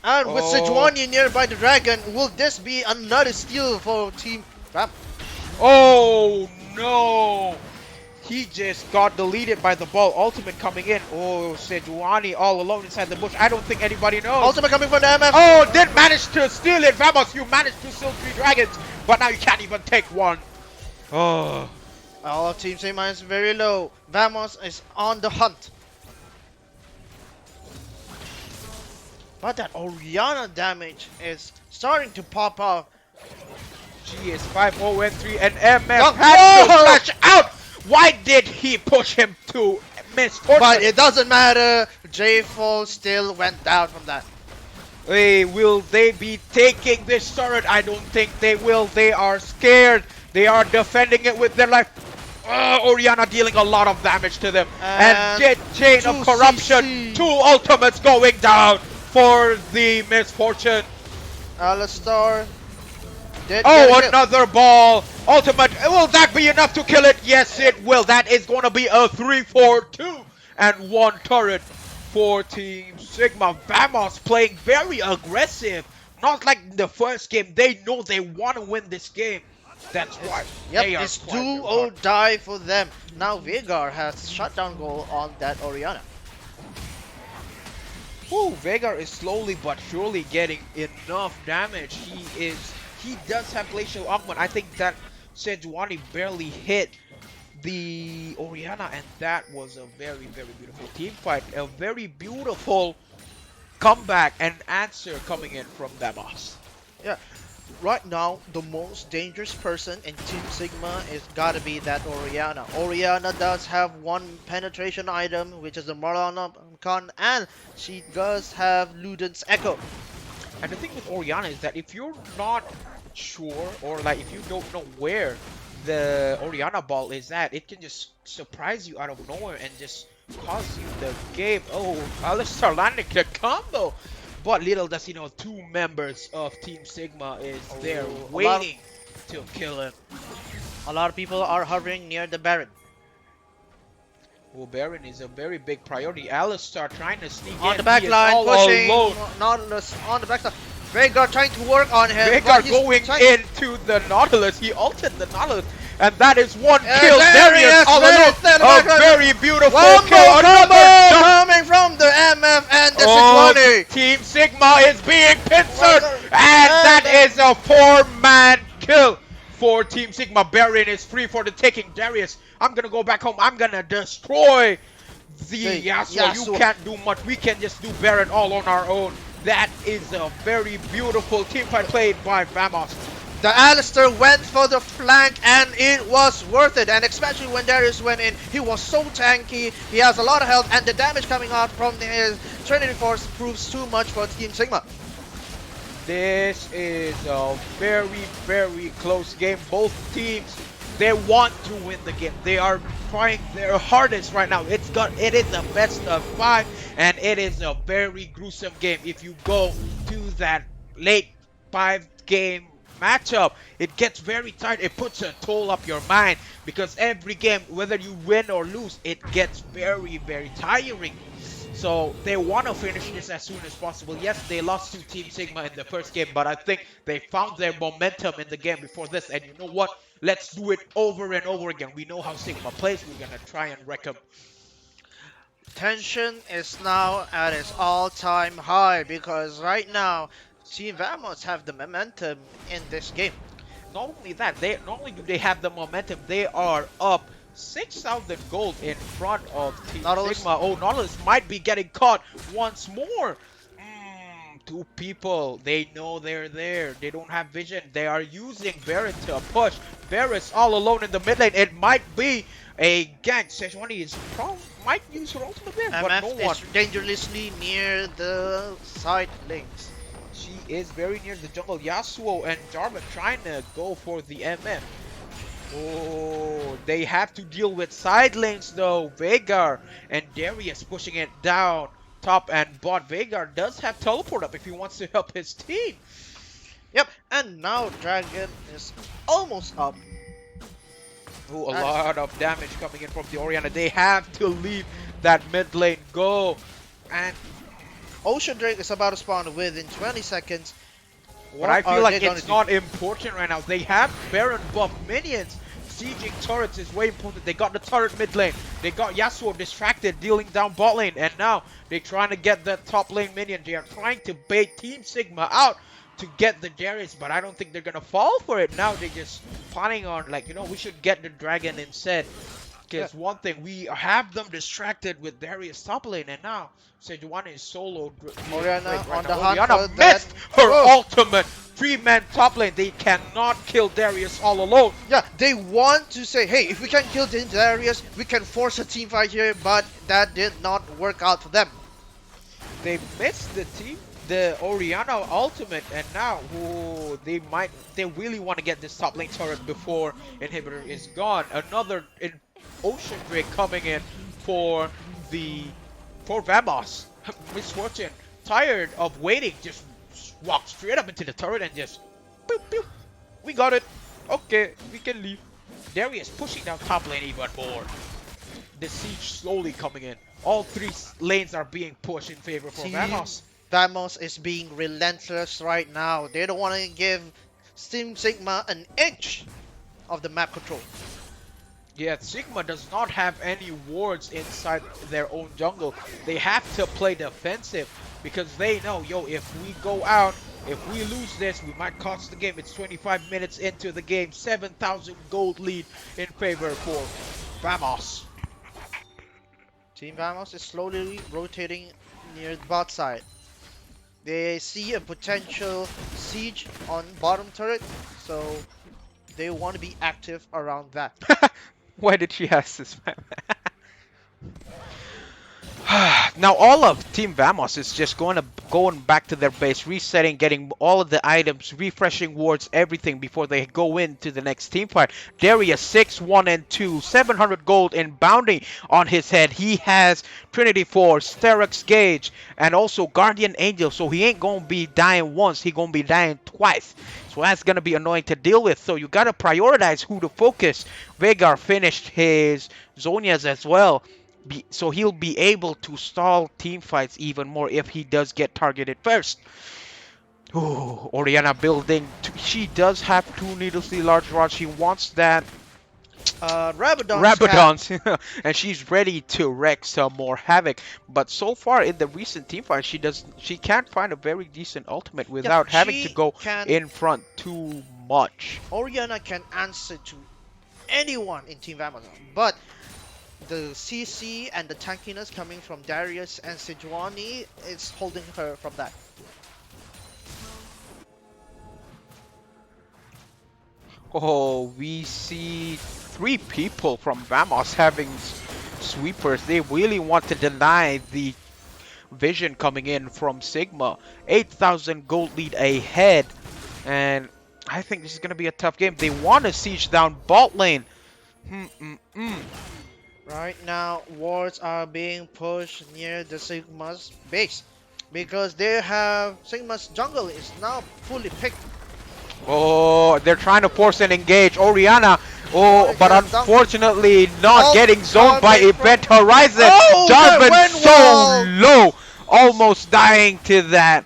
And with Oh. Sejuani nearby the dragon, will this be another steal for Team Ram? Oh, no. He just got deleted by the ball. Ultimate coming in. Oh, Sejuani all alone inside the bush. I don't think anybody knows. Ultimate coming from the MF. Oh, did manage to steal it. Vamos, you managed to steal 3 dragons. But now you can't even take one. Oh. Oh, Team Sigma is very low. Vamos is on the hunt. But that Orianna damage is starting to pop off. She is 5-0 and 3 and MF Dunk. had to Whoa! flash out. Why did he push him to Misfortune? But it doesn't matter. J-Fall still went down from that. Hey, will they be taking this turret? I don't think they will. They are scared. They are defending it with their life. Oriana dealing a lot of damage to them. And And Chain of Corruption. 2 2CC. ultimates going down for the Misfortune. Alistar did get a Oh, kill. another ball. Ultimate. Will that be enough to kill it? Yes, it will. That is going to be a 3-4-2 and 1 turret for Team Sigma. Vamos playing very aggressive. Not like the first game. They know they want to win this game. That's why Yep, they are it's trying do very or hard. die for them. Now Veigar has shutdown goal on that Oriana. Ooh, Veigar is slowly but surely getting enough damage. He does have Glacial Augment. I think that Sejuani barely hit the Oriana, and that was a very, very beautiful team fight. A very beautiful comeback and answer coming in from Demos. Yeah, right now the most dangerous person in Team Sigma is gotta be that Oriana. Oriana does have one penetration item, which is the Morlonon, and she does have Luden's Echo. And the thing with Oriana is that if you're not sure, or like if you don't know where the Oriana ball is at, it can just surprise you out of nowhere and just cost you the game. Oh, Alistar landing the combo. But little does he know, 2 members of Team Sigma is there Oh, waiting to kill him. a lot of people are hovering near the Baron. Well, Baron is a very big priority. Alistar trying to sneak On in. the back He is line, all pushing, alone. Nautilus on the back side. Veigar trying to work on him. Veigar but he's going trying- into the Nautilus. He ulted the Nautilus. And that is 1 And kill. there he Darius is, all there alone. is, there the A back line. very beautiful One kill. more Another combo jump. coming from the MF and the Oh, Sejuani. Team Sigma is being pincered. And And that is a 4-man kill for Team Sigma. Baron is free for the taking. Darius, I'm going to go back home. I'm going to destroy the Yasuo. You Yasuo. can't do much. We can just do Baron all on our own. That is a very beautiful team fight played by Vamos. The Alistar went for the flank and it was worth it. And especially when Darius went in, he was so tanky. He has a lot of health and the damage coming out from his Trinity Force proves too much for Team Sigma. This is a very, very close game. Both teams, they want to win the game. They are trying their hardest right now. It is a best of 5, and it is a very gruesome game. If you go to that late 5-game matchup, it gets very tight. It puts a toll up your mind because every game, whether you win or lose, it gets very, very tiring. So they want to finish this as soon as possible. Yes, they lost to Team Sigma in the first game, but I think they found their momentum in the game before this. And you know what? Let's do it over and over again. We know how Sigma plays. We're going to try and wreck them. Tension is now at its all-time high because right now Team Vamos have the momentum in this game. Not only that, not only do they have the momentum, they are up 6,000 gold in front of Team Nautilus. Sigma. Oh, Nautilus might be getting caught once more. 2 people, they know they're there. They don't have vision. They are using Barret to push. Barret's all alone in the mid lane. It might be a gank. Sejuani might use her ultimate there, but MF no one. is dangerously near the side lanes. She is very near the jungle. Yasuo and Jarvan trying to go for the MF. Oh, they have to deal with side lanes though. Veigar and Darius pushing it down top and bot. Veigar does have teleport up if he wants to help his team. Yep, and now Dragon is almost up. Oh, a lot of damage coming in from the Oriana. They have to leave that mid lane go. And Ocean Drake is about to spawn within 20 seconds. but I feel like they it's gonna not important right now. They have Baron buff minions. Sieging turrets is way important. They got the turret mid lane. They got Yasuo distracted, dealing down bot lane. And now they're trying to get the top lane minion. They are trying to bait Team Sigma out to get the Darius, but I don't think they're gonna fall for it. Now they're just planning on, like, you know, we should get the dragon instead. Because one thing, we have them distracted with Darius top lane, and now Sejuani is solo. Oriana on the hunt Oriana for that. missed her Oh. ultimate. 3-man top lane. They cannot kill Darius all alone. Yeah, they want to say, hey, if we can kill the Darius, we can force a team fight here, but that did not work out for them. They missed the team. the Oriana ultimate, and now they really want to get this top lane turret before inhibitor is gone. Another ocean drake coming in for the for Vamos. Miss Fortune, tired of waiting, just walked straight up into the turret and just boop boop. We got it. Okay, we can leave. Darius pushing down top lane even more. The siege slowly coming in. All three lanes are being pushed in favor for Team Vamos. Vamos is being relentless right now. They don't want to give Team Sigma an inch of the map control. Yeah, Sigma does not have any wards inside their own jungle. They have to play defensive because they know, yo, if we go out, if we lose this, we might cost the game. It's 25 minutes into the game. 7,000 gold lead in favor for Vamos. Team Vamos is slowly rotating near the bot side. They see a potential siege on bottom turret, so they want to be active around that. Why did she ask this, man? Now all of Team Vamos is just going back to their base, resetting, getting all of the items, refreshing wards, everything before they go into the next team fight. Darius 6, 1, and 2, 700 gold in bounty on his head. He has Trinity Force, Sterak's Gauge, and also Guardian Angel, so he ain't gonna be dying once, he gonna be dying twice. So that's gonna be annoying to deal with. So you gotta prioritize who to focus. Veigar finished his Zonias as well. So he'll be able to stall team fights even more if he does get targeted first. Ooh, Oriana building. She does have two needlessly large rods. She wants that Rabadons, and she's ready to wreak some more havoc. But so far in the recent team fight, she can't find a very decent ultimate without having to go in front too much. Oriana can answer to anyone in Team Vamos, but the CC and the tankiness coming from Darius and Sejuani is holding her from that. Oh, we see three people from Vamos having sweepers. They really want to deny the vision coming in from Sigma. 8,000 gold lead ahead, and I think this is going to be a tough game. They want to siege down bot lane. Right now, wards are being pushed near the Sigma's base because they have Sigma's jungle is now fully picked. Oh, they're trying to force an engage. Oriana, oh, but gets dunked. unfortunately not Oh, getting zoned by Jarvan from- Event Horizon. Oh, that Jarvan went so well. low, almost dying to that.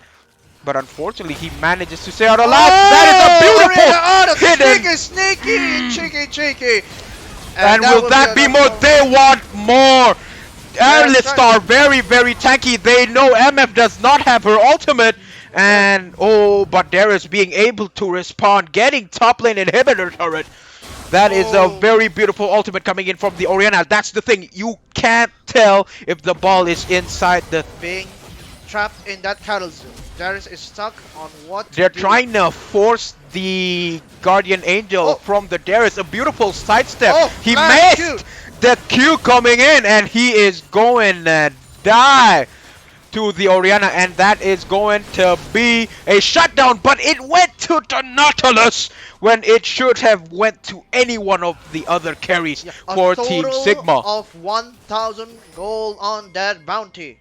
But unfortunately, he manages to stay out alive. That is a beautiful hidden. Sneaky, cheeky. And that will would that be a more? knockdown. They want more. Yes, Alistar, very, very tanky. They know MF does not have her ultimate. And, oh, but Darius being able to respond, getting top lane inhibitor turret. That is a Oh. very beautiful ultimate coming in from the Oriana. That's the thing. You can't tell if the ball is inside the... Being trapped in that cattle zoo. Darius is stuck on what to They're do. trying to force the Guardian Angel Oh. from the Darius. A beautiful sidestep. Oh, He flash missed the Q coming in, and he is going to die to the Oriana, and that is going to be a shutdown. But it went to the Nautilus when it should have went to any one of the other carries Yeah, for a Team total Sigma. of 1,000 gold on that bounty.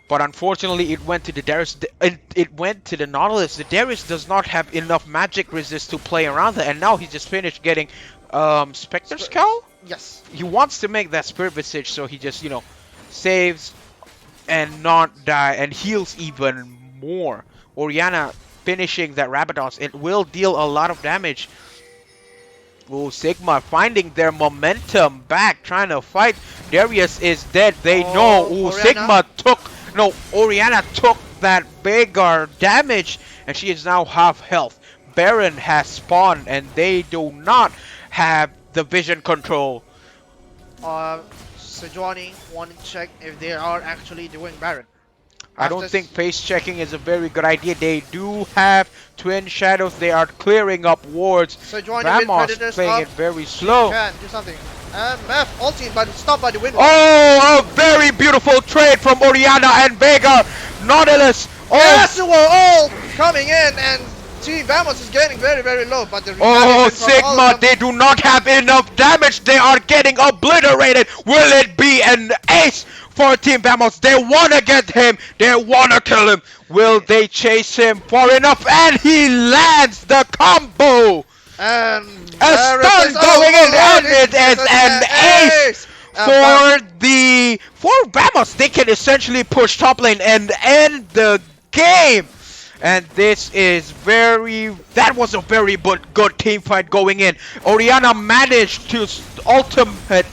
But unfortunately, it went to the Darius. It went to the Nautilus. The Darius does not have enough magic resist to play around that, and now he just finished getting Spectre Scowl. Yes. He wants to make that Spirit Visage, so he just saves and not die and heals even more. Oriana finishing that Rabadons. It will deal a lot of damage. Oh, Sigma finding their momentum back, trying to fight. Darius is dead. They know. Oh, Sigma took... No, Oriana took that Veigar damage, and she is now half health. Baron has spawned, and they do not have the vision control. Sejuani want to check if they are actually doing Baron. I don't think face checking is a very good idea. They do have Twin Shadows. They are clearing up wards. Sejuani with Ramos Predators playing up. it very slow. Can do something. MF ulti, but stopped by the wind. Oh, a very beautiful trade from Oriana and Veigar. Nautilus Oh, Yes, we're all coming in, and Team Vamos is getting very, very low. But the oh, reaction from all of Sigma, them. they do not have enough damage. They are getting obliterated. Will it be an ace for Team Vamos? They want to get him. They want to kill him. Will they chase him far enough? And he lands the combo. And A there it is. stun going in, Oh, and this it is is an an ace ace. But for Vamos. They can essentially push top lane and end the game. And this is that was a very good team fight going in. Oriana managed to ultimate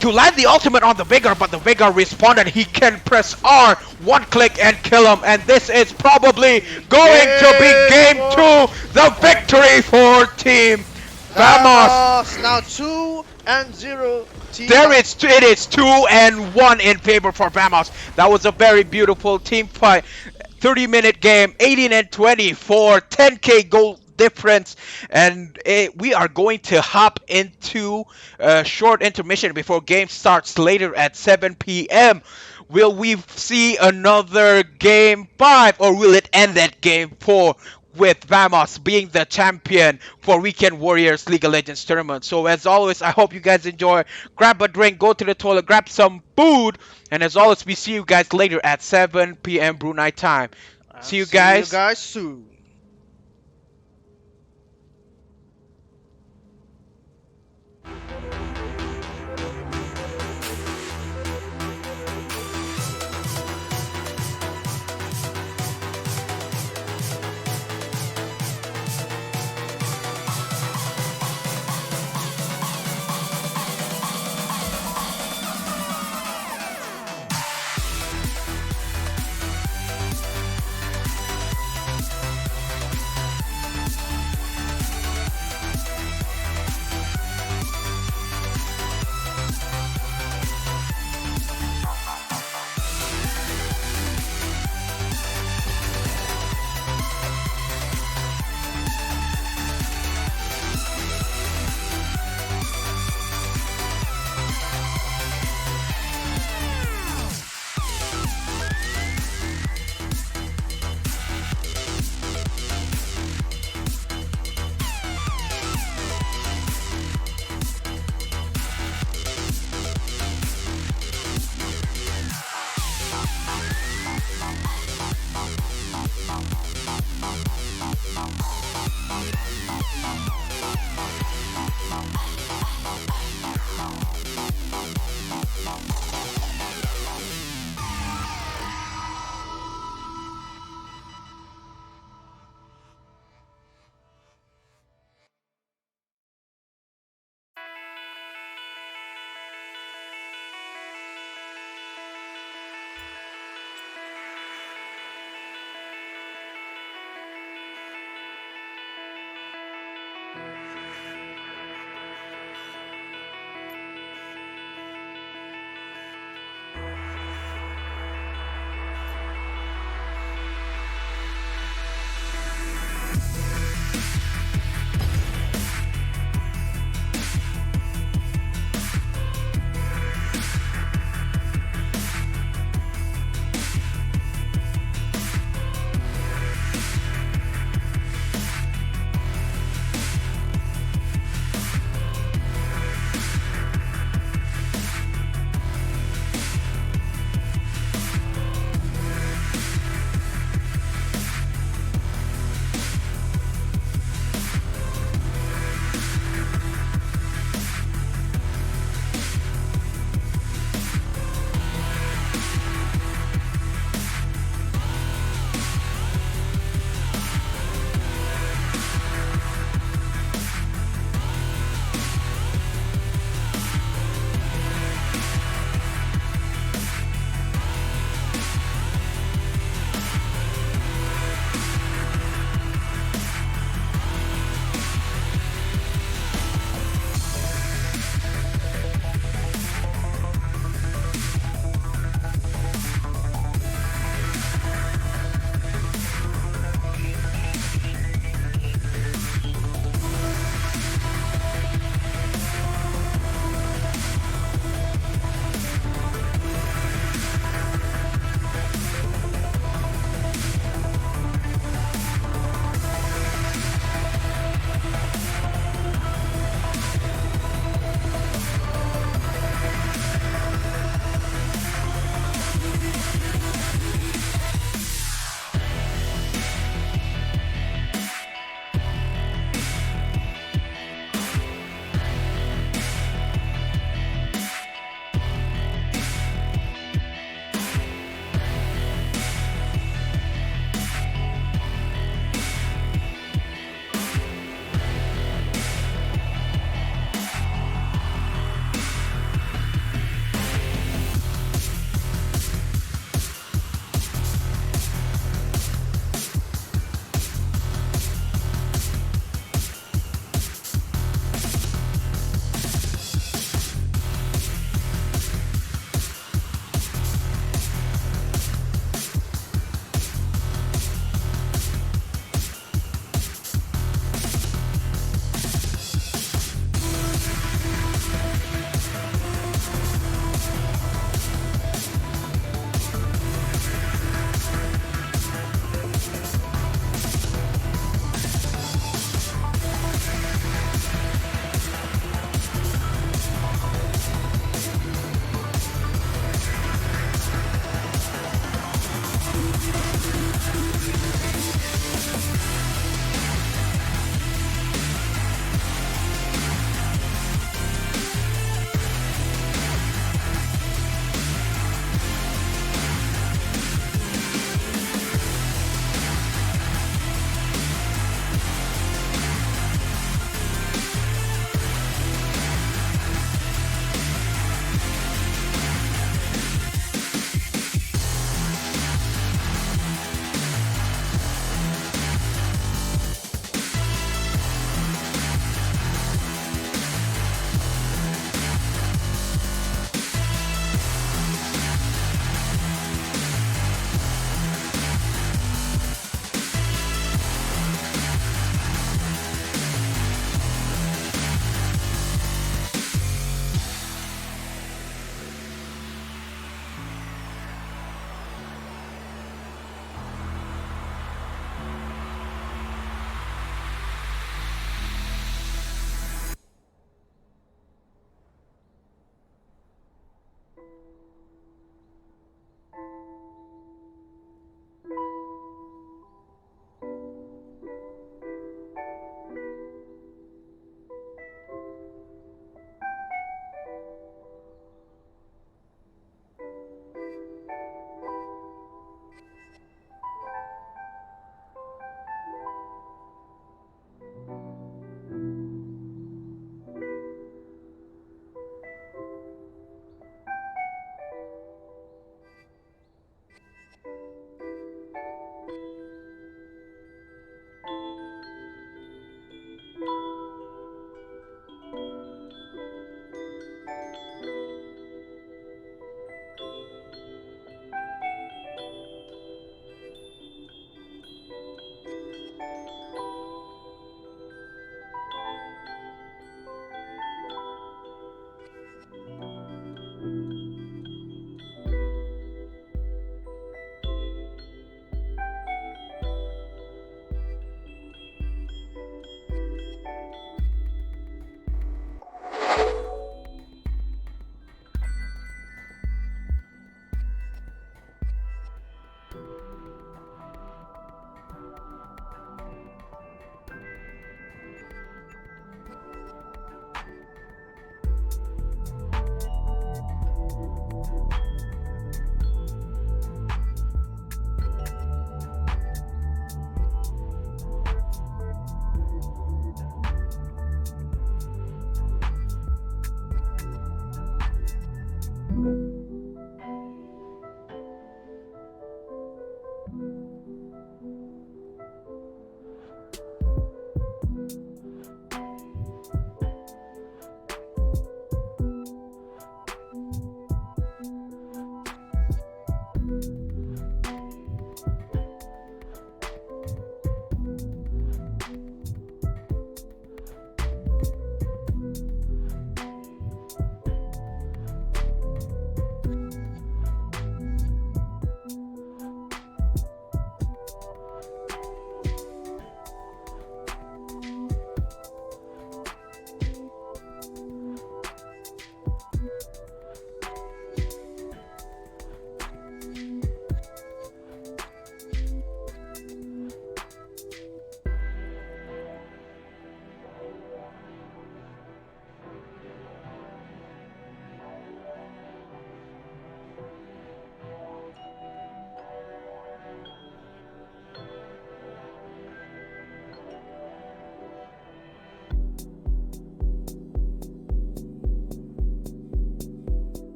to land the ultimate on the Vigor, but the Vigor responded. He can press R, one click and kill him. And this is probably going to be game game for two, the victory for Team Vamos. Vamos. Now 2-0 Team There Vamos. it is 2-1 in favor for Vamos. That was a very beautiful team fight. 30-minute game, 18 and 24, 10k goal difference, and we are going to hop into a short intermission before game starts later at 7 p.m. Will we see another game 5, or will it end at game 4? With Vamos being the champion for Weekend Warriors League of Legends tournament. So as always, I hope you guys enjoy. Grab a drink, go to the toilet, grab some food, and as always, we see you guys later at 7 p.m. Brunei time. See And you see you guys. guys soon.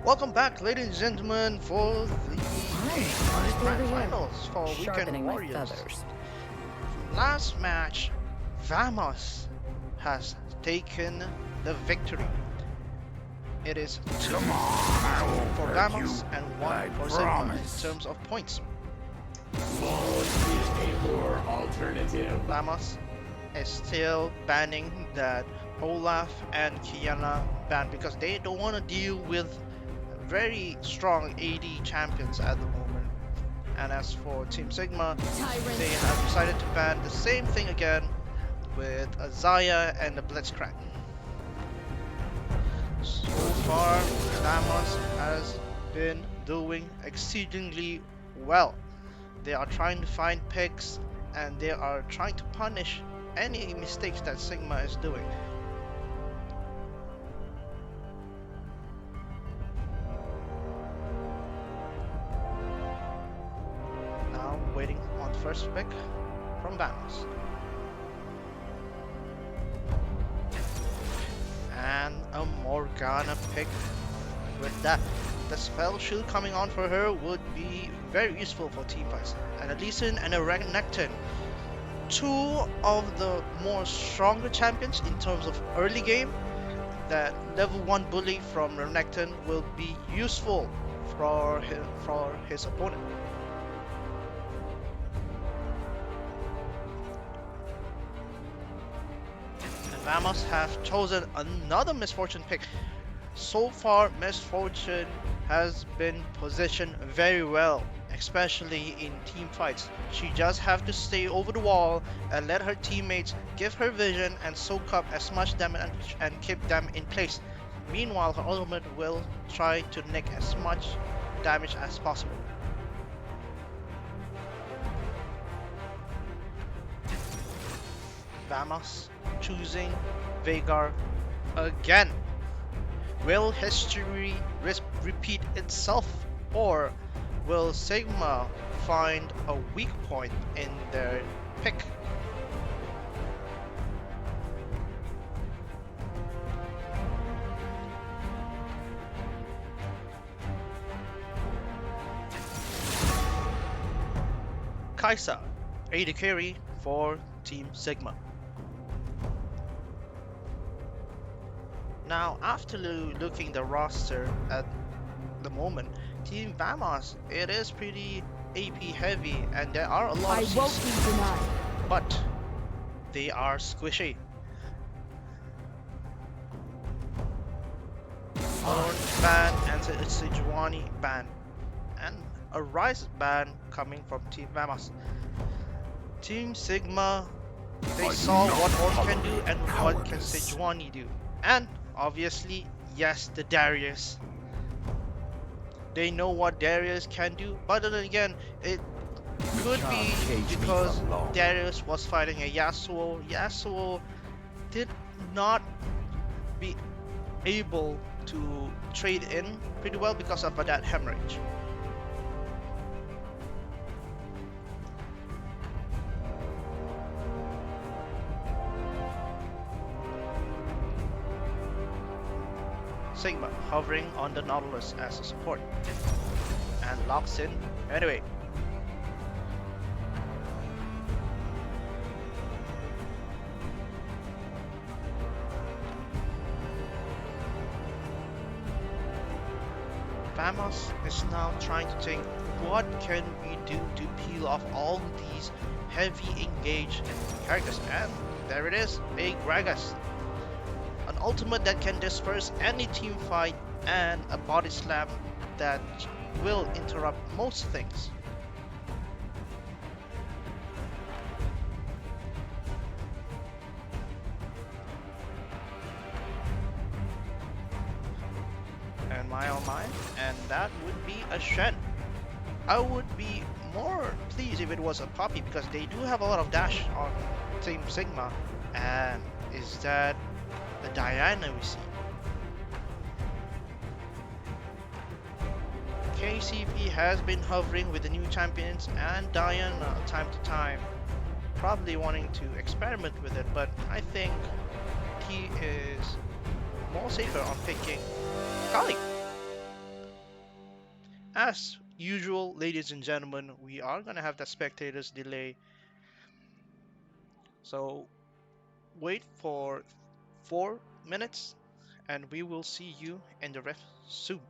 Welcome back, ladies and gentlemen, for the grand finals for Weekend Sharpening my Warriors. feathers. Last match, Vamos has taken the victory. It is 2 Come on, I won't for hurt Vamos you. and I 1 for Sigma in promise. terms of points. Alternative. Vamos is still banning that Olaf and Kiana ban because they don't want to deal with very strong AD champions at the moment. And as for Team Sigma, they have decided to ban the same thing again with a Zaya and a Blitzcrank. So far, Vamos has been doing exceedingly well. They are trying to find picks and they are trying to punish any mistakes that Sigma is doing. Now waiting on first pick from Vamos. And a Morgana pick. With that, the spell shield coming on for her would be very useful for team fights. And a Lee and a Renekton, two of the more stronger champions in terms of early game. That level 1 bully from Renekton will be useful for his opponent. And Vamos have chosen another Misfortune pick. So far, Misfortune has been positioned very well, especially in team fights. She just have to stay over the wall and let her teammates give her vision and soak up as much damage and keep them in place. Meanwhile, her ultimate will try to nick as much damage as possible. Vamos choosing Veigar again. Will history repeat itself, or will Sigma find a weak point in their pick? Kaisa, AD carry for Team Sigma. Now, after looking the roster at the moment, Team Vamos, it is pretty AP heavy and there are a lot of CC, but they are squishy. Thorn ban and Sejuani ban, and a Rise ban coming from Team Vamos. Team Sigma, they saw what Orn can do and what can Sejuani do. And obviously, yes, the Darius. They know what Darius can do, but then again, it could be because Darius was fighting a Yasuo. Yasuo did not be able to trade in pretty well because of that hemorrhage. Sigma hovering on the Nautilus as a support and locks in anyway. Vamos is now trying to think, what can we do to peel off all these heavy engaged characters? And there it is, a Gragas. An ultimate that can disperse any team fight and a body slam that will interrupt most things. And my oh my, and that would be a Shen. I would be more pleased if it was a Poppy because they do have a lot of dash on Team Sigma. And is that the Diana we see? KCP has been hovering with the new champions and Diana time to time, probably wanting to experiment with it, but I think he is more safer on picking Kali. As usual, ladies and gentlemen, we are gonna have the spectators delay, so wait for 4 minutes and we will see you in the ref soon.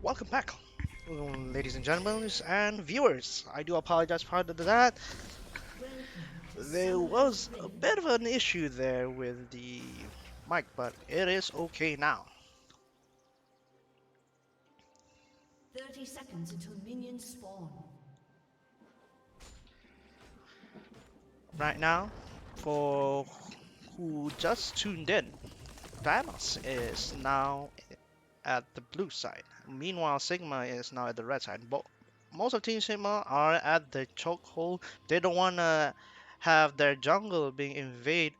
Welcome back, ladies and gentlemen and viewers. I do apologize for that. Welcome to There Summoner's was a Rift. bit of an issue there with the mic, but it is okay now. 30 seconds until minions spawn. Right now, for who just tuned in, Thanos is now at the blue side. Meanwhile, Sigma is now at the red side. Most of Team Sigma are at the chokehold. They don't want to have their jungle being invaded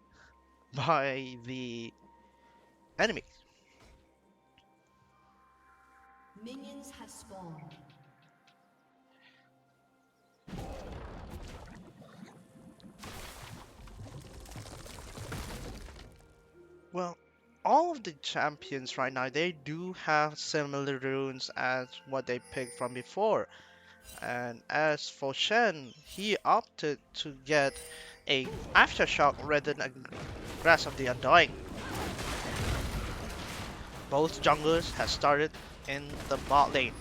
by the enemy. Minions have spawned. Well, all of the champions right now, they do have similar runes as what they picked from before. And as for Shen, he opted to get a aftershock rather than a Grasp of the Undying. Both junglers have started in the bot lane.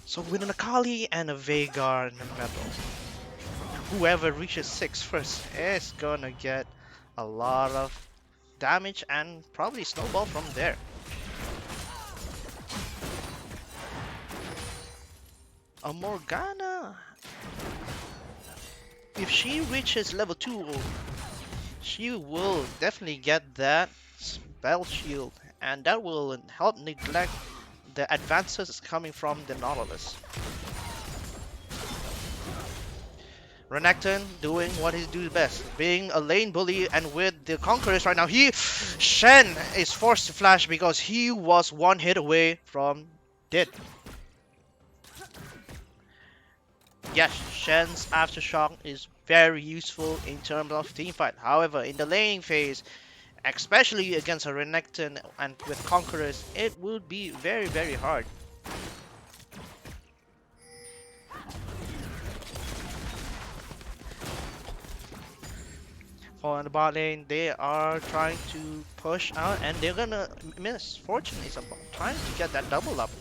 So with an Akali and a Veigar in the middle, whoever reaches 6 first is gonna get a lot of damage and probably snowball from there. A Morgana, if she reaches level 2, she will definitely get that spell shield, and that will help neglect the advances coming from the Nautilus. Renekton doing what he does best, being a lane bully, and with the Conquerors right now, Shen is forced to flash because he was one hit away from dead. Yes, Shen's Aftershock is very useful in terms of teamfight. However, in the laning phase, especially against a Renekton and with Conquerors, it would be very, very hard. For the bot lane, they are trying to push out, and they're gonna miss. Fortune is about trying to get that double up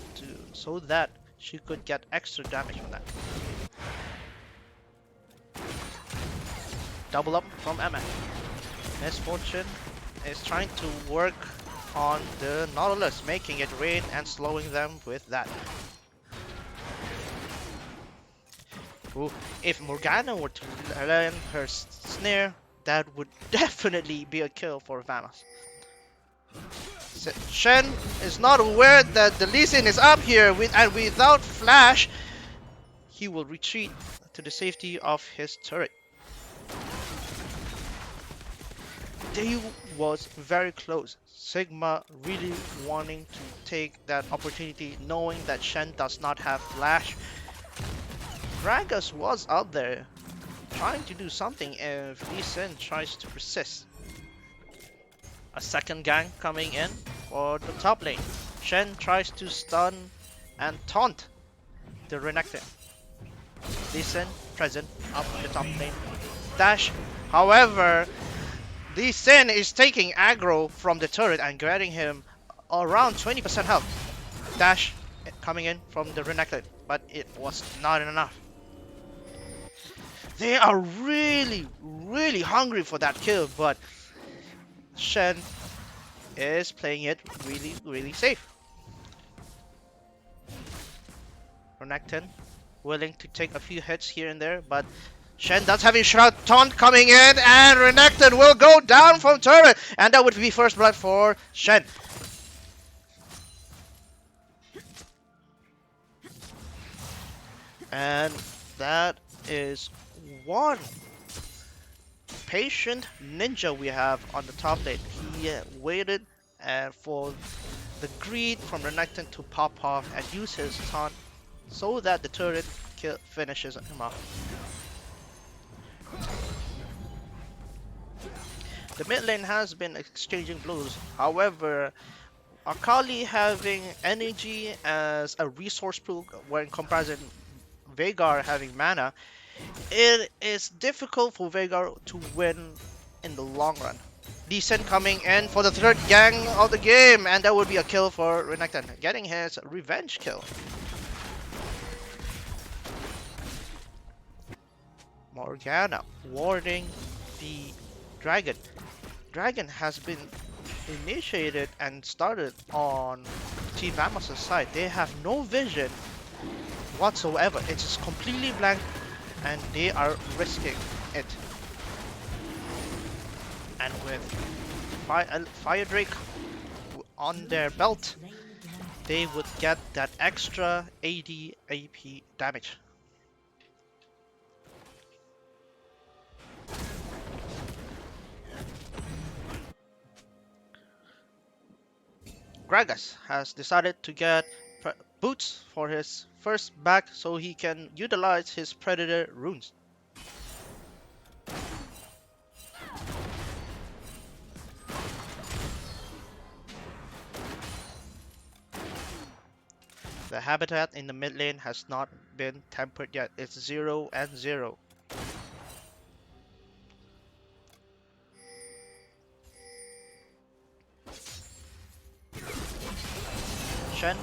so that she could get extra damage from that. Double up from Emma. Miss Fortune is trying to work on the Nautilus, making it rain and slowing them with that. Ooh, if Morgana were to learn her snare, that would definitely be a kill for Vanos. Shen is not aware that the Lee Sin is up here, and without flash, he will retreat to the safety of his turret. They was very close. Sigma really wanting to take that opportunity, knowing that Shen does not have flash. Gragas was out there trying to do something if Lee Sin tries to persist. A second gang coming in for the top lane. Shen tries to stun and taunt the Renekton. Lee Sin present up in the top lane. Dash. However, Lee Sin is taking aggro from the turret and getting him around 20% health. Dash coming in from the Renekton, but it was not enough. They are really, really hungry for that kill, but Shen is playing it really, really safe. Renekton willing to take a few hits here and there, but Shen does have his Shroud Taunt coming in, and Renekton will go down from turret, and that would be first blood for Shen. And that is one patient ninja we have on the top lane. He waited for the greed from Renekton to pop off and use his taunt so that the turret finishes him off. The mid lane has been exchanging blows. However, Akali having energy as a resource pool, where in comparison Veigar having mana, it is difficult for Veigar to win in the long run. Lee Sin coming in for the third gang of the game, and that would be a kill for Renekton, getting his revenge kill. Morgana warding the dragon. Dragon has been initiated and started on Team Vamos' side. They have no vision whatsoever. It's just completely blank and they are risking it. And with Fire Drake on their belt, they would get that extra 80 AP damage. Gragas has decided to get boots for his first back so he can utilize his Predator runes. The habitat in the mid lane has not been tempered yet. It's 0 and 0. Shen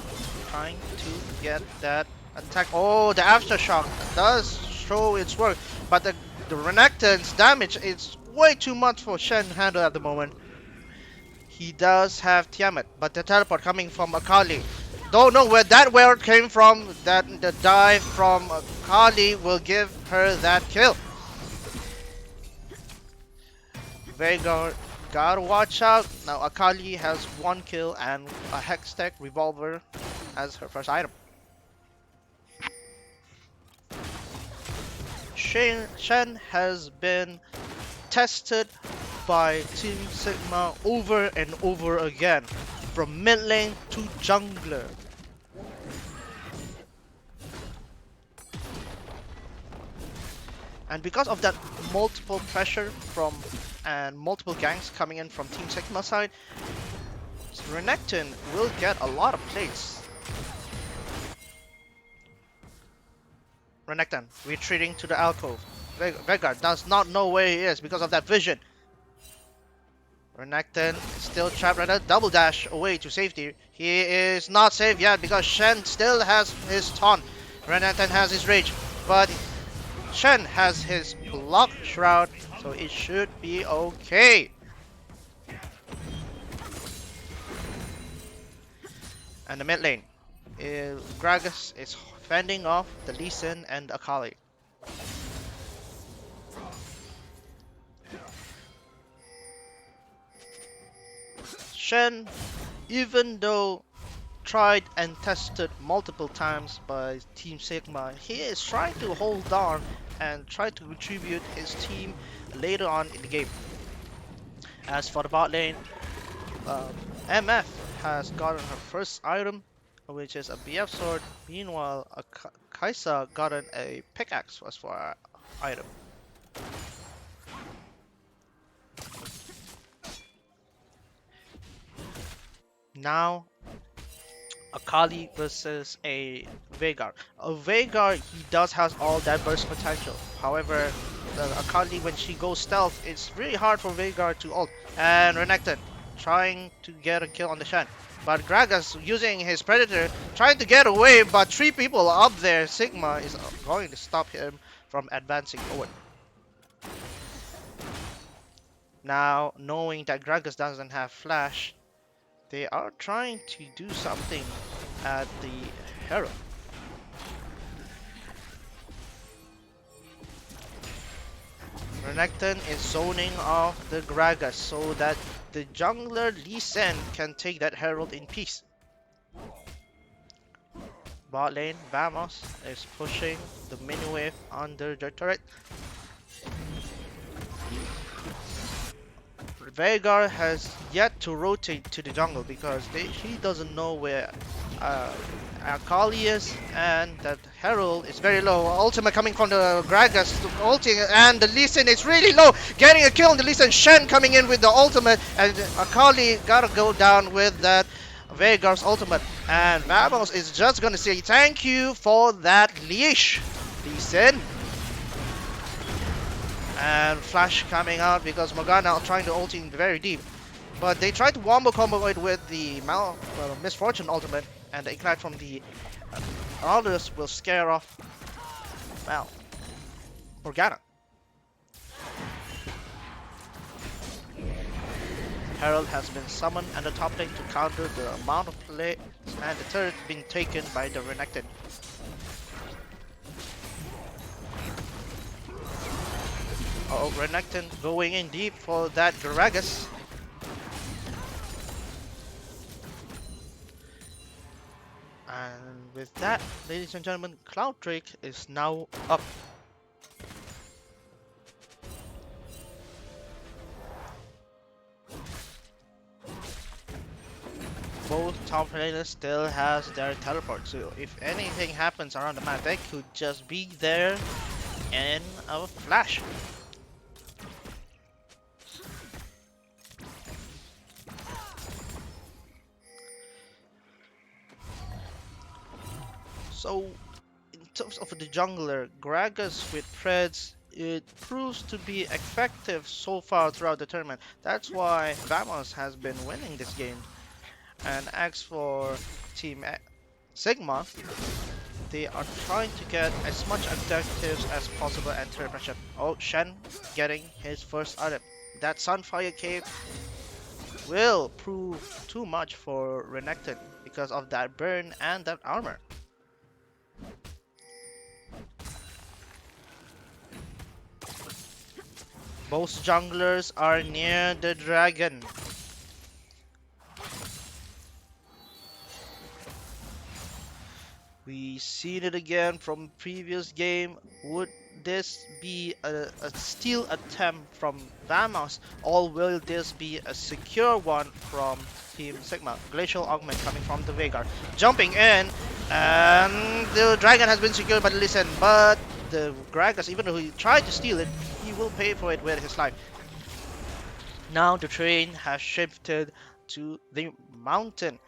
trying to get that attack. Oh, the aftershock does show its work, but the Renekton's damage is way too much for Shen to handle at the moment. He does have Tiamat, but the teleport coming from Akali. Don't know where that word came from. That the dive from Akali will give her that kill. Veigar gotta watch out. Now Akali has 1 kill and a Hextech revolver as her first item. Shen has been tested by Team Sigma over and over again, from mid lane to jungler. And because of that multiple pressure from and multiple ganks coming in from Team Sigma side, Renekton will get a lot of plates. Renekton retreating to the alcove. Veigar does not know where he is because of that vision. Renekton still trapped right now. Double dash away to safety. He is not safe yet because Shen still has his taunt. Renekton has his rage, but Shen has his block shroud, so it should be okay. And the mid lane, Gragas is fending off the Lee Sin and Akali. Shen, even though tried and tested multiple times by Team Sigma, he is trying to hold on and try to contribute his team later on in the game. As for the bot lane, MF has gotten her first item, which is a BF sword. Meanwhile, Kaisa gotten a pickaxe was for our item. Now, Akali versus a Veigar. A Veigar, he does has all that burst potential. However, the Akali, when she goes stealth, it's really hard for Veigar to ult. And Renekton trying to get a kill on the Shen. But Gragas using his Predator, trying to get away, but 3 people up there. Sigma is going to stop him from advancing forward. Now, knowing that Gragas doesn't have flash, they are trying to do something at the Herald. Renekton is zoning off the Gragas so that the jungler Lee Sin can take that Herald in peace. Bot lane, Vamos is pushing the mini wave under the turret. Veigar has yet to rotate to the jungle because he doesn't know where Akali is, and that Herald is very low. Ultimate coming from the Gragas, ulting, and the Lee Sin is really low, getting a kill on the Lee Sin. Shen coming in with the ultimate, and Akali gotta go down with that Veigar's ultimate. And Vamos is just gonna say thank you for that leash, Lee Sin. And flash coming out because Morgana are trying to ult in very deep. But they tried to wombo combo it with the Misfortune ultimate, and the ignite from the Aldous will scare off, well, Morgana. Herald has been summoned and the top lane to counter the amount of play and the turret being taken by the Renekton. Oh, Renekton going in deep for that Gragas. And with that, ladies and gentlemen, Cloud Drake is now up. Both top laners still has their teleport, so if anything happens around the map, they could just be there in a flash. So, in terms of the jungler, Gragas with Preds, it proves to be effective so far throughout the tournament. That's why Vamos has been winning this game. And as for Team Sigma, they are trying to get as much objectives as possible and turret pressure. Oh, Shen getting his first item. That Sunfire Cape will prove too much for Renekton because of that burn and that armor. Most junglers are near the dragon. We seen it again from previous game. Would this be a steal attempt from Vamos, or will this be a secure one from Team Sigma? Glacial Augment coming from the Veigar, jumping in, and the dragon has been secured by the Listen, but the Gragas, even though he tried to steal it, he will pay for it with his life. Now the train has shifted to the mountain.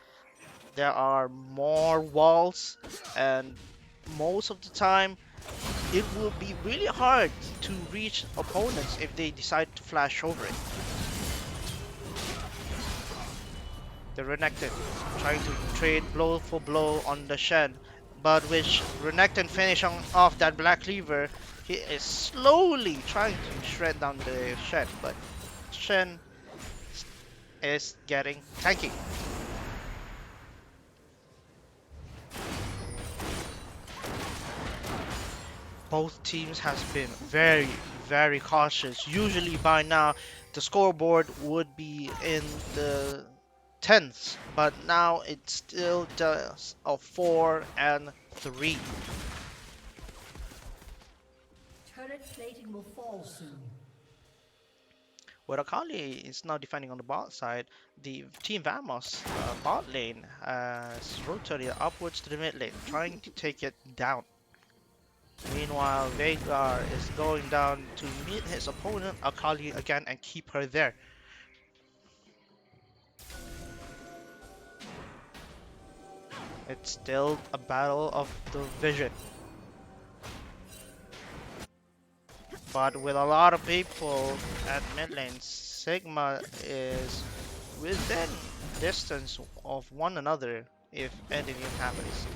There are more walls, and most of the time it will be really hard to reach opponents if they decide to flash over it. The Renekton trying to trade blow for blow on the Shen, but with Renekton finishing off that Black Cleaver, he is slowly trying to shred down the Shen, but Shen is getting tanky. Both teams has been very cautious. Usually by now the scoreboard would be in the tenths, but now it's still just a 4 and 3. Turret plating will fall soon. With Akali is now defending on the bot side, the Team Vamos bot lane has rotated upwards to the mid lane, trying to take it down. Meanwhile, Veigar is going down to meet his opponent Akali again and keep her there. It's still a battle of the vision. But with a lot of people at mid lane, Sigma is within distance of one another if anything happens.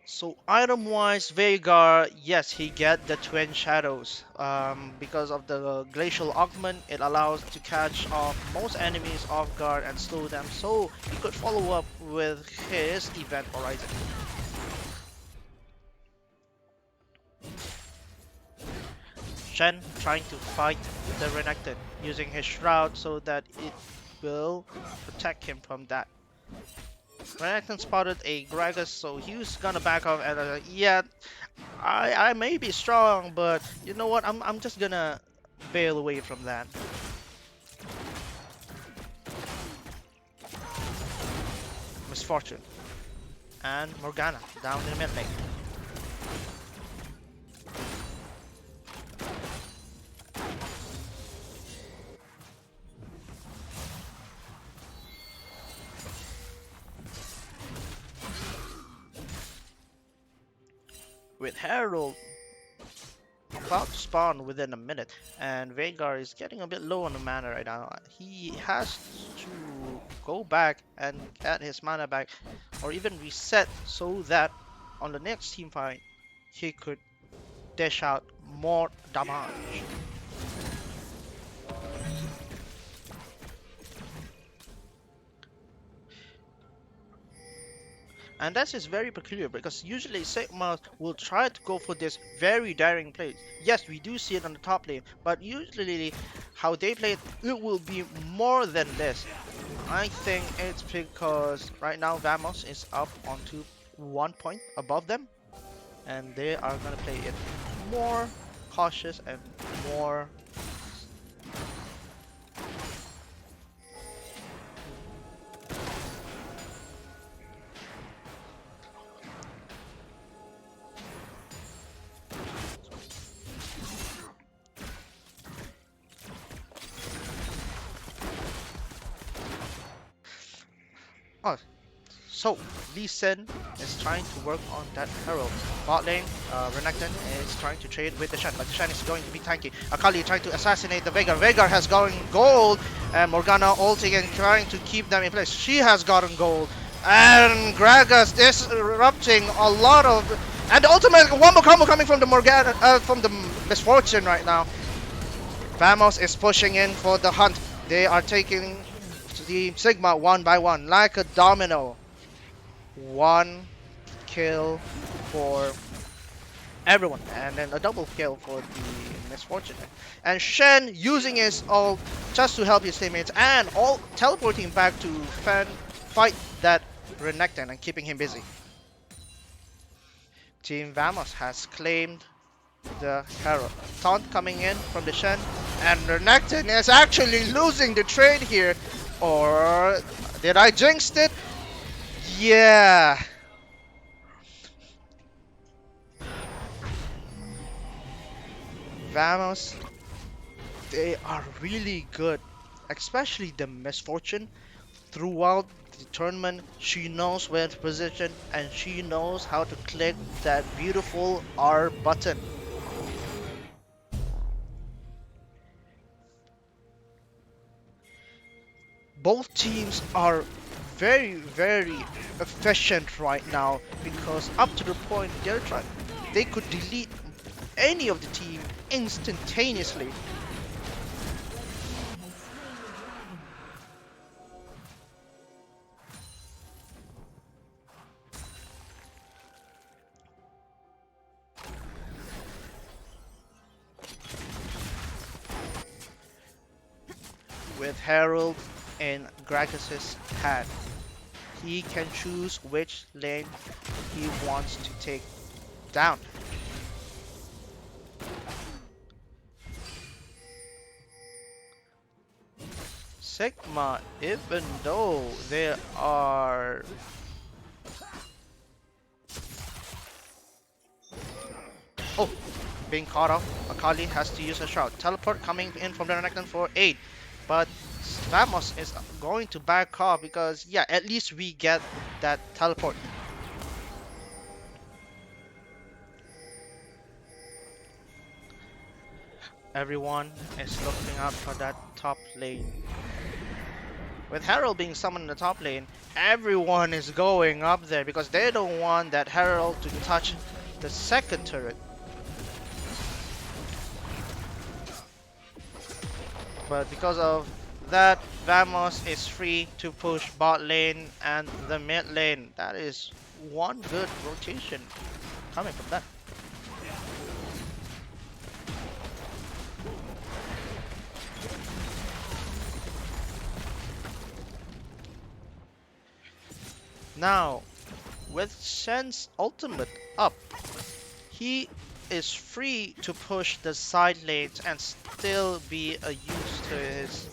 So item-wise, Veigar, yes, he get the Twin Shadows. Because of the Glacial Augment, it allows to catch off most enemies off guard and slow them, so he could follow up with his Event Horizon. Shen trying to fight the Renekton, using his Shroud so that it will protect him from that. Renekton spotted a Gragas, so he was gonna back off and yeah, I may be strong, but you know what? I'm just gonna bail away from that. Misfortune and Morgana down in the mid lane. With Herald about to spawn within a minute, and Veigar is getting a bit low on the mana right now. He has to go back and get his mana back, or even reset, so that on the next team fight, he could dish out more damage. And that is very peculiar because usually Sigma will try to go for this very daring play. Yes, we do see it on the top lane, but usually how they play it, it will be more than this. I think it's because right now Vamos is up onto 1 point above them, and they are gonna play it more cautious and more. Oh, so Lee Sin is trying to work on that Herald. Bot lane, Renekton is trying to trade with the Shen, but the Shen is going to be tanky. Akali trying to assassinate the Veigar. Veigar has gotten gold, and Morgana ulting and trying to keep them in place. She has gotten gold, and Gragas disrupting a lot of. And the ultimate wombo combo coming from the Morgana, from the Misfortune right now. Vamos is pushing in for the hunt. They are taking the Sigma one by one, like a domino. One kill for everyone, and then a double kill for the Misfortunate. And Shen using his ult just to help his teammates, and all teleporting back to fight that Renekton and keeping him busy. Team Vamos has claimed the Herald. Taunt coming in from the Shen, and Renekton is actually losing the trade here. Or did I jinx it? Yeah. Vamos, they are really good, especially the Misfortune. Throughout the tournament, she knows where to position and she knows how to click that beautiful R button. Both teams are very efficient right now because up to the point they could delete any of the team instantaneously. With Herald in Gragas' hand, he can choose which lane he wants to take down. Sigma, even though they are oh, being caught off, Akali has to use a shroud. Teleport coming in from the Renekton for 8, but Vamos is going to back off because yeah, at least we get that teleport. Everyone is looking out for that top lane. With Herald being summoned in the top lane, everyone is going up there because they don't want that Herald to touch the second turret. But because of that, Vamos is free to push bot lane and the mid lane. That is one good rotation coming from that. Now, with Shen's ultimate up, he is free to push the side lanes and still be a use to his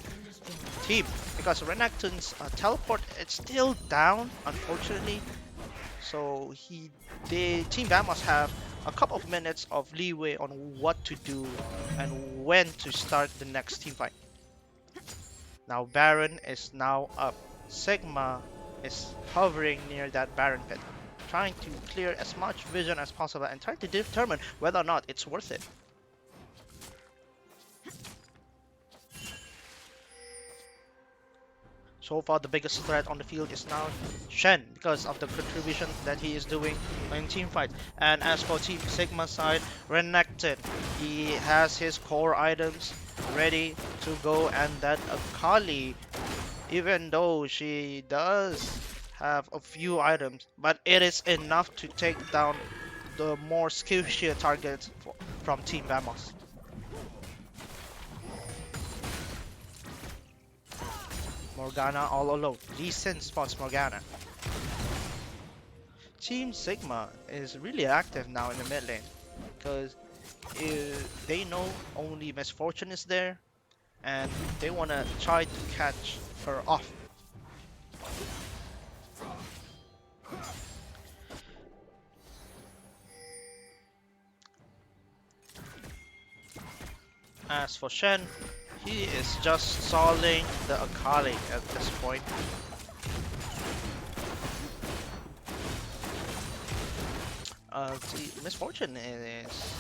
team. Because Renekton's teleport is still down, unfortunately. So the Team Vamos have a couple of minutes of leeway on what to do and when to start the next team fight. Now Baron is now up. Sigma is hovering near that Baron pit, trying to clear as much vision as possible and trying to determine whether or not it's worth it. So far, the biggest threat on the field is now Shen because of the contribution that he is doing in team fight. And as for Team Sigma side, Renekton, he has his core items ready to go, and that Akali, even though she does have a few items, but it is enough to take down the more skillshare targets from Team Vamos. Morgana all alone. Lee Sin spots Morgana. Team Sigma is really active now in the mid lane because they know only Misfortune is there and they want to try to catch her off. As for Shen, he is just stalling the Akali at this point. The Misfortune is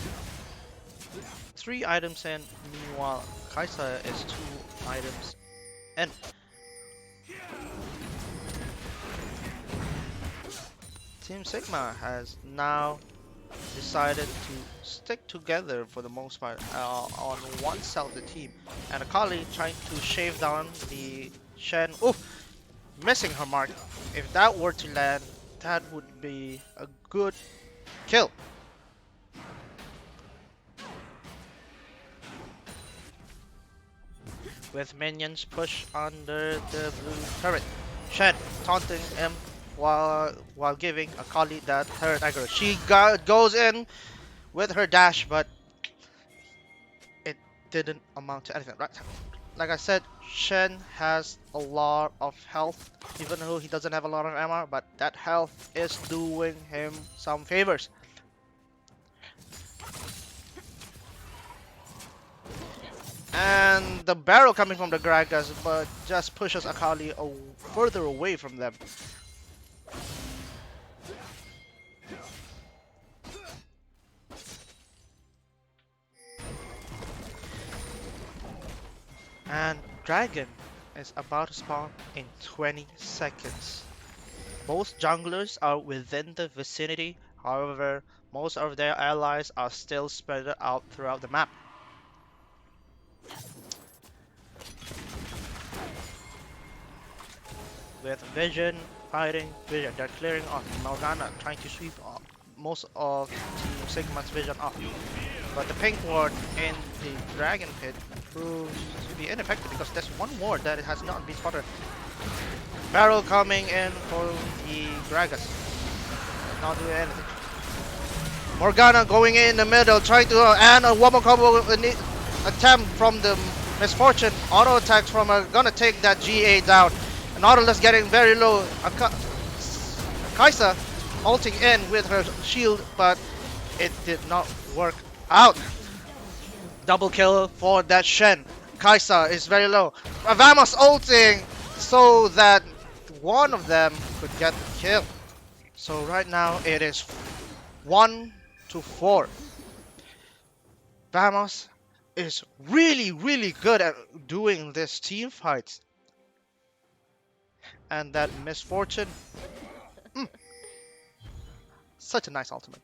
3 items in, meanwhile Kaisa is 2 items in. Team Sigma has now decided to stick together for the most part on one side of the team, and Akali trying to shave down the Shen. Oh, missing her mark. If that were to land, that would be a good kill. With minions push under the blue turret, Shen taunting him while giving Akali that turret aggro. She goes in with her dash, but it didn't amount to anything. Right? Like I said, Shen has a lot of health, even though he doesn't have a lot of ammo, but that health is doing him some favors. And the barrel coming from the Gragas, but just pushes Akali further away from them. And Dragon is about to spawn in 20 seconds. Both junglers are within the vicinity, however, most of their allies are still spread out throughout the map. With Vision fighting Vision, they're clearing off Morgana, trying to sweep most of Team Sigma's Vision off. But the pink ward in the Dragon Pit proves to be ineffective because there's one ward that has not been spotted. Barrel coming in for the Gragas. Not doing anything. Morgana going in the middle, trying to and a wombo combo attempt from the Misfortune. Auto attacks from her, gonna take that GA down. And Nautilus getting very low. Kaisa ulting in with her shield, but it did not work out. Double kill for that Shen. Kaisa is very low. Vamos ulting so that one of them could get the kill. So right now it is 1-4. Vamos is really good at doing this team fights. And that Misfortune, such a nice ultimate.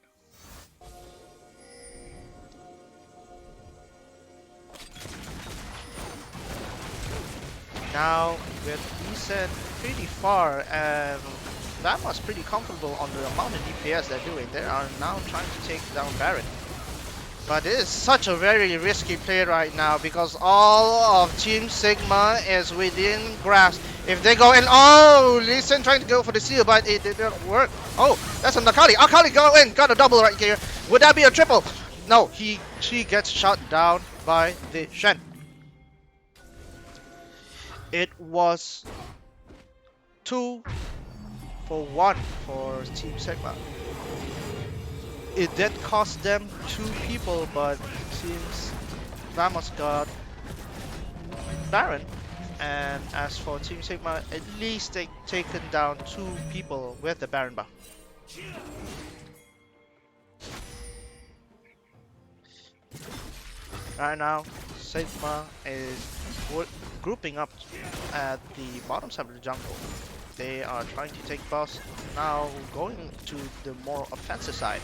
Now with Eason pretty far and Vamos pretty comfortable on the amount of DPS they're doing. They are now trying to take down Baron. But it is such a very risky play right now because all of Team Sigma is within grasp. If they go in, oh, Lee Sin trying to go for the seal, but it didn't work. Oh, that's an Akali. Akali go in, got a double right here. Would that be a triple? No, she gets shot down by the Shen. It was 2-1 for Team Sigma. It did cost them 2 people, but seems Vamos got Baron. And as for Team Sigma, at least they've taken down 2 people with the Baron buff. Right now, Sigma is grouping up at the bottom side of the jungle. They are trying to take boss, now going to the more offensive side.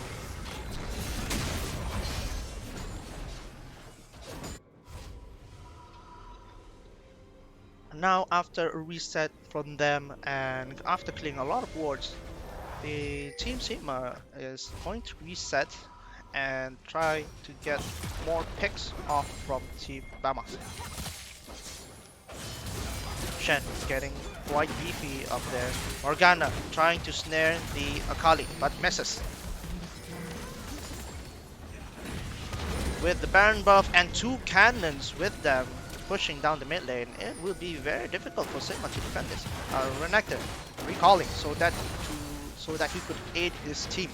Now after a reset from them and after killing a lot of wards, the Team Sigma is going to reset and try to get more picks off from Team Vamos. Shen getting quite beefy up there. Morgana trying to snare the Akali but misses. With the Baron buff and two cannons with them pushing down the mid lane, it will be very difficult for Sigma to defend this. Renekton recalling so that he could aid his team.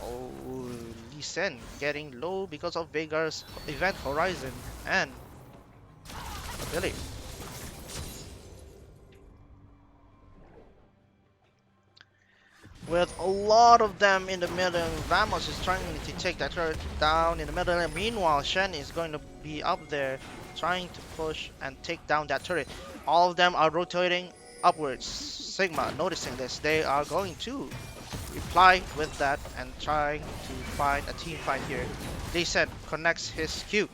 Oh, Lee Sin getting low because of Veigar's event horizon and ability. With a lot of them in the middle, Vamos is trying to take that turret down in the middle, and meanwhile Shen is going to be up there trying to push and take down that turret. All of them are rotating upwards. Sigma noticing this, they are going to reply with that and trying to find a team fight here. Lee Sin connects his Q.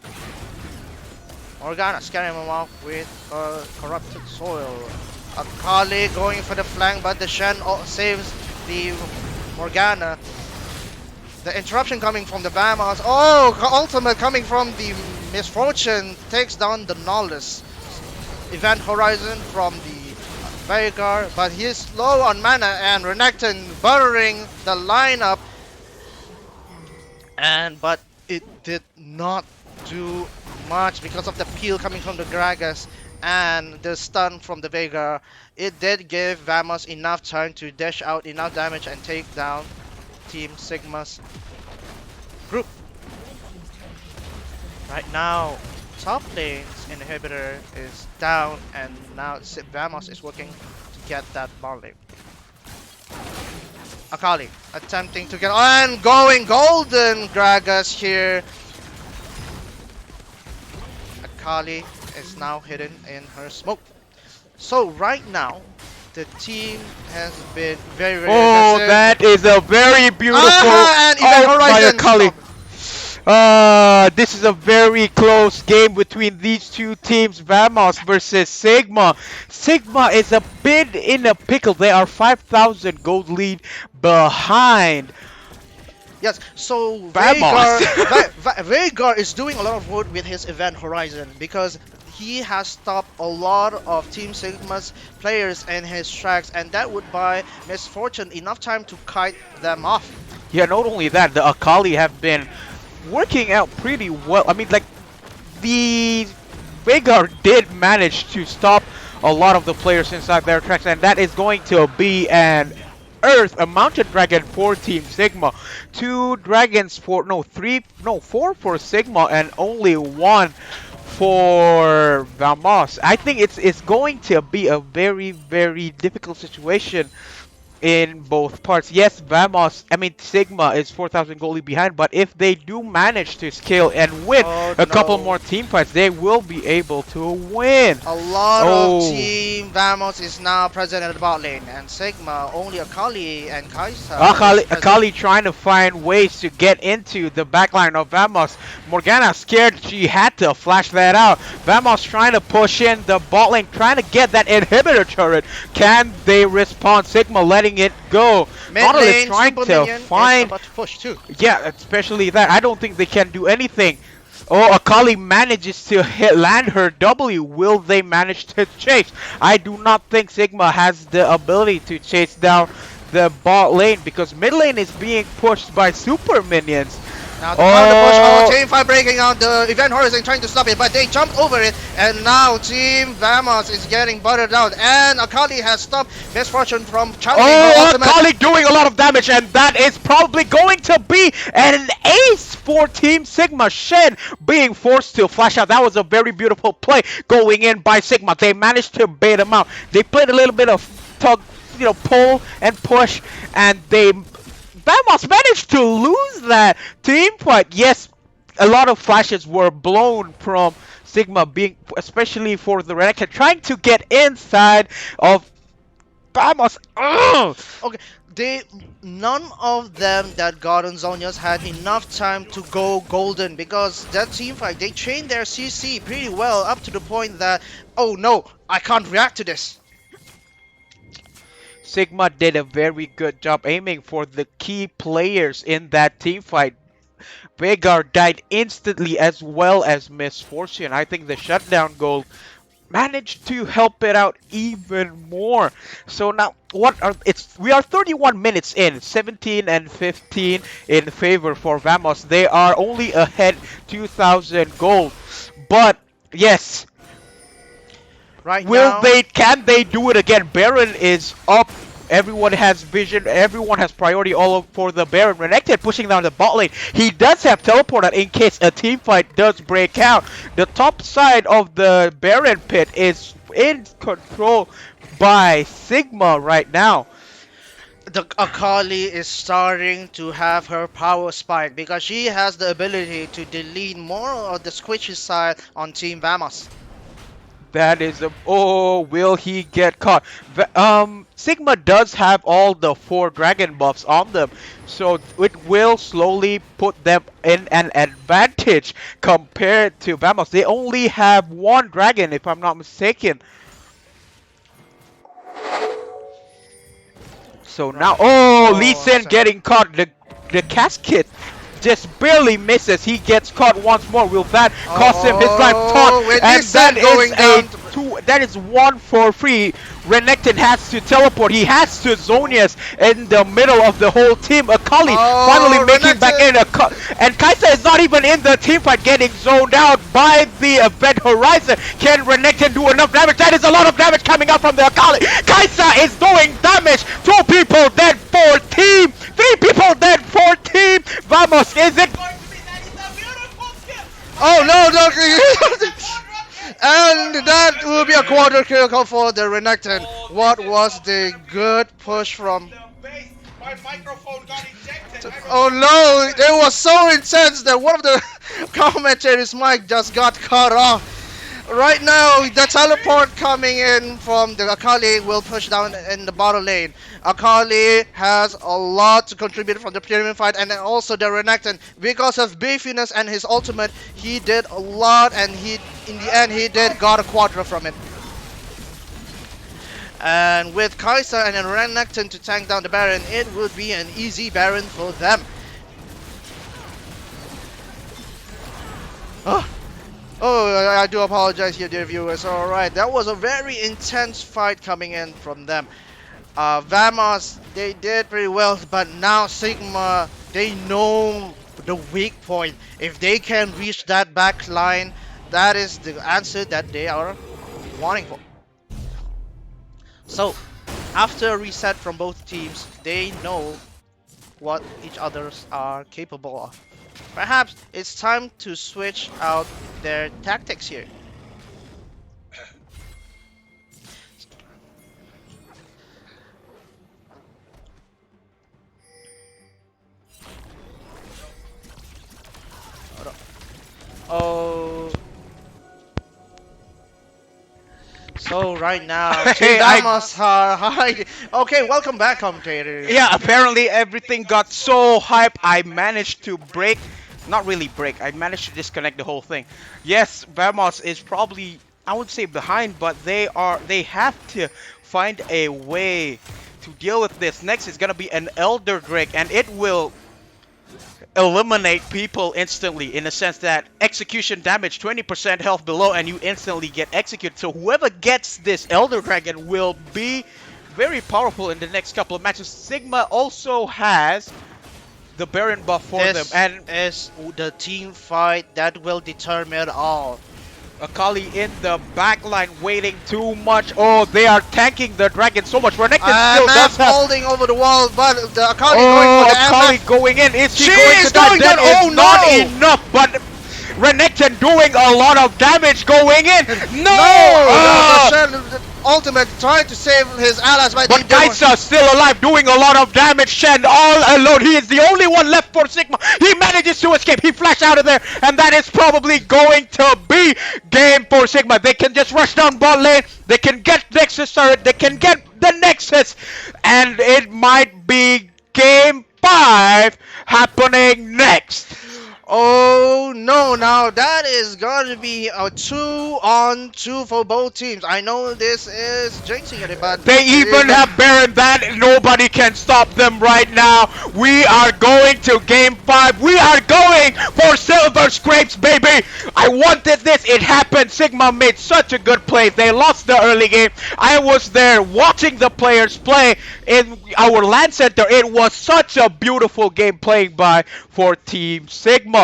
Morgana scaring him off with corrupted soil. Akali going for the flank, but the Shen saves the Morgana. The interruption coming from the Vamos. Oh, ultimate coming from the Misfortune takes down the Nolus. Event Horizon from the Veigar, but he is low on mana and Renekton buttering the lineup. But it did not do much because of the peel coming from the Gragas and the stun from the Veigar. It did give Vamos enough time to dash out enough damage and take down Team Sigma's group. Right now, top lane's inhibitor is down and now Vamos is working to get that bottom lane. Akali attempting to get and going golden Gragas here. Akali is now hidden in her smoke. So right now, the team has been very aggressive. That is a very beautiful And Event by Horizon Akali. stop. This is a very close game between these two teams, Vamos versus Sigma. Sigma is a bit in a pickle. They are 5,000 gold lead behind. Yes, so Vamos. Veigar is doing a lot of work with his Event Horizon because he has stopped a lot of Team Sigma's players in his tracks, and that would buy Misfortune enough time to kite them off. Yeah, not only that, the Akali have been working out pretty well. I mean, like, the Veigar did manage to stop a lot of the players inside their tracks, and that is going to be an Earth, a mountain dragon for Team Sigma. Two dragons for, no, three, no, four for Sigma, and only one for Vamos. I think it's going to be a very, very difficult situation in both parts. Yes, Sigma is 4,000 goalie behind, but if they do manage to scale and win Oh a couple no. more team fights, they will be able to win. A lot Oh. of Team Vamos is now present at the bot lane, and Sigma, only Akali and Kaisa. Akali trying to find ways to get into the backline of Vamos. Morgana scared, she had to flash that out. Vamos trying to push in the bot lane, trying to get that inhibitor turret. Can they respond? Sigma letting it go. Mid Nautilus lane, trying super to minion is find. about to push too. Yeah, especially that. I don't think they can do anything. Oh, Akali manages to land her W. Will they manage to chase? I do not think Sigma has the ability to chase down the bot lane because mid lane is being pushed by super minions. Now the counter push, Team Fight breaking out the Event Horizon trying to stop it, but they jumped over it, and now Team Vamos is getting buttered out, and Akali has stopped Misfortune from challenging her ultimate. Akali doing a lot of damage, and that is probably going to be an ace for Team Sigma. Shen being forced to flash out. That was a very beautiful play going in by Sigma. They managed to bait him out. They played a little bit of tug, pull and push, and Vamos managed to lose that team fight. Yes, a lot of flashes were blown from Sigma being, especially for the Renekton, trying to get inside of Vamos. Ugh! Okay, they none of them that got on Zonias had enough time to go golden because that team fight they trained their CC pretty well up to the point that oh no, I can't react to this. Sigma did a very good job aiming for the key players in that team fight. Veigar died instantly as well as Misfortune. I think the shutdown goal managed to help it out even more. So now what are it's we are 31 minutes in, 17 and 15 in favor for Vamos. They are only ahead 2000 gold. But yes, Right will now, they? Can they do it again? Baron is up. Everyone has vision. Everyone has priority all for the Baron. Renekton pushing down the bot lane. He does have teleporter in case a team fight does break out. The top side of the Baron pit is in control by Sigma right now. the Akali is starting to have her power spike because she has the ability to delete more of the squishy side on Team Vamos. That is a oh, will he get caught? Sigma does have all the 4 dragon buffs on them, so it will slowly put them in an advantage compared to Vamos. They only have 1 dragon, if I'm not mistaken. So now, Right. oh, Lee Oh, Sin getting caught. The casket just barely misses. He gets caught once more. Will that cost him his life? Taunt, with and this that set going is down. a 2. That is 1 for free. Renekton has to teleport. He has to Zonius in the middle of the whole team. Akali finally making back in. And Kaisa is not even in the team fight, getting zoned out by the event horizon. Can Renekton do enough damage? That is a lot of damage coming out from the Akali. Kaisa is doing damage. 2 people dead for team. 3 people dead for team. Vamos, is it going to be? That is a beautiful kill. Oh no, no. And that will be a quarter kill for the Renekton. What was the good push from... My microphone got ejected. Oh no, it was so intense that one of the commentators' mic just got cut off. Right now, the teleport coming in from the Akali will push down in the bottom lane. Akali has a lot to contribute from the pyramid fight, and then also the Renekton. Because of beefiness and his ultimate, he did a lot, and in the end he did got a quadra from it. And with Kai'Sa and then Renekton to tank down the Baron, it would be an easy Baron for them. Oh. Oh, I do apologize here, dear viewers. Alright, that was a very intense fight coming in from them. Vamos, they did pretty well, but now Sigma, they know the weak point. If they can reach that back line, that is the answer that they are wanting for. So, after a reset from both teams, they know what each others are capable of. Perhaps it's time to switch out their tactics here. Oh. So right now, Hey, Vamos are hiding. Okay, welcome back, commentators. Yeah, apparently everything got so hype. I managed to break, not really break, I managed to disconnect the whole thing. Yes, Vamos is probably, I would say behind, but they have to find a way to deal with this. Next is gonna be an Elder Drake, and it will eliminate people instantly in the sense that execution damage 20% health below and you instantly get executed. So whoever gets this Elder Dragon will be very powerful in the next couple of matches. Sigma also has the Baron buff for them, This and is the team fight that will determine all. Akali in the back line waiting too much. Oh, they are tanking the dragon so much. Renekton still does have... holding over the wall, but the Akali going for the Akali MF. going in. Is She going is to die? going That down. is Oh, not no! enough, but Renekton doing a lot of damage going in. No! No! Ah! ultimate, trying to save his allies by the But demon. Kaisa still alive, doing a lot of damage. Shen all alone. He is the only one left for Sigma. He manages to escape. He flashed out of there, and that is probably going to be game for Sigma. They can just rush down bot lane. They can get Nexus turret. They can get the Nexus, and it might be game 5 happening next. Oh no, now that is going to be a 2-on-2 for both teams. I know this is jinxing it, but They it is even the have Baron that nobody can stop them right now. We are going to game 5. We are going for silver scrapes, baby. I wanted this. It happened. Sigma made such a good play. They lost the early game. I was there watching the players play in our LAN center. It was such a beautiful game playing by for Team Sigma.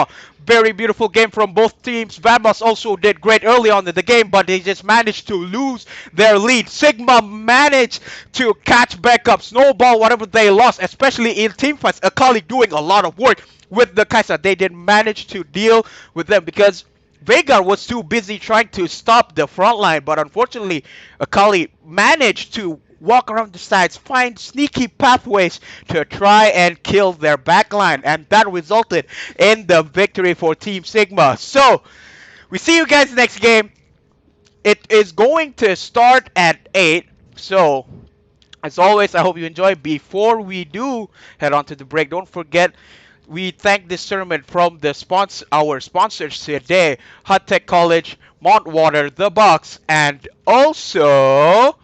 Very beautiful game from both teams. Vamos also did great early on in the game, but they just managed to lose their lead. Sigma managed to catch back up, snowball whatever they lost, especially in team fights. Akali doing a lot of work with the Kaisa. They didn't manage to deal with them because Veigar was too busy trying to stop the front line, but unfortunately, Akali managed to walk around the sides, find sneaky pathways to try and kill their backline, and that resulted in the victory for Team Sigma. So, we see you guys next game. It is going to start at 8, so as always, I hope you enjoy. Before we do head on to the break, don't forget we thank this tournament from the our sponsors today, Hot Tech College, Montwater, The Box, and also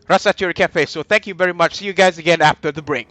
Rasaturi Cafe. So thank you very much. See you guys again after the break.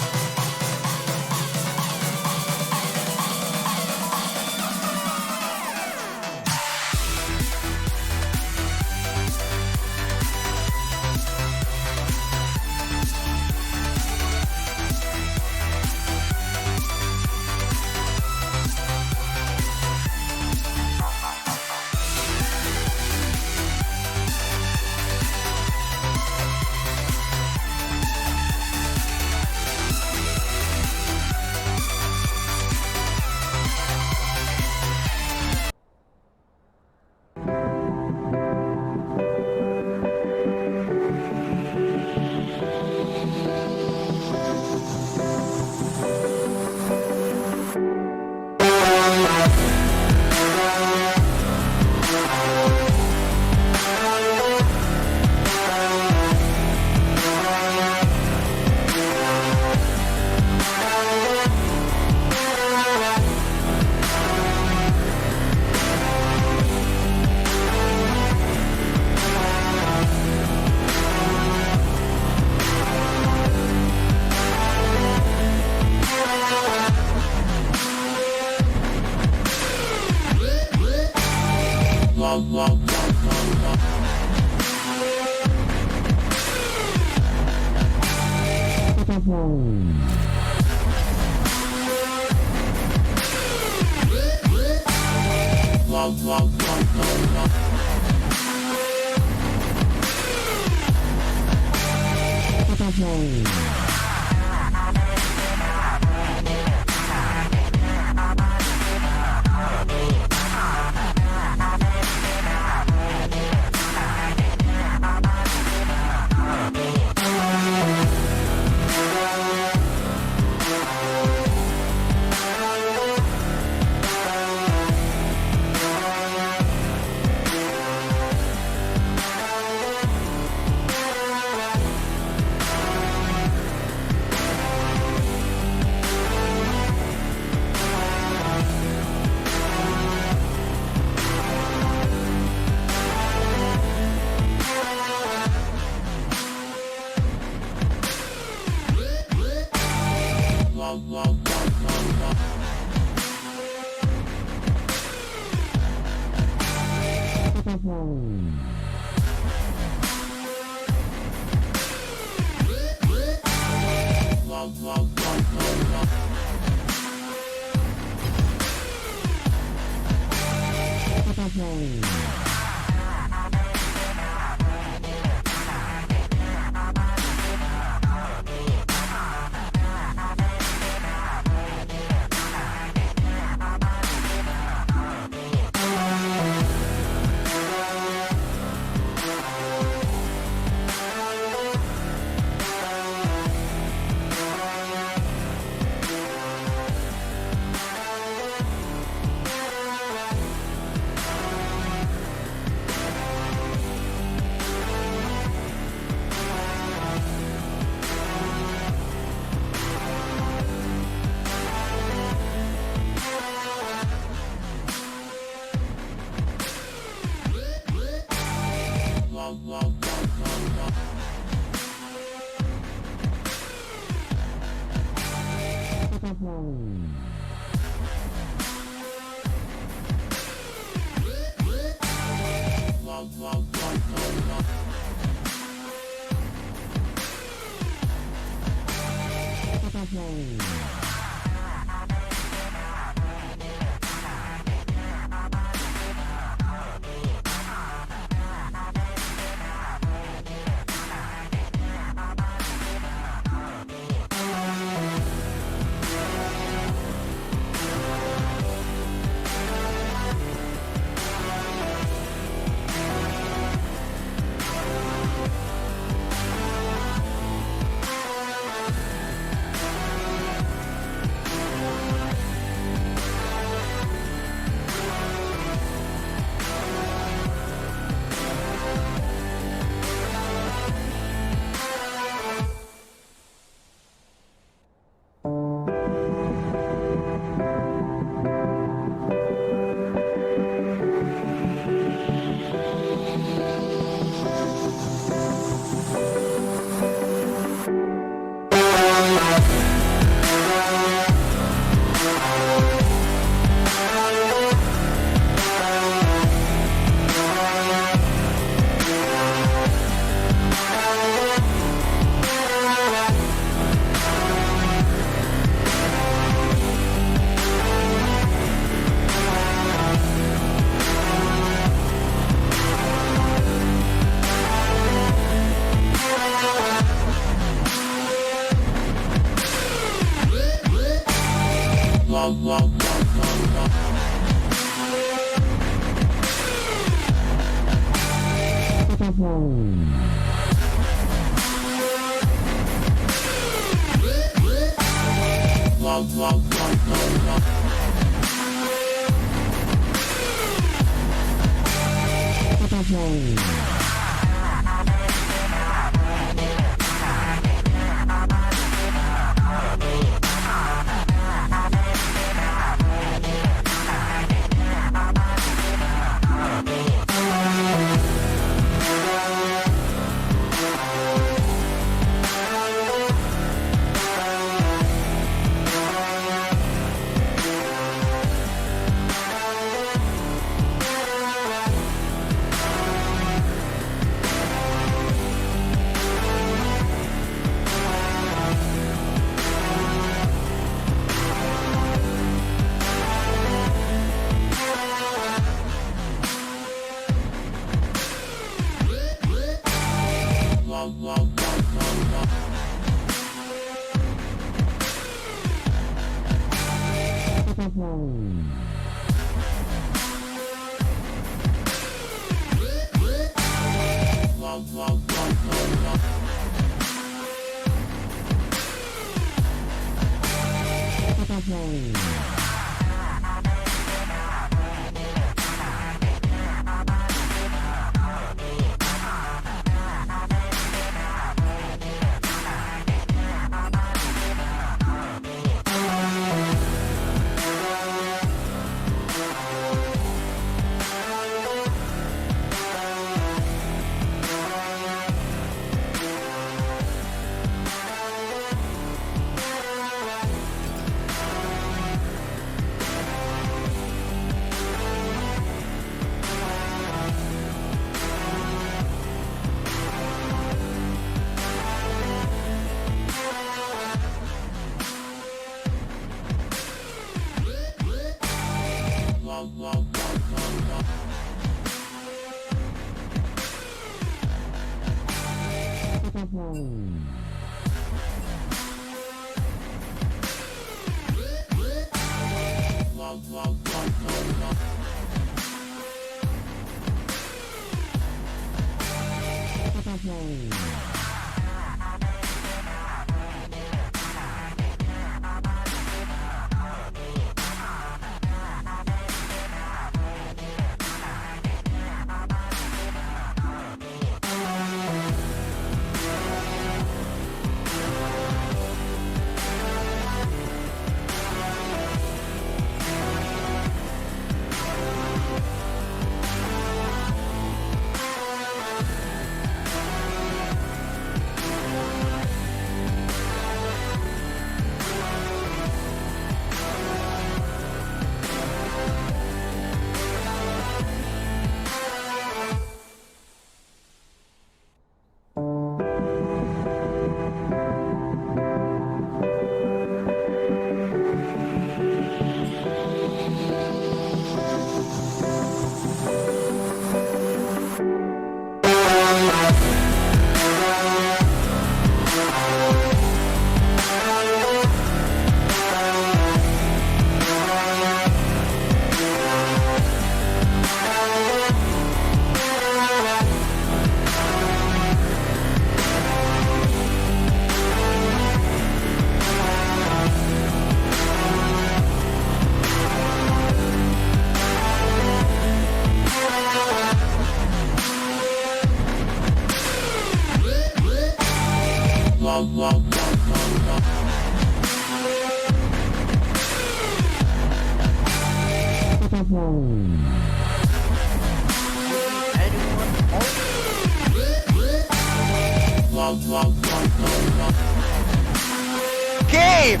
Game!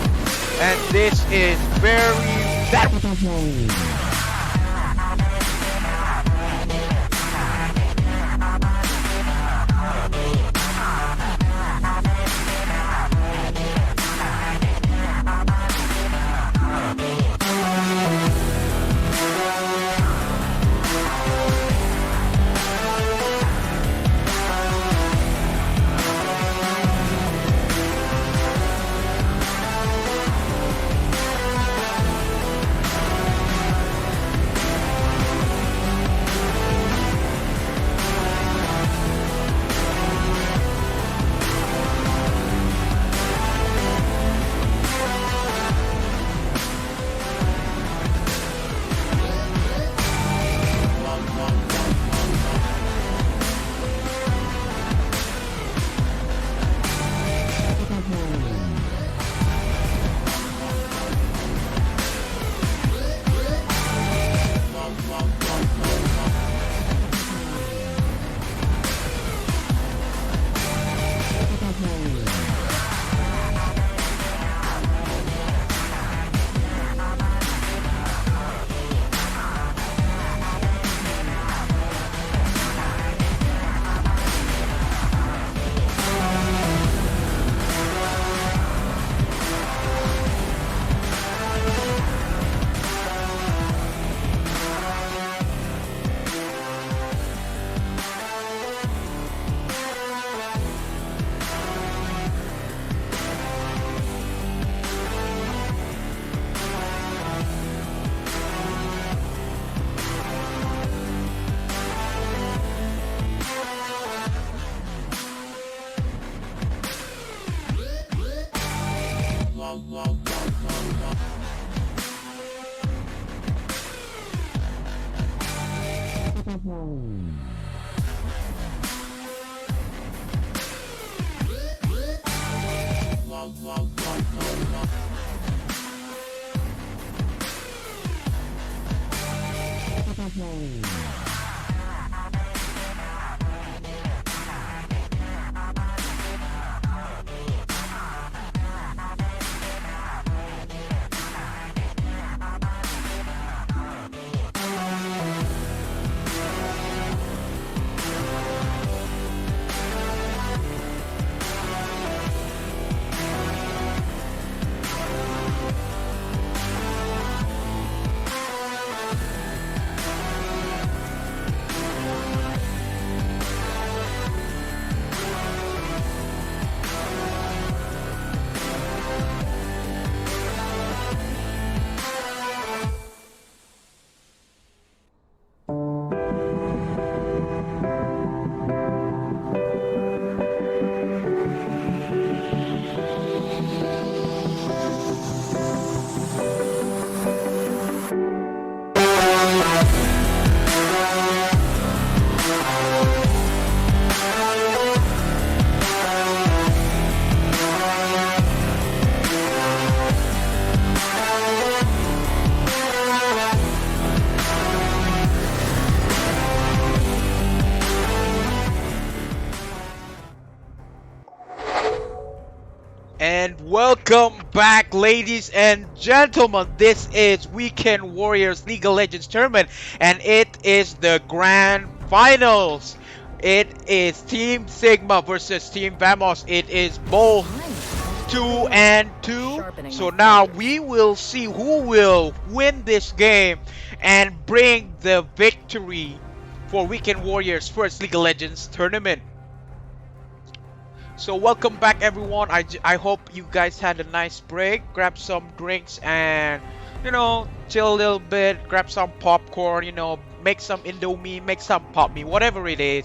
And this is very that And welcome back, ladies and gentlemen. This is Weekend Warriors League of Legends tournament, and it is the grand finals. It is Team Sigma versus Team Vamos. It is both 2-2. So now we will see who will win this game and bring the victory for Weekend Warriors first League of Legends tournament. So welcome back everyone. I hope you guys had a nice break. Grab some drinks and chill a little bit. Grab some popcorn, make some Indomie, make some pop me, whatever it is.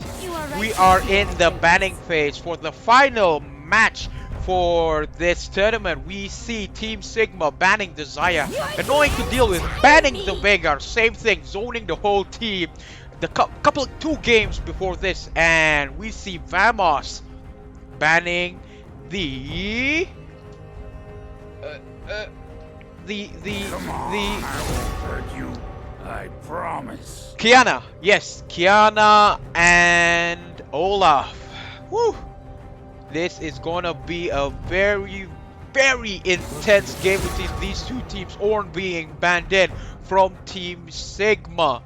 We are in the banning phase for the final match for this tournament. We see Team Sigma banning the Zaya. Annoying to deal with. Banning the Vega. Same thing, zoning the whole team. The two games before this, and we see Vamos banning the uh, uh, the Come on, I won't hurt you. I promise. Kiana. Yes, Kiana and Olaf. Woo! This is gonna be a very, very intense game between these two teams. Orn being banned in from Team Sigma.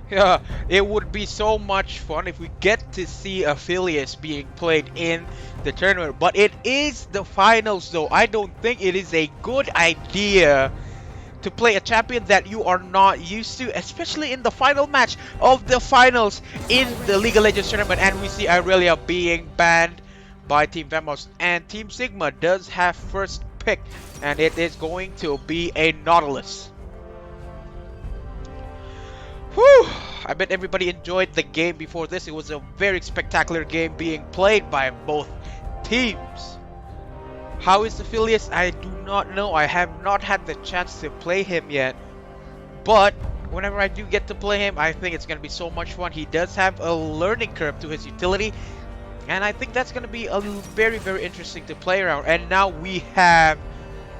Yeah, it would be so much fun if we get to see Affiliates being played in the tournament. But it is the finals though. I don't think it is a good idea to play a champion that you are not used to, especially in the final match of the finals in the League of Legends tournament. And we see Irelia being banned by Team Vamos. And Team Sigma does have first pick, and it is going to be a Nautilus. Whew! I bet everybody enjoyed the game before this. It was a very spectacular game being played by both teams. How is Aphelios? I do not know. I have not had the chance to play him yet. But whenever I do get to play him, I think it's going to be so much fun. He does have a learning curve to his utility. And I think that's going to be a very, very interesting to play around. And now we have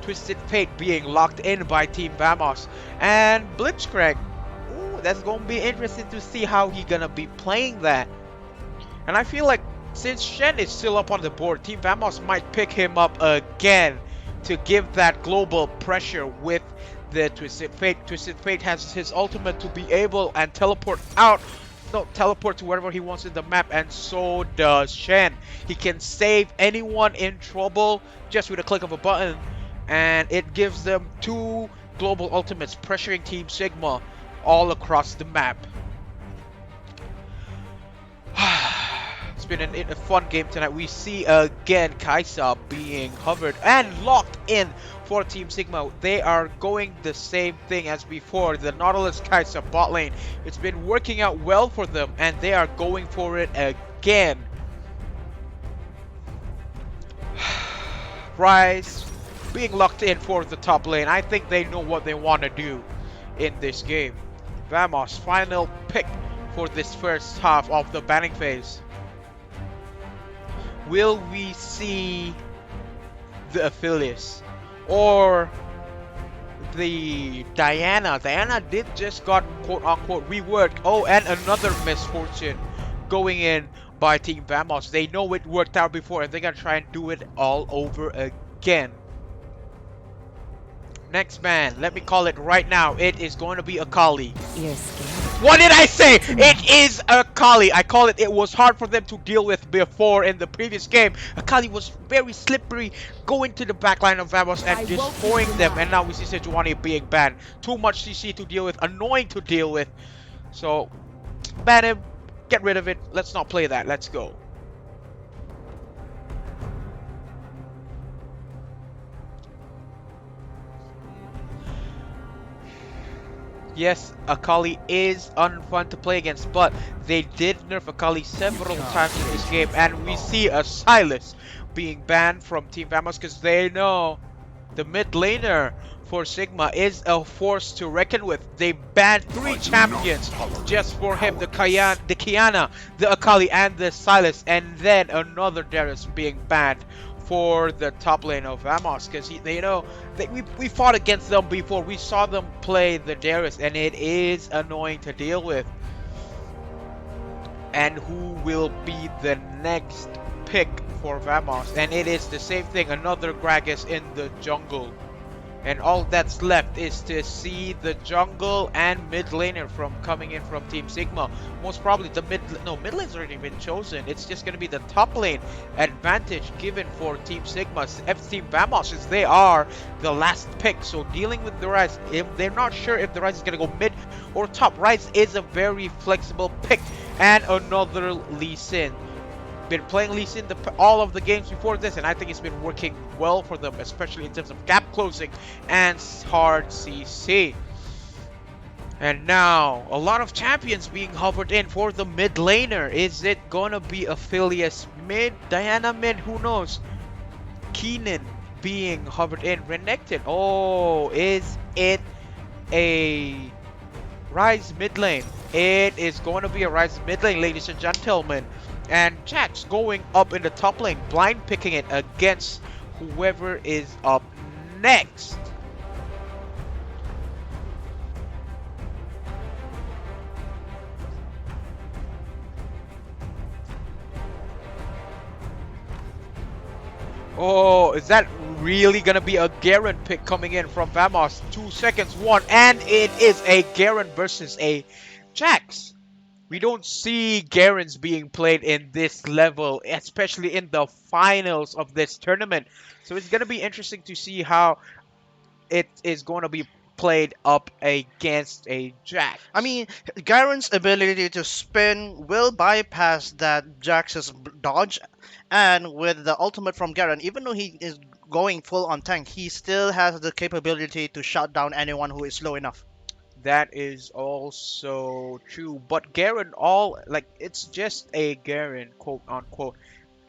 Twisted Fate being locked in by Team Vamos. And Blitzcrank. That's gonna be interesting to see how he gonna be playing that. And I feel like since Shen is still up on the board, Team Vamos might pick him up again to give that global pressure with the Twisted Fate. Twisted Fate has his ultimate to be able and teleport out. No, teleport to wherever he wants in the map, and so does Shen. He can save anyone in trouble just with a click of a button, and it gives them two global ultimates pressuring Team Sigma all across the map. It's been a fun game tonight. We see again Kaisa being hovered and locked in for Team Sigma. They are going the same thing as before. The Nautilus Kaisa bot lane. It's been working out well for them, and they are going for it again. Rise being locked in for the top lane. I think they know what they want to do in this game. Vamos, final pick for this first half of the banning phase. Will we see the Affiliates or the Diana? Diana did just got quote-unquote reworked. Oh, and another misfortune going in by Team Vamos. They know it worked out before, and they're gonna try and do it all over again. Next man, let me call it right now. It is going to be Akali. You're scared. What did I say? It is Akali. I call it. It was hard for them to deal with before in the previous game. Akali was very slippery, going to the backline of Vamos and destroying them. And now we see Sejuani being banned. Too much CC to deal with. Annoying to deal with. So, ban him. Get rid of it. Let's not play that. Let's go. Yes, Akali is unfun to play against, but they did nerf Akali several times in this game, and we see a Silas being banned from Team Vamos because they know the mid laner for Sigma is a force to reckon with. They banned 3 champions just for him, the Kiana, the Akali, and the Silas, and then another Darius being banned for the top lane of Vamos because they know that we fought against them before. We saw them play the Darius, and it is annoying to deal with. And who will be the next pick for Vamos, and it is the same thing. Another Gragas in the jungle. And all that's left is to see the jungle and mid laner from coming in from Team Sigma. Most probably the mid lane's already been chosen. It's just gonna be the top lane advantage given for Team Sigma's F Team Vamos, as they are the last pick. So dealing with the Rise, if they're not sure if the Rise is gonna go mid or top. Rise is a very flexible pick. And another Lee Sin. Been playing Lee Sin all of the games before this, and I think it's been working well for them, especially in terms of gap closing and hard CC. And now, a lot of champions being hovered in for the mid laner. Is it gonna be Aphelios mid, Diana mid? Who knows? Keenan being hovered in, Renekton. Oh, is it a Rise mid lane? It is going to be a Rise mid lane, ladies and gentlemen. And Jax going up in the top lane, blind picking it against whoever is up next. Oh, is that really gonna be a Garen pick coming in from Vamos? 2 seconds, one, and it is a Garen versus a Jax. We don't see Garens being played in this level, especially in the finals of this tournament. So it's gonna be interesting to see how it is going to be played up against a I Jax. mean, Garen's ability to spin will bypass that Jax's dodge, and with the ultimate from Garen, even though he is going full on tank, he still has the capability to shut down anyone who is low enough. That is also true. But Garen, all like it's just a Garen, quote unquote.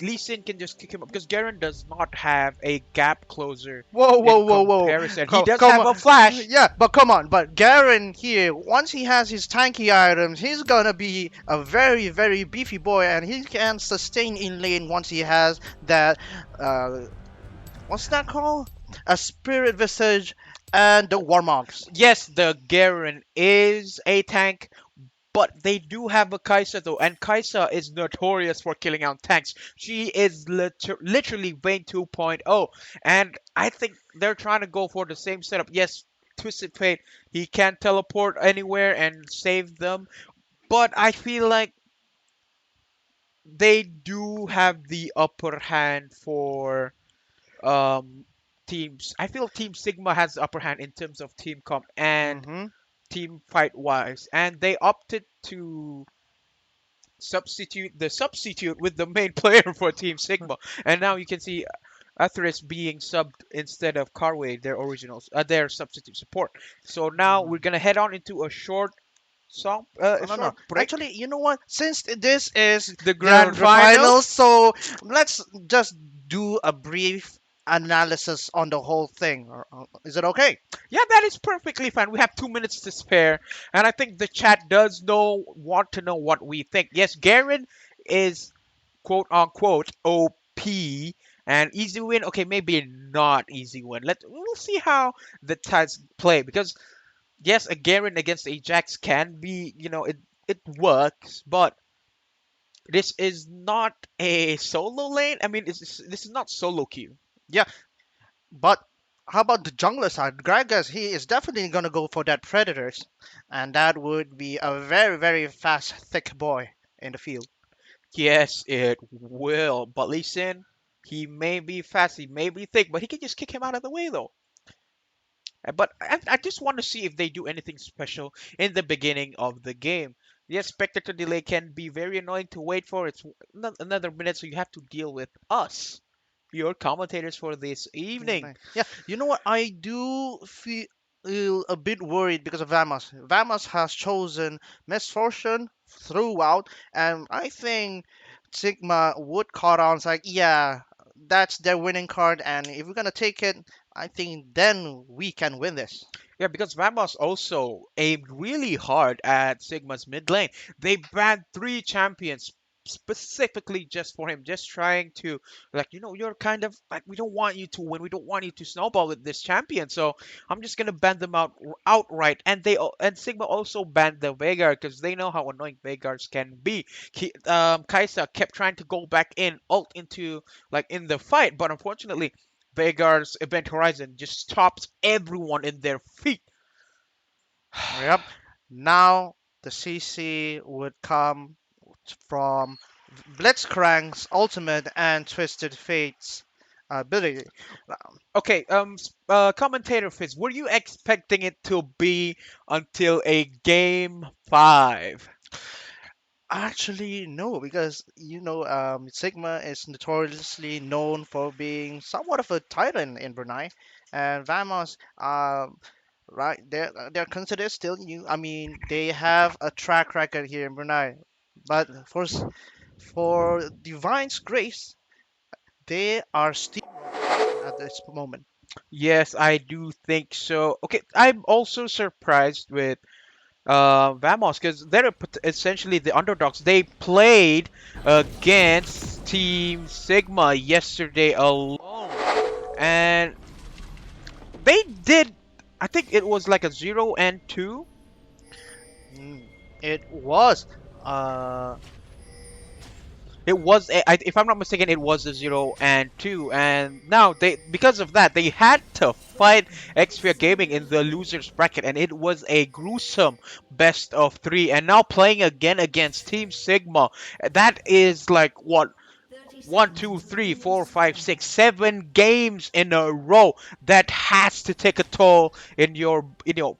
Lee Sin can just kick him up because Garen does not have a gap closer Whoa, whoa, in whoa, whoa! comparison. He does Come have on, a flash. yeah, but come on, but Garen here, once he has his tanky items, he's gonna be a very, very beefy boy, and he can sustain in lane once he has that. Uh, what's that called? A spirit visage and the warmogs. Yes, the Garen is a tank, but they do have a Kaisa though, and Kaisa is notorious for killing out tanks. She is literally Vayne 2.0, and I think they're trying to go for the same setup. Yes, Twisted Fate, he can teleport anywhere and save them, but I feel like they do have the upper hand for um teams. I feel Team Sigma has the upper hand in terms of team comp and Mm-hmm. team fight wise, and they opted to substitute with the main player for Team Sigma, and now you can see Atheris being subbed instead of Carway, their originals, their substitute support. So now we're gonna head on into a short No, a no, no. short break. Actually, you know what? Since this is The grand the finals, finals. so let's just do a brief analysis on the whole thing. Is it okay? Yeah, that is perfectly fine. We have 2 minutes to spare, and I think the chat does want to know what we think. Yes, Garen is quote unquote OP and easy win. Okay, maybe not easy win. We'll see how the tides play because yes, a Garen against Ajax can be, it works, but this is not a solo lane. I mean, this is not solo queue. Yeah, but how about the jungler side? Gragas, he is definitely gonna go for that predators, and that would be a very, very fast, thick boy in the field. Yes, it will. But listen, he may be fast, he may be thick, but he can just kick him out of the way though. But I just want to see if they do anything special in the beginning of the game. Yes, spectator delay can be very annoying to wait for. It's another minute, so you have to deal with us, your commentators for this evening. Yeah, you know what? I do feel a bit worried because of Vamos. Vamos has chosen misfortune throughout, and I think Sigma would call on. It's like, yeah, that's their winning card, and if we're gonna take it, I think then we can win this. Yeah, because Vamos also aimed really hard at Sigma's mid lane. They banned 3 champions specifically just for him, just trying to, like, you're kind of like, we don't want you to win, we don't want you to snowball with this champion, so I'm just gonna ban them outright. And and Sigma also banned the Veigar because they know how annoying Veigars can be. Kaisa kept trying to go back in, ult into, like, in the fight, but unfortunately Veigar's Event Horizon just stops everyone in their feet. Yep. Now the CC would come from Blitzcrank's ultimate and Twisted Fate's ability. Okay, commentator Fizz, were you expecting it to be until a game 5? Actually, no, because Sigma is notoriously known for being somewhat of a tyrant in Brunei, and Vamos, right, they're considered still new. I mean, they have a track record here in Brunei, but for Divine's Grace, they are steamrolling at this moment. Yes, I do think so. Okay, I'm also surprised with Vamos because they're essentially the underdogs. They played against Team Sigma yesterday alone, and they did. I think it was like a 0-2. Mm, it was. Uh, It was, if I'm not mistaken, it was a 0-2, and now they, because of that, they had to fight Xperia Gaming in the losers bracket, and it was a gruesome best of three. And now playing again against Team Sigma, that is like what, 30 one, seconds two, until three, the ring four, five, starts. six, 7 games in a row. That has to take a toll in your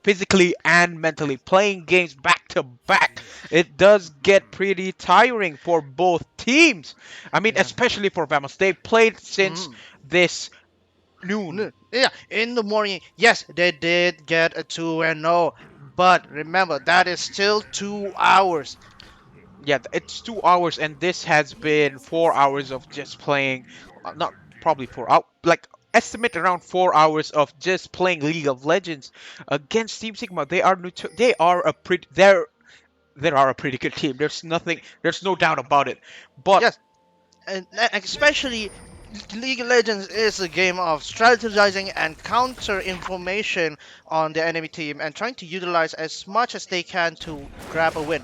physically and mentally. Playing games back to back, it does get pretty tiring for both teams. I mean, yeah. especially for Vamos. They played since Mm. this noon. Yeah, in the morning, yes, they did get a 2-0, but remember that is still 2 hours. Yeah, it's 2 hours, and this has been 4 hours of just playing. Not probably 4 hours, like estimate around 4 hours of just playing League of Legends against Team Sigma. They are a pretty they are a pretty good team. There's no doubt about it. But Yes, and especially League of Legends is a game of strategizing and counter information on the enemy team and trying to utilize as much as they can to grab a win.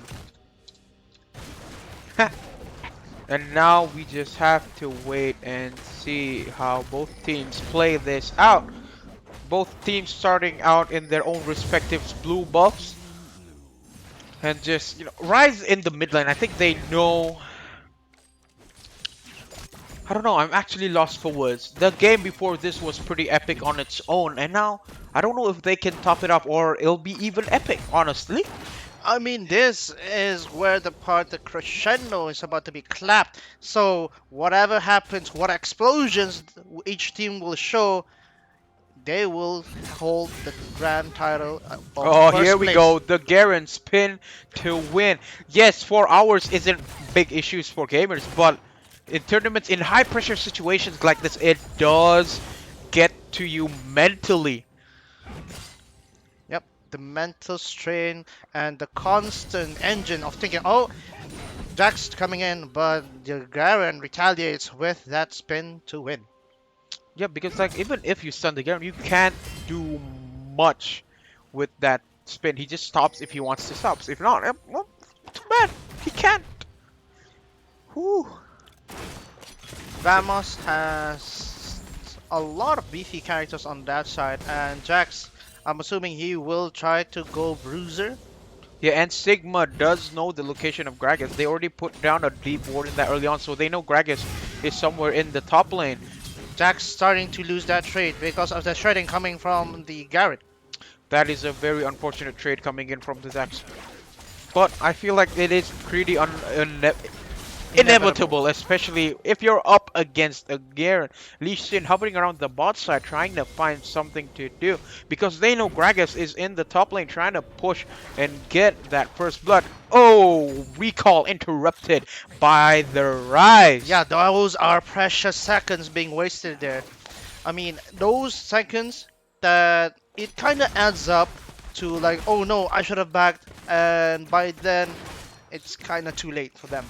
and now we just have to wait and see how both teams play this out. Both teams starting out in their own respective blue buffs and just rise in the mid lane. I think they know. I don't know, I'm actually lost for words. The game before this was pretty epic on its own, and now I don't know if they can top it up or it'll be even epic, honestly. I mean, this is where the crescendo is about to be clapped. So whatever happens, what explosions each team will show, they will hold the grand title of Oh, here first we place. go. The Garen spin to win. Yes, 4 hours isn't big issues for gamers, but in tournaments, in high pressure situations like this, it does get to you mentally. Yep, the mental strain and the constant engine of thinking, oh, Jack's coming in, but the Garen retaliates with that spin to win. Yeah, because like even if you stun the Garen, you can't do much with that spin. He just stops if he wants to stop. If not, well, too bad. He can't. Whew. Vamos has a lot of beefy characters on that side, and Jax, I'm assuming he will try to go Bruiser. Yeah, and Sigma does know the location of Gragas. They already put down a deep ward in that early on, so they know Gragas is somewhere in the top lane. Jax starting to lose that trade because of the shredding coming from the Garrett. That is a very unfortunate trade coming in from the Zax. But I feel like it is pretty Inevitable. inevitable, especially if you're up against a Garen. Lee Sin hovering around the bot side trying to find something to do because they know Gragas is in the top lane trying to push and get that first blood. Oh, recall interrupted by the Rise. Yeah, those are precious seconds being wasted there. I mean, those seconds that it kind of adds up to like, oh no, I should have backed, and by then it's kind of too late for them.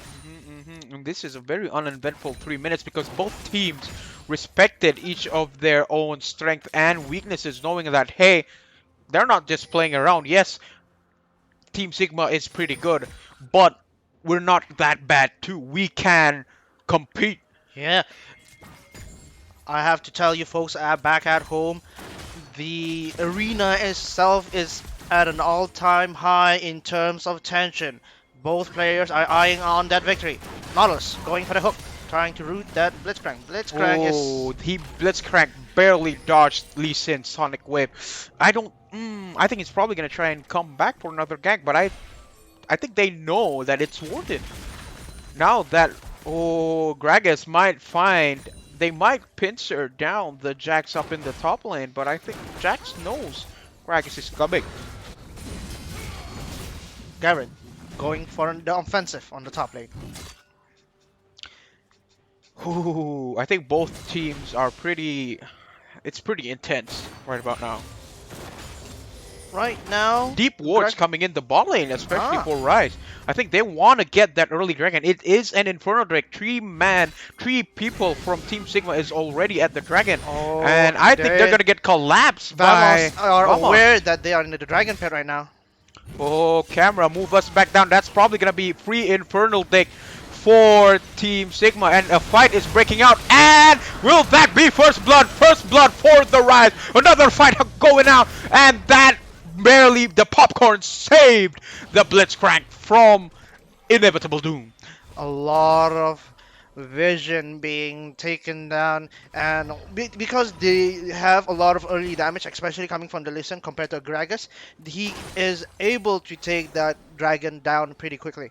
this is a very uneventful 3 minutes because both teams respected each of their own strength and weaknesses, knowing that, hey, they're not just playing around. Yes, Team Sigma is pretty good, but we're not that bad too. We can compete. Yeah, I have to tell you folks back at home, the arena itself is at an all-time high in terms of tension. Both players are eyeing on that victory. Nautilus going for the hook, trying to root that Blitzcrank. Blitzcrank Oh, is he Blitzcrank barely dodged Lee Sin's Sonic Wave. I don't. I think he's probably gonna try and come back for another gank, but I think they know that it's worth it. Now that Gragas might find they might pincer down the Jax up in the top lane, but I think Jax knows Gragas is coming. Garen going for the offensive on the top lane. Ooh, I think both teams are pretty. It's pretty intense right about now. Right now, Deep wards Greg- coming in the bot lane, especially Ah. for Rise. I think they want to get that early dragon. It is an Inferno Drake. 3 man, 3 people from Team Sigma is already at the dragon. Oh, And I think they're going to get collapsed by Vamos are Vamos. aware that they are in the dragon pit right now. Oh, camera, move us back down. That's probably going to be free Infernal Deck for Team Sigma. And a fight is breaking out. And will that be first blood? First blood for the Rise. Another fight going out. And that barely, the popcorn saved the Blitzcrank from inevitable doom. A lot of vision being taken down, and because they have a lot of early damage, especially coming from the Listen compared to Gragas, he is able to take that dragon down pretty quickly.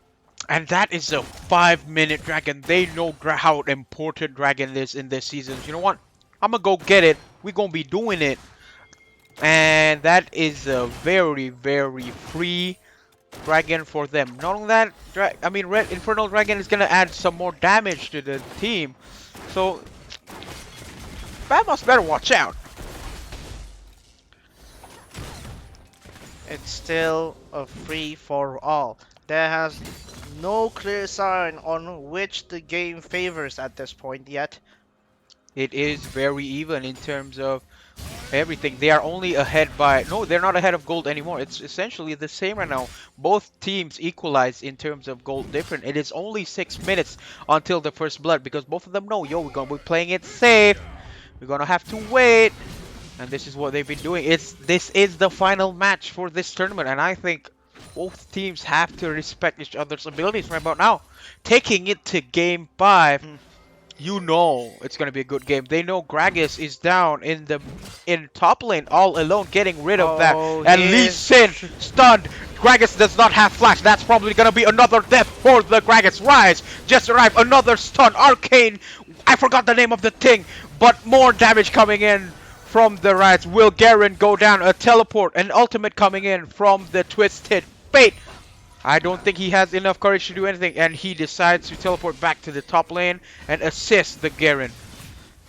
And that is a 5-minute dragon. They know how important dragon is in this season. You know what? I'm going to go get it. We're going to be doing it. And that is a very, very free dragon for them. Not only that, Red Infernal Dragon is going to add some more damage to the team. So, Batmos better watch out. It's still a free for all. There has no clear sign on which the game favors at this point yet. It is very even in terms of everything. They are only ahead by... No, they're not ahead of gold anymore. It's essentially the same right now. Both teams equalize in terms of gold different. It is only 6 minutes until the first blood because both of them know, yo, we're going to be playing it safe. We're going to have to wait. And this is what they've been doing. This is the final match for this tournament. And I think both teams have to respect each other's abilities right about now. Taking it to game 5. You know it's gonna be a good game. They know Gragas is down in top lane all alone, getting rid of that. And Lee Sin stunned. Gragas does not have flash. That's probably gonna be another death for the Gragas. Rise just arrived. Another stun. Arcane. I forgot the name of the thing, but more damage coming in from the Rise. Will Garen go down? A teleport, an ultimate coming in from the Twisted Fate. I don't think he has enough courage to do anything, and he decides to teleport back to the top lane and assist the Garen.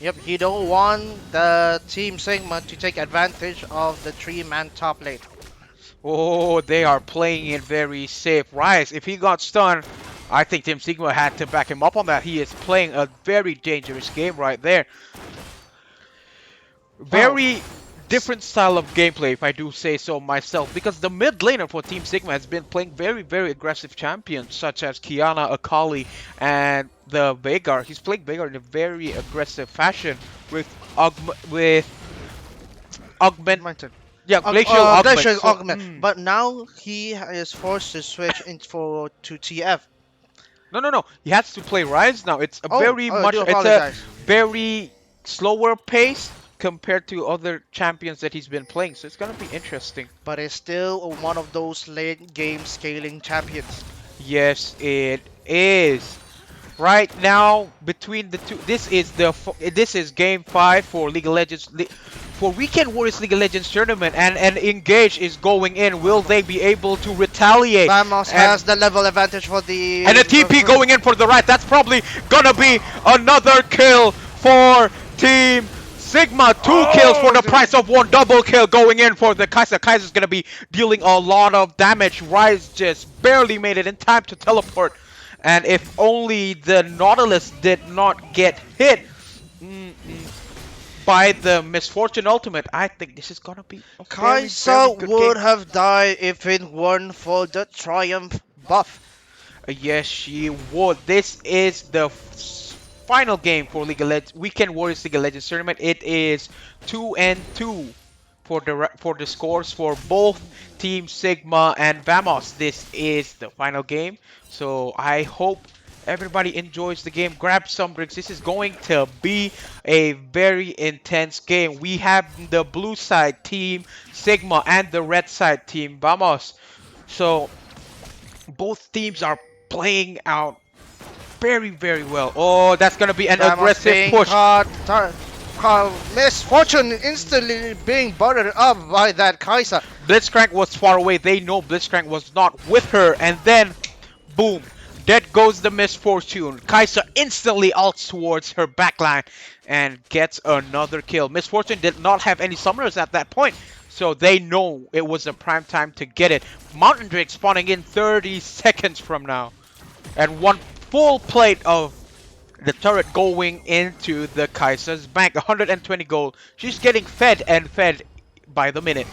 Yep, he don't want the Team Sigma to take advantage of the 3-man top lane. Oh, they are playing it very safe. Rise, if he got stunned, I think Team Sigma had to back him up on that. He is playing a very dangerous game right there. Very different style of gameplay, if I do say so myself, because the mid laner for Team Sigma has been playing very, very aggressive champions such as Kiana, Akali, and the Veigar. He's playing Veigar in a very aggressive fashion with Augmented. glacial augment. Glacial So, augment. But now he is forced to switch to TF. no. He has to play Rise now. It's a I do it's a apologize. very slower pace compared to other champions that he's been playing. So it's gonna be interesting. But it's still one of those late game scaling champions. Yes, it is. Right now, between the two, this is game 5 for League of Legends. For Weekend Warriors League of Legends tournament, and Engage is going in. Will they be able to retaliate? Vamos has the level advantage for the... And a TP going in for the right. That's probably gonna be another kill for Team Sigma. 2 kills for the price of 1. Double kill going in for the Kaiser. Kaiser's gonna be dealing a lot of damage. Rise just barely made it in time to teleport. And if only the Nautilus did not get hit by the Misfortune Ultimate, I think this is gonna be a very, very Kaisa good would game. have died if it weren't for the Triumph buff. Yes, she would. This is the final game for League of Legends Weekend Warriors League of Legends tournament. It is 2-2 for the scores for both Team Sigma and Vamos. This is the final game, so I hope everybody enjoys the game. Grab some drinks. This is going to be a very intense game. We have the blue side Team Sigma and the red side Team Vamos. So both teams are playing out very, very well. Oh, that's gonna be an Vamos aggressive being push. caught. Misfortune instantly being buttered up by that Kaisa. Blitzcrank was far away. They know Blitzcrank was not with her. And then, boom. There goes the Misfortune. Kaisa instantly ults towards her backline and gets another kill. Misfortune did not have any summoners at that point, so they know it was a prime time to get it. Mountain Drake spawning in 30 seconds from now. And one full plate of the turret going into the Kaiser's bank. 120 gold. She's getting fed and fed by the minute.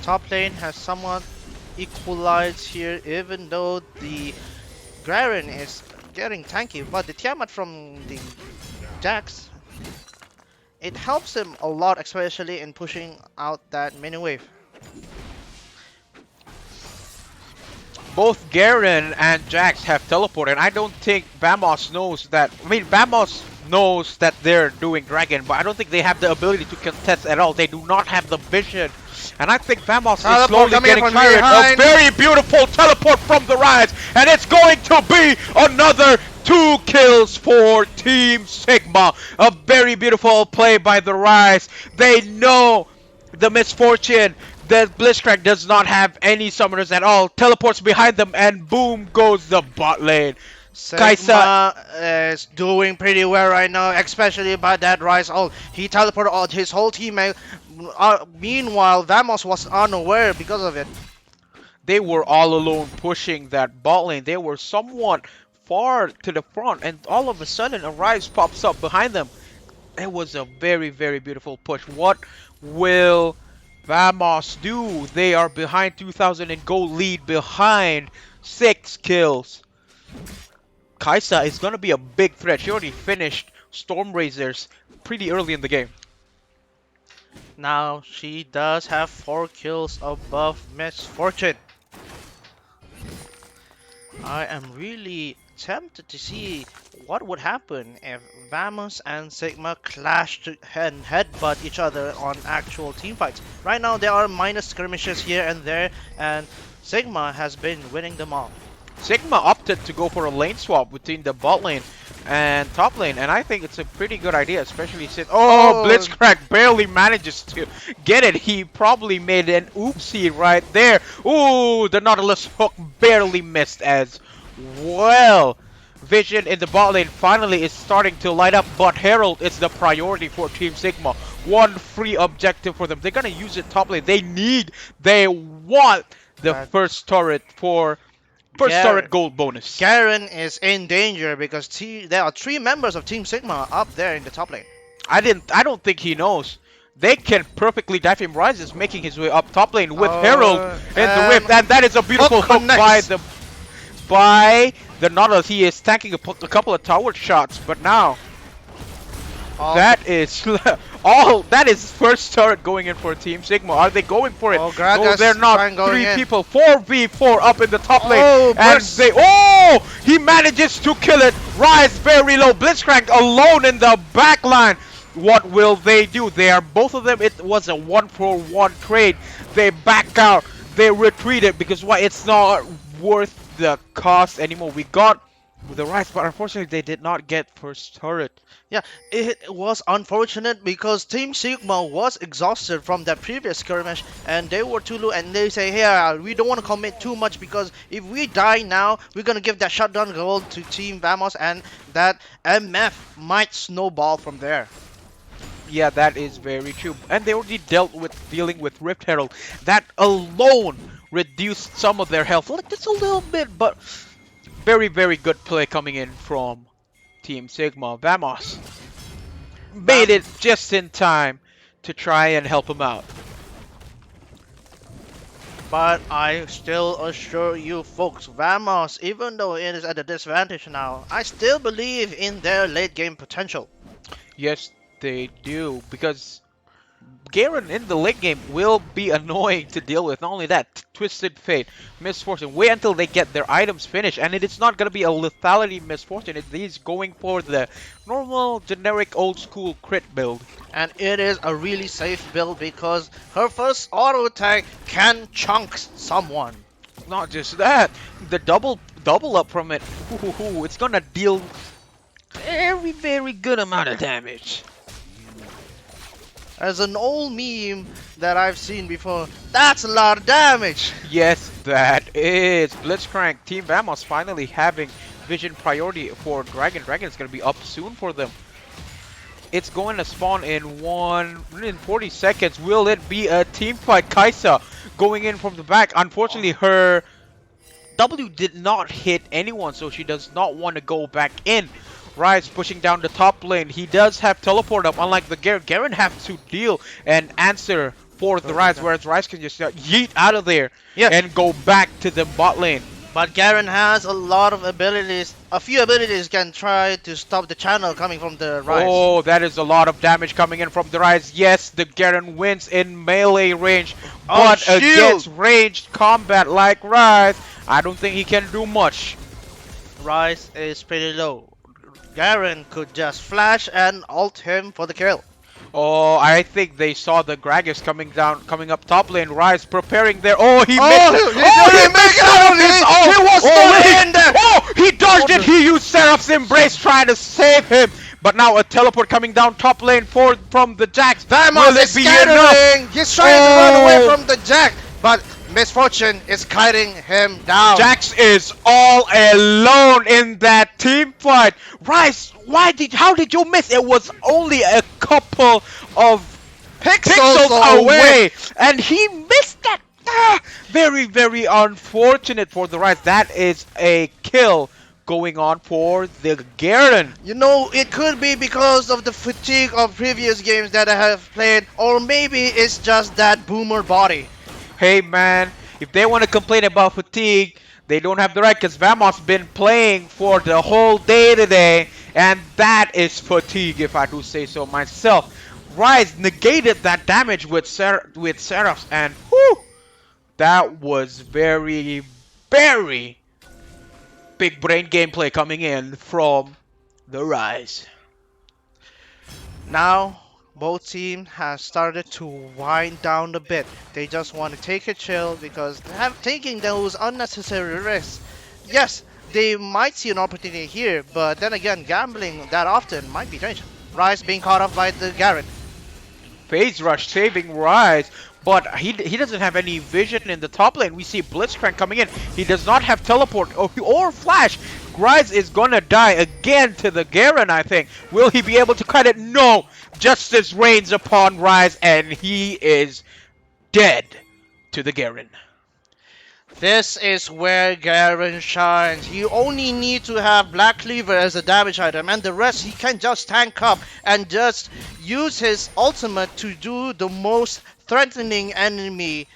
Top lane has somewhat equalized here, even though the Garen is getting tanky, but the Tiamat from the Jax, it helps him a lot, especially in pushing out that mini wave. Both Garen and Jax have teleported. I don't think Vamos knows that. I mean, Vamos knows that they're doing Dragon, but I don't think they have the ability to contest at all. They do not have the vision. And I think Vamos is Teleport slowly coming in getting from tired. A behind. very beautiful teleport from the Rise. And it's going to be another 2 kills for Team Sigma. A very beautiful play by the Rise. They know the Misfortune. The Blitzcrank does not have any summoners at all. Teleports behind them and boom goes the bot lane. Kaisa, Sigma is doing pretty well right now, especially by that Rise ult. He teleported out his whole teammate. Meanwhile, Vamos was unaware because of it. they were all alone pushing that bot lane. They were somewhat far to the front and all of a sudden a Rise pops up behind them. It was a very, very beautiful push. What will Vamos do? They are behind 2,000 in gold lead, behind 6 kills. Kaisa is going to be a big threat. She already finished Storm Razors pretty early in the game. Now she does have 4 kills above Misfortune. I am really tempted to see what would happen if Vamos and Sigma clashed and headbutt each other on actual team fights. Right now there are minor skirmishes here and there, and Sigma has been winning them all. Sigma opted to go for a lane swap between the bot lane and top lane, and I think it's a pretty good idea, especially since Blitzcrank barely manages to get it. He probably made an oopsie right there. Ooh, the Nautilus hook barely missed as well. Vision in the bot lane finally is starting to light up, but Herald is the priority for Team Sigma. One free objective for them. They're gonna use it top lane. They want the But first turret for first turret gold bonus. Garen is in danger because there are 3 members of Team Sigma up there in the top lane. I don't think he knows. They can perfectly dive him. Rise is making his way up top lane with Herald in the Rift, and that is a beautiful hook by the Nautilus. He is tanking a couple of tower shots, but now that is that is first turret going in for Team Sigma. Are they going for it? Oh, No, Gragas they're not. trying going 3 in. people, 4v4 up in the top lane. Oh, And burst. he manages to kill it. Rise very low. Blitzcrank alone in the back line. What will they do? They are both of them. It was a 1-for-1 trade. They back out. They retreated because why? It's not worth the cost anymore. We got the Rise, but unfortunately they did not get first turret. Yeah, it was unfortunate because Team Sigma was exhausted from that previous skirmish and they were too low, and they say, hey, we don't want to commit too much because if we die now, we're going to give that shutdown gold to Team Vamos and that MF might snowball from there. Yeah, that is very true. And they already dealt with dealing with Rift Herald. That alone reduced some of their health, like just a little bit, but very, very good play coming in from Team Sigma. Vamos made Vam it just in time to try and help him out. but I still assure you folks, Vamos, even though it is at a disadvantage now, I still believe in their late game potential. Yes, they do, because Garen in the late game will be annoying to deal with. Not only that, Twisted Fate, Misfortune. Wait until they get their items finished, and it is not going to be a lethality Misfortune. It is going for the normal, generic, old school crit build. And it is a really safe build because her first auto attack can chunk someone. Not just that, the double up from it. Ooh, it's gonna deal very, very good amount of damage. As an old meme that I've seen before, that's a lot of damage. Yes, that is. Blitzcrank, Team Vamos finally having vision priority for Dragon. Dragon is going to be up soon for them. It's going to spawn in 140 seconds. Will it be a team fight? Kaisa going in from the back. Unfortunately, her W did not hit anyone, so she does not want to go back in. Rise pushing down the top lane. He does have teleport up, unlike the Garen. Garen has to deal and answer for the Rise, whereas Rise can just yeet out of there and go back to the bot lane. But Garen has a lot of abilities. A few abilities can try to stop the channel coming from the Rise. Oh, that is a lot of damage coming in from the Rise. Yes, the Garen wins in melee range, but against ranged combat like Rise, I don't think he can do much. Rise is pretty low. Garen could just flash and ult him for the kill. Oh, I think they saw the Gragas coming up top lane. Rise preparing there. Oh, he Oh, missed it. He missed out of his ult. He was Oh, in there. oh, he dodged it. He used Seraph's Embrace trying to save him. But now a teleport coming down top lane from the Jax. Vamos Will is it be enough? scattering. He's trying to run away from the Jack, but Misfortune is kiting him down. Jax is all alone in that team fight. Rise, how did you miss? It was only a couple of pixels away, and he missed that. Very, very unfortunate for the Rise. That is a kill going on for the Garen. You know, it could be because of the fatigue of previous games that I have played, or maybe it's just that boomer body. Hey man, if they want to complain about fatigue, they don't have the right, because Vamos been playing for the whole day today, and that is fatigue if I do say so myself. Rise negated that damage with Seraphs, and whew, that was very, very big brain gameplay coming in from the Rise. Now, both teams have started to wind down a bit. They just want to take a chill because taking those unnecessary risks. Yes, they might see an opportunity here, but then again, gambling that often might be dangerous. Rise being caught up by the Garen. Phase Rush saving Rise, but he doesn't have any vision in the top lane. We see Blitzcrank coming in. He does not have teleport or flash. Rise is gonna die again to the Garen, I think. Will he be able to cut it? No! Justice reigns upon Rise, and he is dead to the Garen. This is where Garen shines. You only need to have Black Cleaver as a damage item, and the rest he can just tank up and just use his ultimate to do the most threatening enemy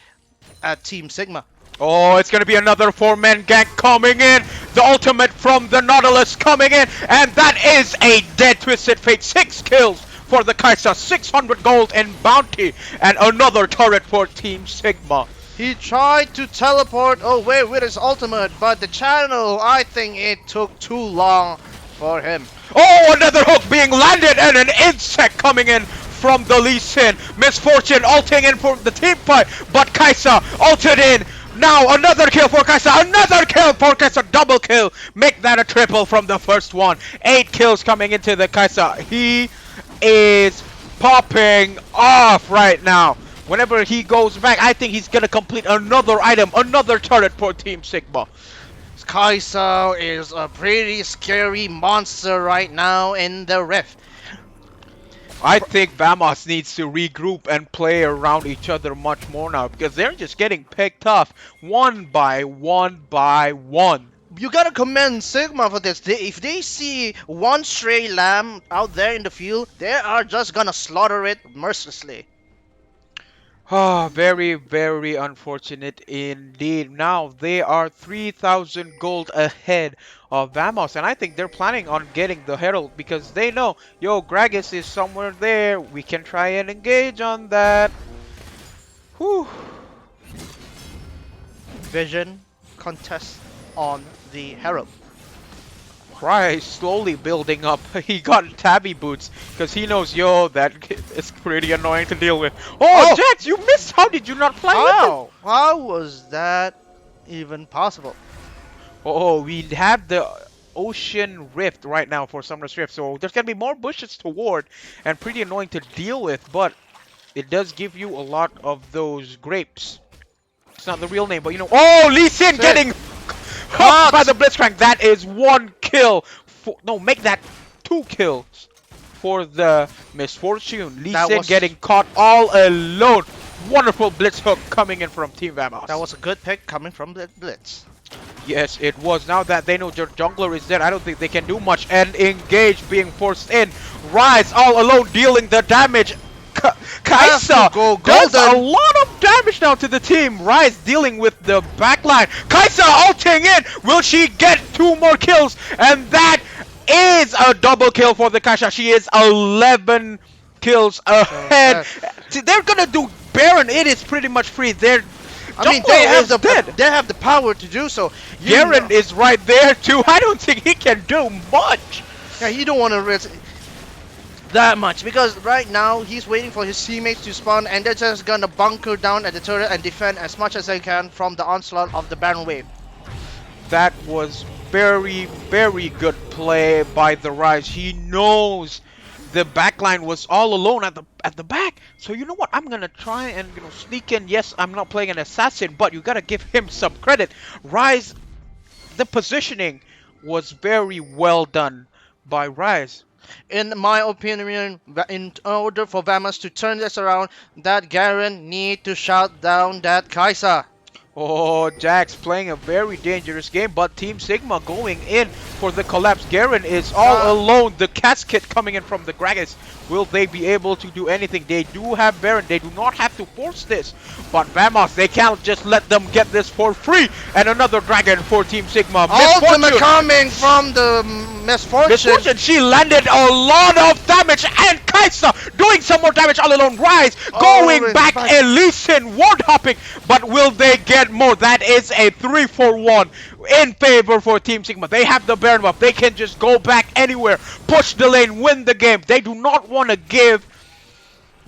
at Team Sigma. Oh, it's going to be another 4-man gank coming in. The ultimate from the Nautilus coming in, and that is a dead Twisted Fate. 6 kills for the Kaisa, 600 gold in bounty, and another turret for Team Sigma. He tried to teleport away with his ultimate, but the channel, I think it took too long for him. Oh, another hook being landed, and an insect coming in from the Lee Sin. Misfortune ulting in for the team fight, but Kaisa ulted in. Now another kill for Kaisa, another kill for Kaisa, double kill. Make that a triple from the first one. 8 kills coming into the Kaisa. He is popping off right now. Whenever he goes back, I think he's gonna complete another item, another turret for Team Sigma. Kaisa is a pretty scary monster right now in the Rift. I think Vamos needs to regroup and play around each other much more now because they're just getting picked off one by one by one. You gotta commend Sigma for this. If they see one stray lamb out there in the field, they are just gonna slaughter it mercilessly. Ah, very, very unfortunate indeed. Now they are 3,000 gold ahead of Vamos, and I think they're planning on getting the Herald because they know, yo, Gragas is somewhere there. We can try and engage on that. Whew. Vision contest on the Herald. Cry slowly building up. He got tabby boots because he knows, yo, that is pretty annoying to deal with. Oh, Oh! Jax, you missed. How did you not fly with it? How was that even possible? Oh, we have the Ocean Rift right now for Summer's Rift, so there's gonna be more bushes to ward and pretty annoying to deal with, but it does give you a lot of those grapes. It's not the real name, but you know. Oh, Lee Sin Shit. getting caught by the Blitzcrank. That is one kill. No, make that two kills for the Misfortune. Lee That Sin was- getting caught all alone. Wonderful Blitz hook coming in from Team Vamos. That was a good pick coming from the Blitz. Yes, it was. Now that they know their jungler is dead, I don't think they can do much. And Engage being forced in. Rise all alone dealing the damage. Kaisa Have to go does a golden. lot of damage now to the team. Rise dealing with the backline. Kaisa ulting in. Will she get two more kills? And that is a double kill for the Kaisa. She is 11 kills ahead. See, they're gonna do Baron. It is pretty much free. Their I mean, jungler is dead. they have the power to do so. Garen is right there too. I don't think he can do much. Yeah, you don't want to risk that much because right now he's waiting for his teammates to spawn and they're just gonna bunker down at the turret and defend as much as they can from the onslaught of the Baron wave. That was very, very good play by the Rise. He knows the backline was all alone at the back. So you know what? I'm gonna try and sneak in. Yes, I'm not playing an assassin, but you gotta give him some credit. Rise, the positioning was very well done by Rise. In my opinion, in order for Vamos to turn this around, that Garen need to shut down that Kaisa. Oh, Jax playing a very dangerous game, but Team Sigma going in for the collapse. Garen is all alone. The casket coming in from the Gragas. Will they be able to do anything? They do have Baron. They do not have to force this. But Vamos, they can't just let them get this for free. And another dragon for Team Sigma. Ultimate Misfortune. coming from the Misfortune. Misfortune, she landed a lot of damage, and Kaisa doing some more damage all alone. Rise going Always back, back. Elysian ward hopping, but will they get more? That is a 3-for-1 in favor for Team Sigma. They have the Baron buff. They can just go back anywhere, push the lane, win the game. They do not want to give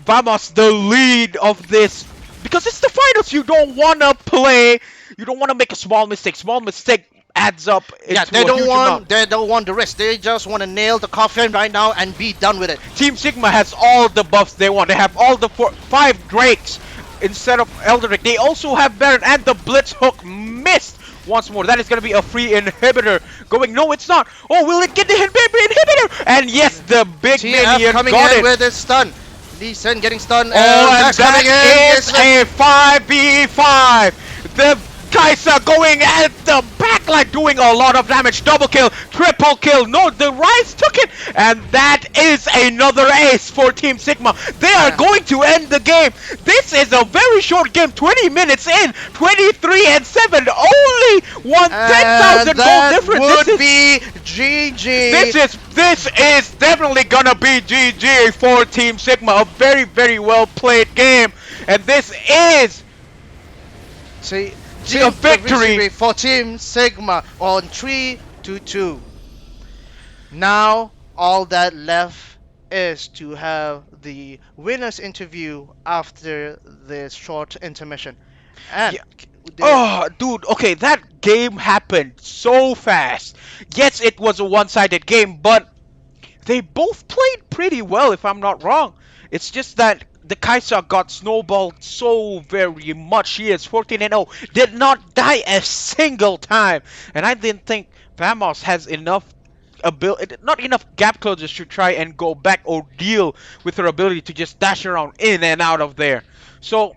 Vamos the lead of this because it's the finals. You don't want to play. You don't want to make a small mistake. Small mistake adds up into Yeah, a huge amount. they don't want the risk. They just want to nail the coffin right now and be done with it. Team Sigma has all the buffs they want. They have all the 5 Drakes instead of Eldrick. They also have Baron, and the Blitz Hook missed once more. That is going to be a free inhibitor going. No, it's not. Oh, will it get the inhibitor? And yes, the big TF minion coming got in it. with his stun. Lee Sin getting stunned. Oh, and Jax coming in. that It's is a 5v5. The Kaisa going at the backline, doing a lot of damage. Double kill, triple kill. No, the Rise took it. And that is another ace for Team Sigma. They are going to end the game. This is a very short game. 20 minutes in. 23-7. Only 10,000 gold difference. Would be GG. This is definitely gonna be GG for Team Sigma. A very, very well played game. And this is See, a victory. for Team Sigma on 3-2. Now all that left is to have the winners interview after this short intermission. And Oh, dude, okay, that game happened so fast. Yes, it was a one-sided game, but they both played pretty well, if I'm not wrong. It's just that the Kaisa got snowballed so very much. She is 14-0, did not die a single time. And I didn't think Vamos has enough ability, not enough gap closers to try and go back or deal with her ability to just dash around in and out of there. So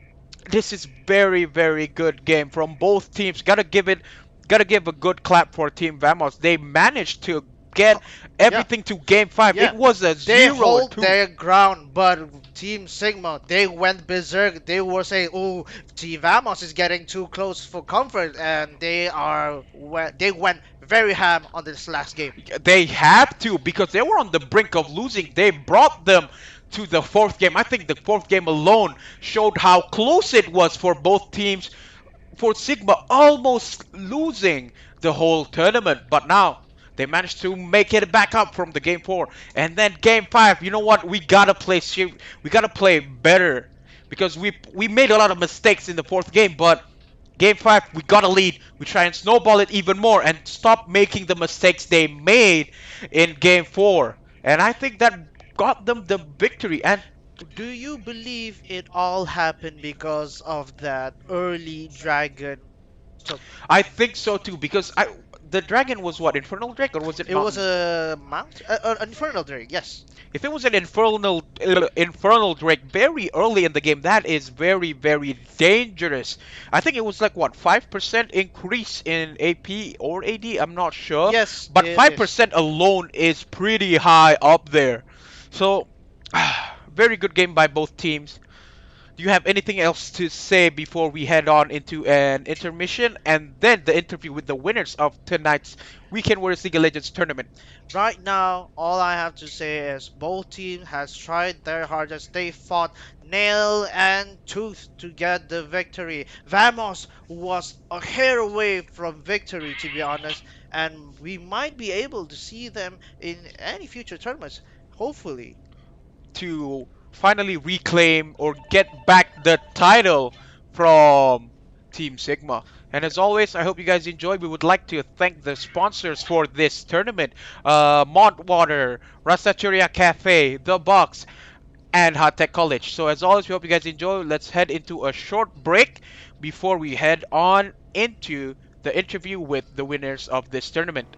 this is very, very good game from both teams. Gotta give a good clap for Team Vamos. They managed to get Yeah, everything to game five. It yeah. was a They 0 hold 2. their ground, but Team Sigma, they went berserk. They were saying, "Oh, Team Vamos is getting too close for comfort," and they went very ham on this last game. They have to because they were on the brink of losing. They brought them to the fourth game. I think the fourth game alone showed how close it was for both teams. For Sigma, almost losing the whole tournament, but now they managed to make it back up from the game four. And then game five, you know what? We gotta play better because we made a lot of mistakes in the fourth game, but game five, we got a lead. We try and snowball it even more and stop making the mistakes they made in game four. And I think that got them the victory. And Do you believe it all happened because of that early dragon took? I think so too because the dragon was what, Infernal Drake or was it It was Mountain? a an infernal drake. Yes. If it was an Infernal Drake very early in the game, that is very, very dangerous. I think it was like what, 5% increase in AP or AD, I'm not sure, Yes, but it is. 5% alone is pretty high up there. So very good game by both teams. Do you have anything else to say before we head on into an intermission and then the interview with the winners of tonight's Weekend Warriors League of Legends tournament? Right now, all I have to say is both teams has tried their hardest. They fought nail and tooth to get the victory. Vamos was a hair away from victory, to be honest, and we might be able to see them in any future tournaments. Hopefully. To finally reclaim or get back the title from Team Sigma. And as always, I hope you guys enjoyed. We would like to thank the sponsors for this tournament: Montwater, Rastachuria Cafe, The Box, and Hot Tech College. So as always, we hope you guys enjoy. Let's head into a short break before we head on into the interview with the winners of this tournament.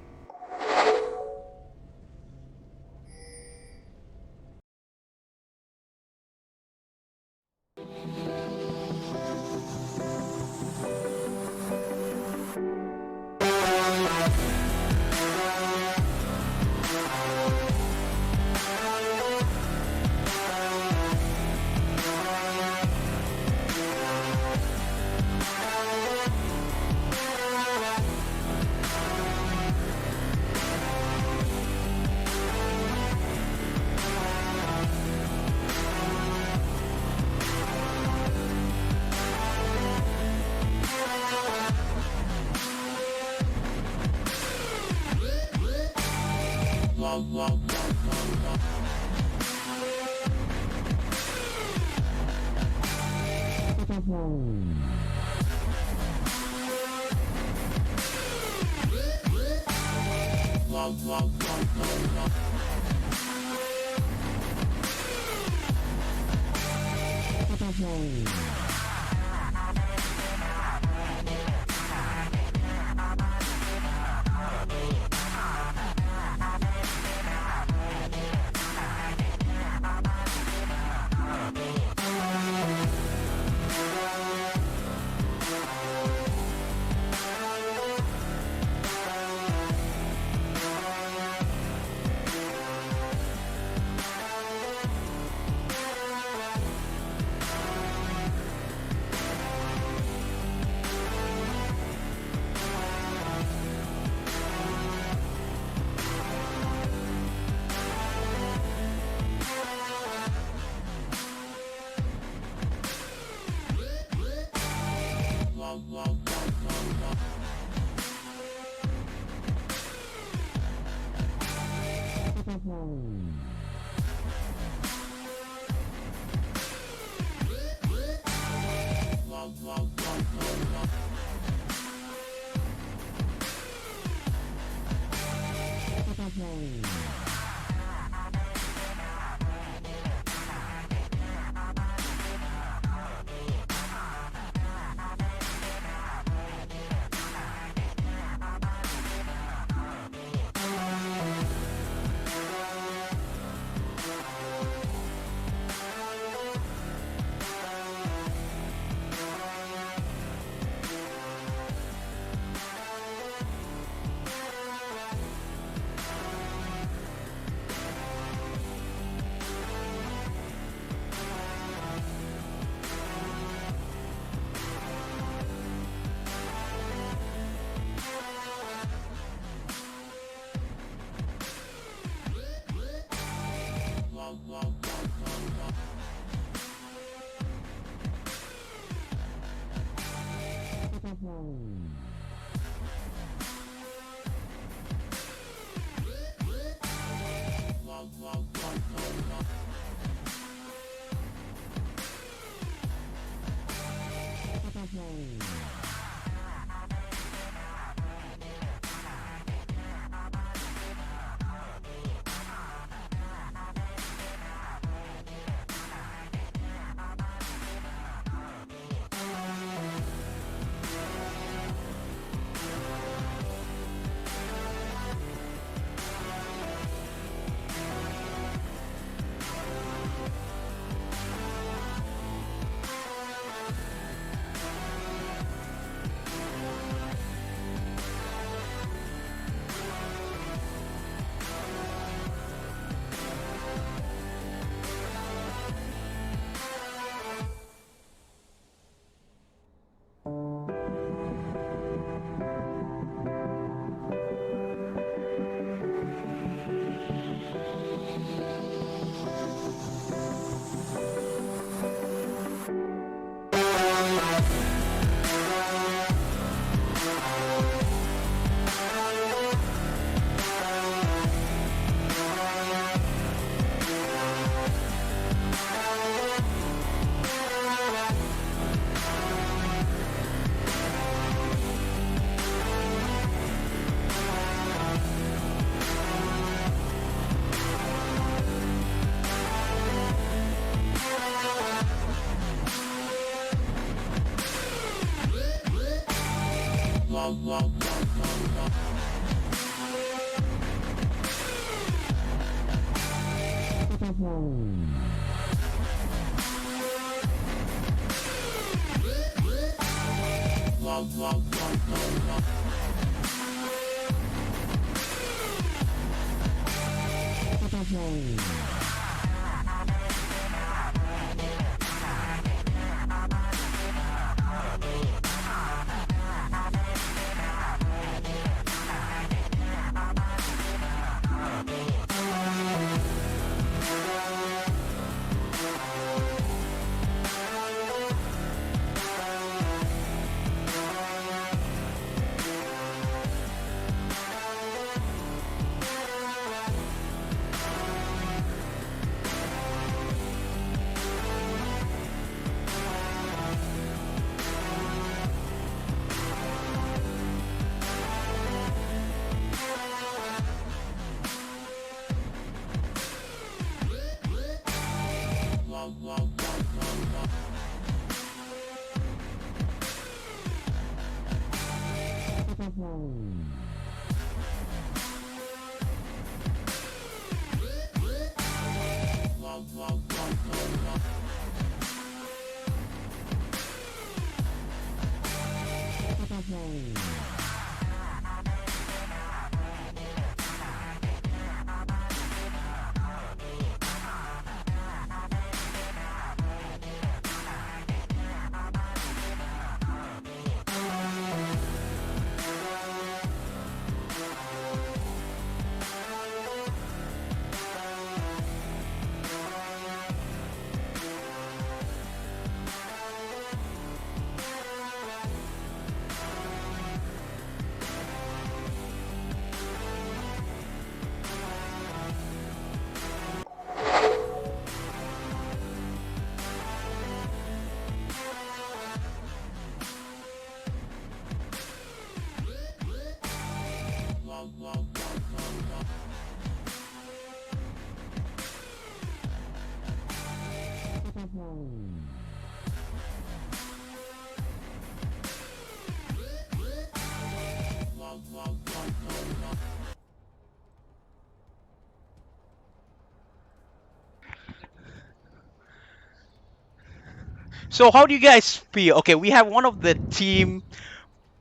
So how do you guys feel? Okay, we have one of the team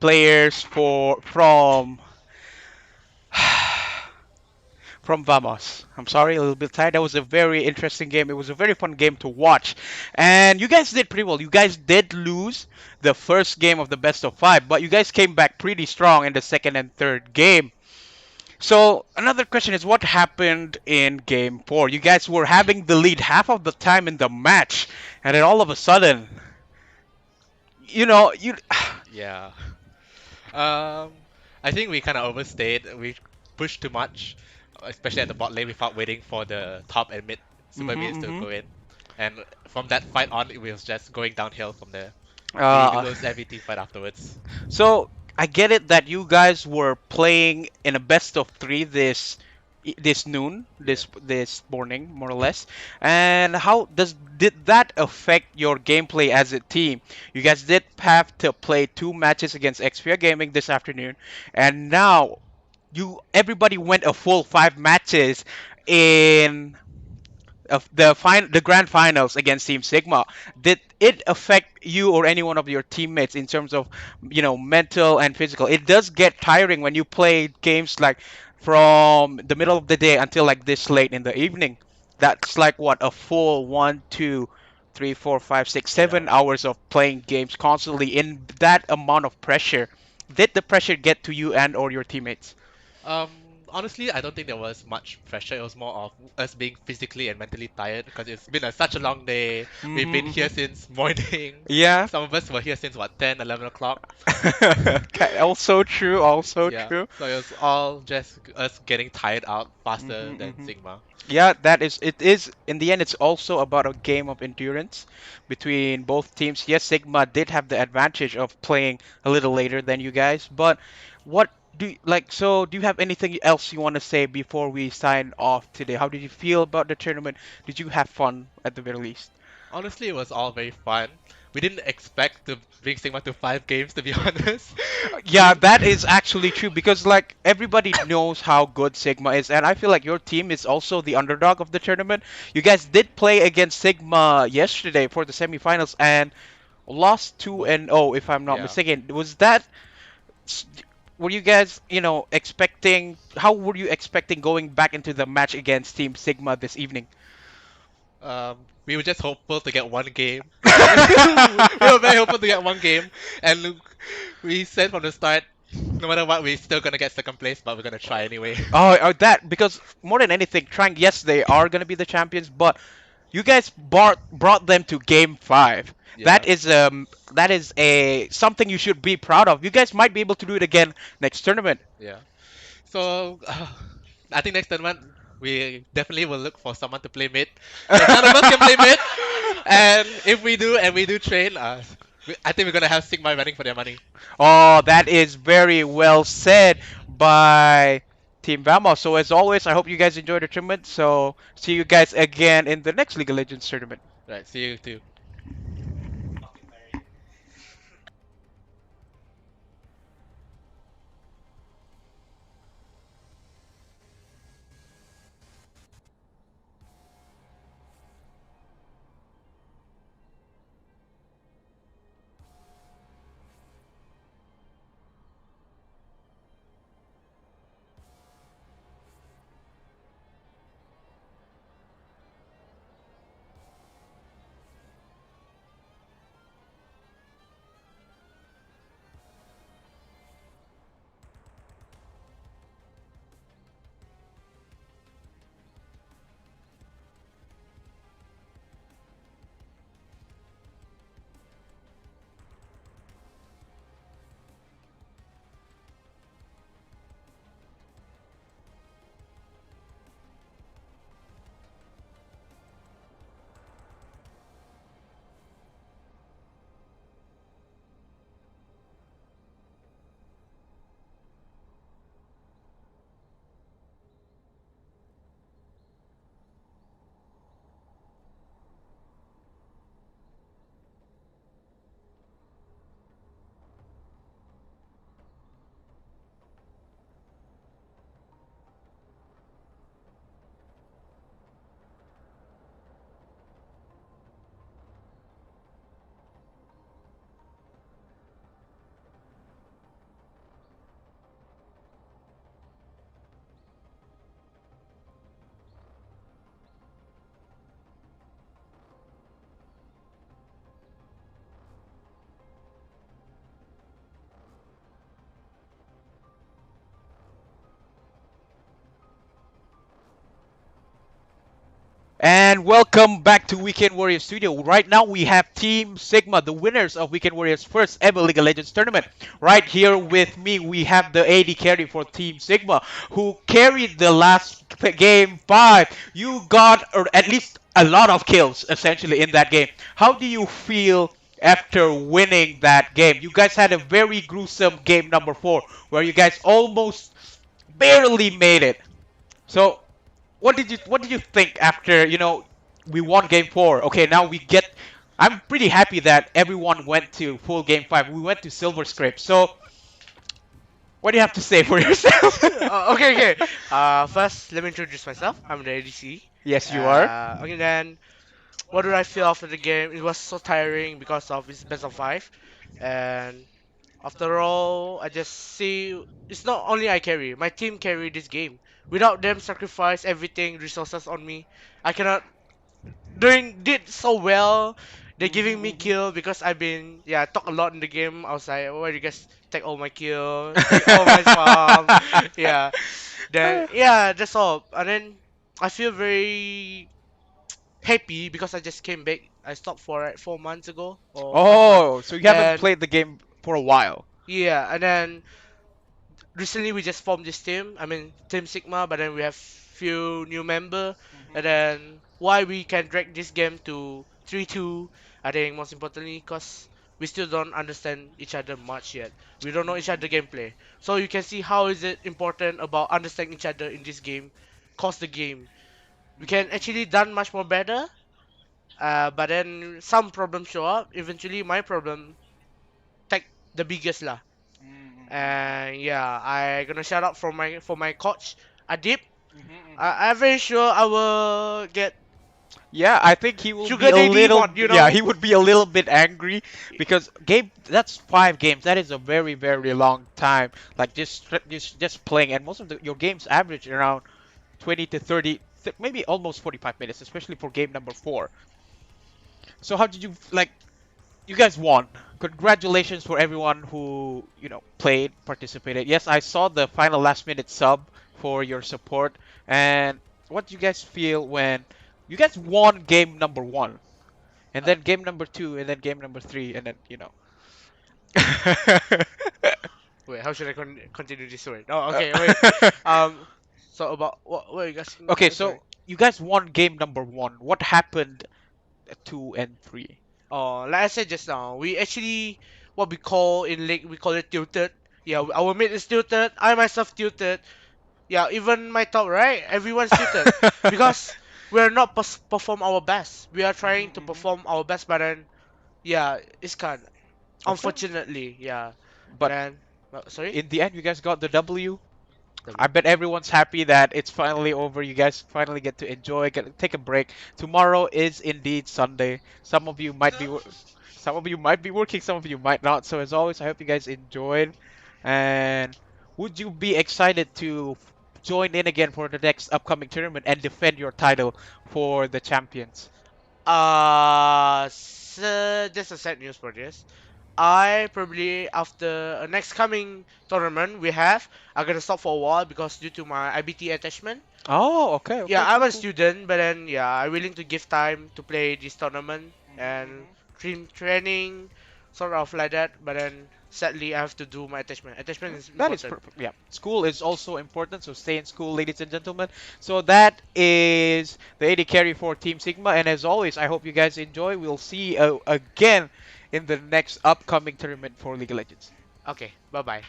players for from Vamos. I'm sorry, a little bit tired. That was a very interesting game. It was a very fun game to watch. And you guys did pretty well. You guys did lose the first game of the best of five, but you guys came back pretty strong in the second and third game. So another question is what happened in game four? You guys were having the lead half of the time in the match, and then all of a sudden, you Yeah. Um, I think we kind of overstayed. We pushed too much. especially at the bot lane without waiting for the top and mid super Mm-hmm, mids to mm-hmm. go in. And from that fight on, it was just going downhill from there. We Uh, lose every team fight afterwards. so I get it that you guys were playing in a best of three this noon, Yeah. this morning, more or less. And how did that affect your gameplay as a team? You guys did have to play two matches against Xperia Gaming this afternoon, and now you everybody went a full five matches in of the grand finals against Team Sigma. Did it affect you or any one of your teammates in terms of mental and physical? It does get tiring when you play games like from the middle of the day until like this late in the evening. That's like what, a full 7 Yeah. hours of playing games constantly in that amount of pressure. Did the pressure get to you and or your teammates? Honestly, I don't think there was much pressure. It was more of us being physically and mentally tired because it's been such a long day. We've been Mm-hmm, here mm-hmm. since morning. Yeah. Some of us were here since what, 10, 11 o'clock. Okay, also true, also Yeah. true. So it was all just us getting tired out faster Hmm, than hmm. Sigma. Yeah, it is in the end it's also about a game of endurance between both teams. Yes, Sigma did have the advantage of playing a little later than you guys, but what do you have anything else you want to say before we sign off today? How did you feel about the tournament? Did you have fun at the very least? Honestly, it was all very fun. We didn't expect to bring Sigma to 5 games, to be honest. Yeah, We that is actually true because like everybody knows how good Sigma is, and I feel like your team is also the underdog of the tournament. You guys did play against Sigma yesterday for the semifinals and lost 2 Well, and 0 if I'm not yeah. mistaken. Was that s- were you guys, expecting how were you expecting going back into the match against Team Sigma this evening? We were just hopeful to get one game. We were very hopeful to get one game, and we said from the start, no matter what, we're still gonna get second place, but we're gonna try anyway. Oh, that because more than anything, trying. Yes, they are gonna be the champions, but you guys brought them to game five. Yeah, That is a something you should be proud of. You guys might be able to do it again next tournament. yeah. So I think next tournament we definitely will look for someone to play mid, because none of us can play mid. And if we do, and we do train, I think we're gonna have Sigma running for their money. Oh, that is very well said by Team Vamos. So as always, I hope you guys enjoyed the tournament. So see you guys again in the next League of Legends tournament. Right. See you too. and welcome back to Weekend Warriors Studio. Right now we have Team Sigma, the winners of Weekend Warriors' first ever League of Legends tournament. Right here with me we have the AD carry for Team Sigma, who carried the last game 5. You got or at least a lot of kills essentially in that game. How do you feel after winning that game? You guys had a very gruesome game number 4 where you guys almost barely made it. So what did you think after we won game 4? Okay, now we get. I'm pretty happy that everyone went to full game 5. We went to silver script. So what do you have to say for yourself? Okay. First, let me introduce myself. I'm the ADC. Yes, you are. Okay, then, what did I feel after the game? It was so tiring because of it's best of five, and after all, I just see it's not only I carry. My team carry this game. Without them sacrifice everything resources on me, I cannot did so well. They're giving me kill because I've been talk a lot in the game. I was like, why you guys take all my kill, take all my farm, yeah. Then that's all. And then I feel very happy because I just came back. I stopped for like 4 months ago or 5 months, Oh, so you haven't and played the game for a while. and then recently we just formed this team. I mean Team Sigma, but then we have few new member, and then why we can drag this game to 3-2. I think most importantly, cause we still don't understand each other much yet. We don't know each other gameplay, so you can see how is it important about understanding each other in this game. Cause the game we can actually done much more better. But then some problems show up. Eventually, my problem take the biggest lah. And I gonna shout out for my coach Adip. I'm very sure I will get Yeah, I think he will be sugar a daddy little. mod, you Yeah, know. he would be a little bit angry because game. That's 5 games. That is a very very long time. Like just playing, and most of your games average around 20 to 30, maybe almost 45 minutes, especially for game number 4. So how did you like? You guys won. Congratulations for everyone who played, participated. Yes, I saw the final last minute sub for your support. And what do you guys feel when you guys won game number 1, and Uh, then game number 2, and then game number 3, and then. Wait, how should I continue this way? Oh, okay, wait. Um, so about what are you guys? Okay, Sorry. so you guys won game number 1. What happened at 2 and 3? Oh, like I said just now, we actually what we call in league we call it tilted. Yeah, our mid is tilted. I myself tilted. Yeah, even my top right, everyone's tilted because we're not perform our best. We are trying to perform our best, but then it's kind. Okay. Unfortunately, But then sorry. in the end, you guys got the W. I W. bet everyone's happy that it's finally over. You guys finally get to enjoy, take a break. Tomorrow is indeed Sunday. Some of you might be working, some of you might not. So as always, I hope you guys enjoyed. And would you be excited to join in again for the next upcoming tournament and defend your title for the champions? So just a sad news for this. I probably after a next coming tournament we have, I'm gonna stop for a while because due to my IBT attachment. Oh, okay, Yeah, okay, I'm cool, a cool. student, but then I'm willing to give time to play this tournament and training, sort of like that. But then sadly, I have to do my attachment. Attachment is That is important. perfect. Yeah, school is also important, so stay in school, ladies and gentlemen. So that is the 80 carry for Team Sigma, and as always, I hope you guys enjoy. We'll see you again in the next upcoming tournament for League of Legends. Okay, bye bye.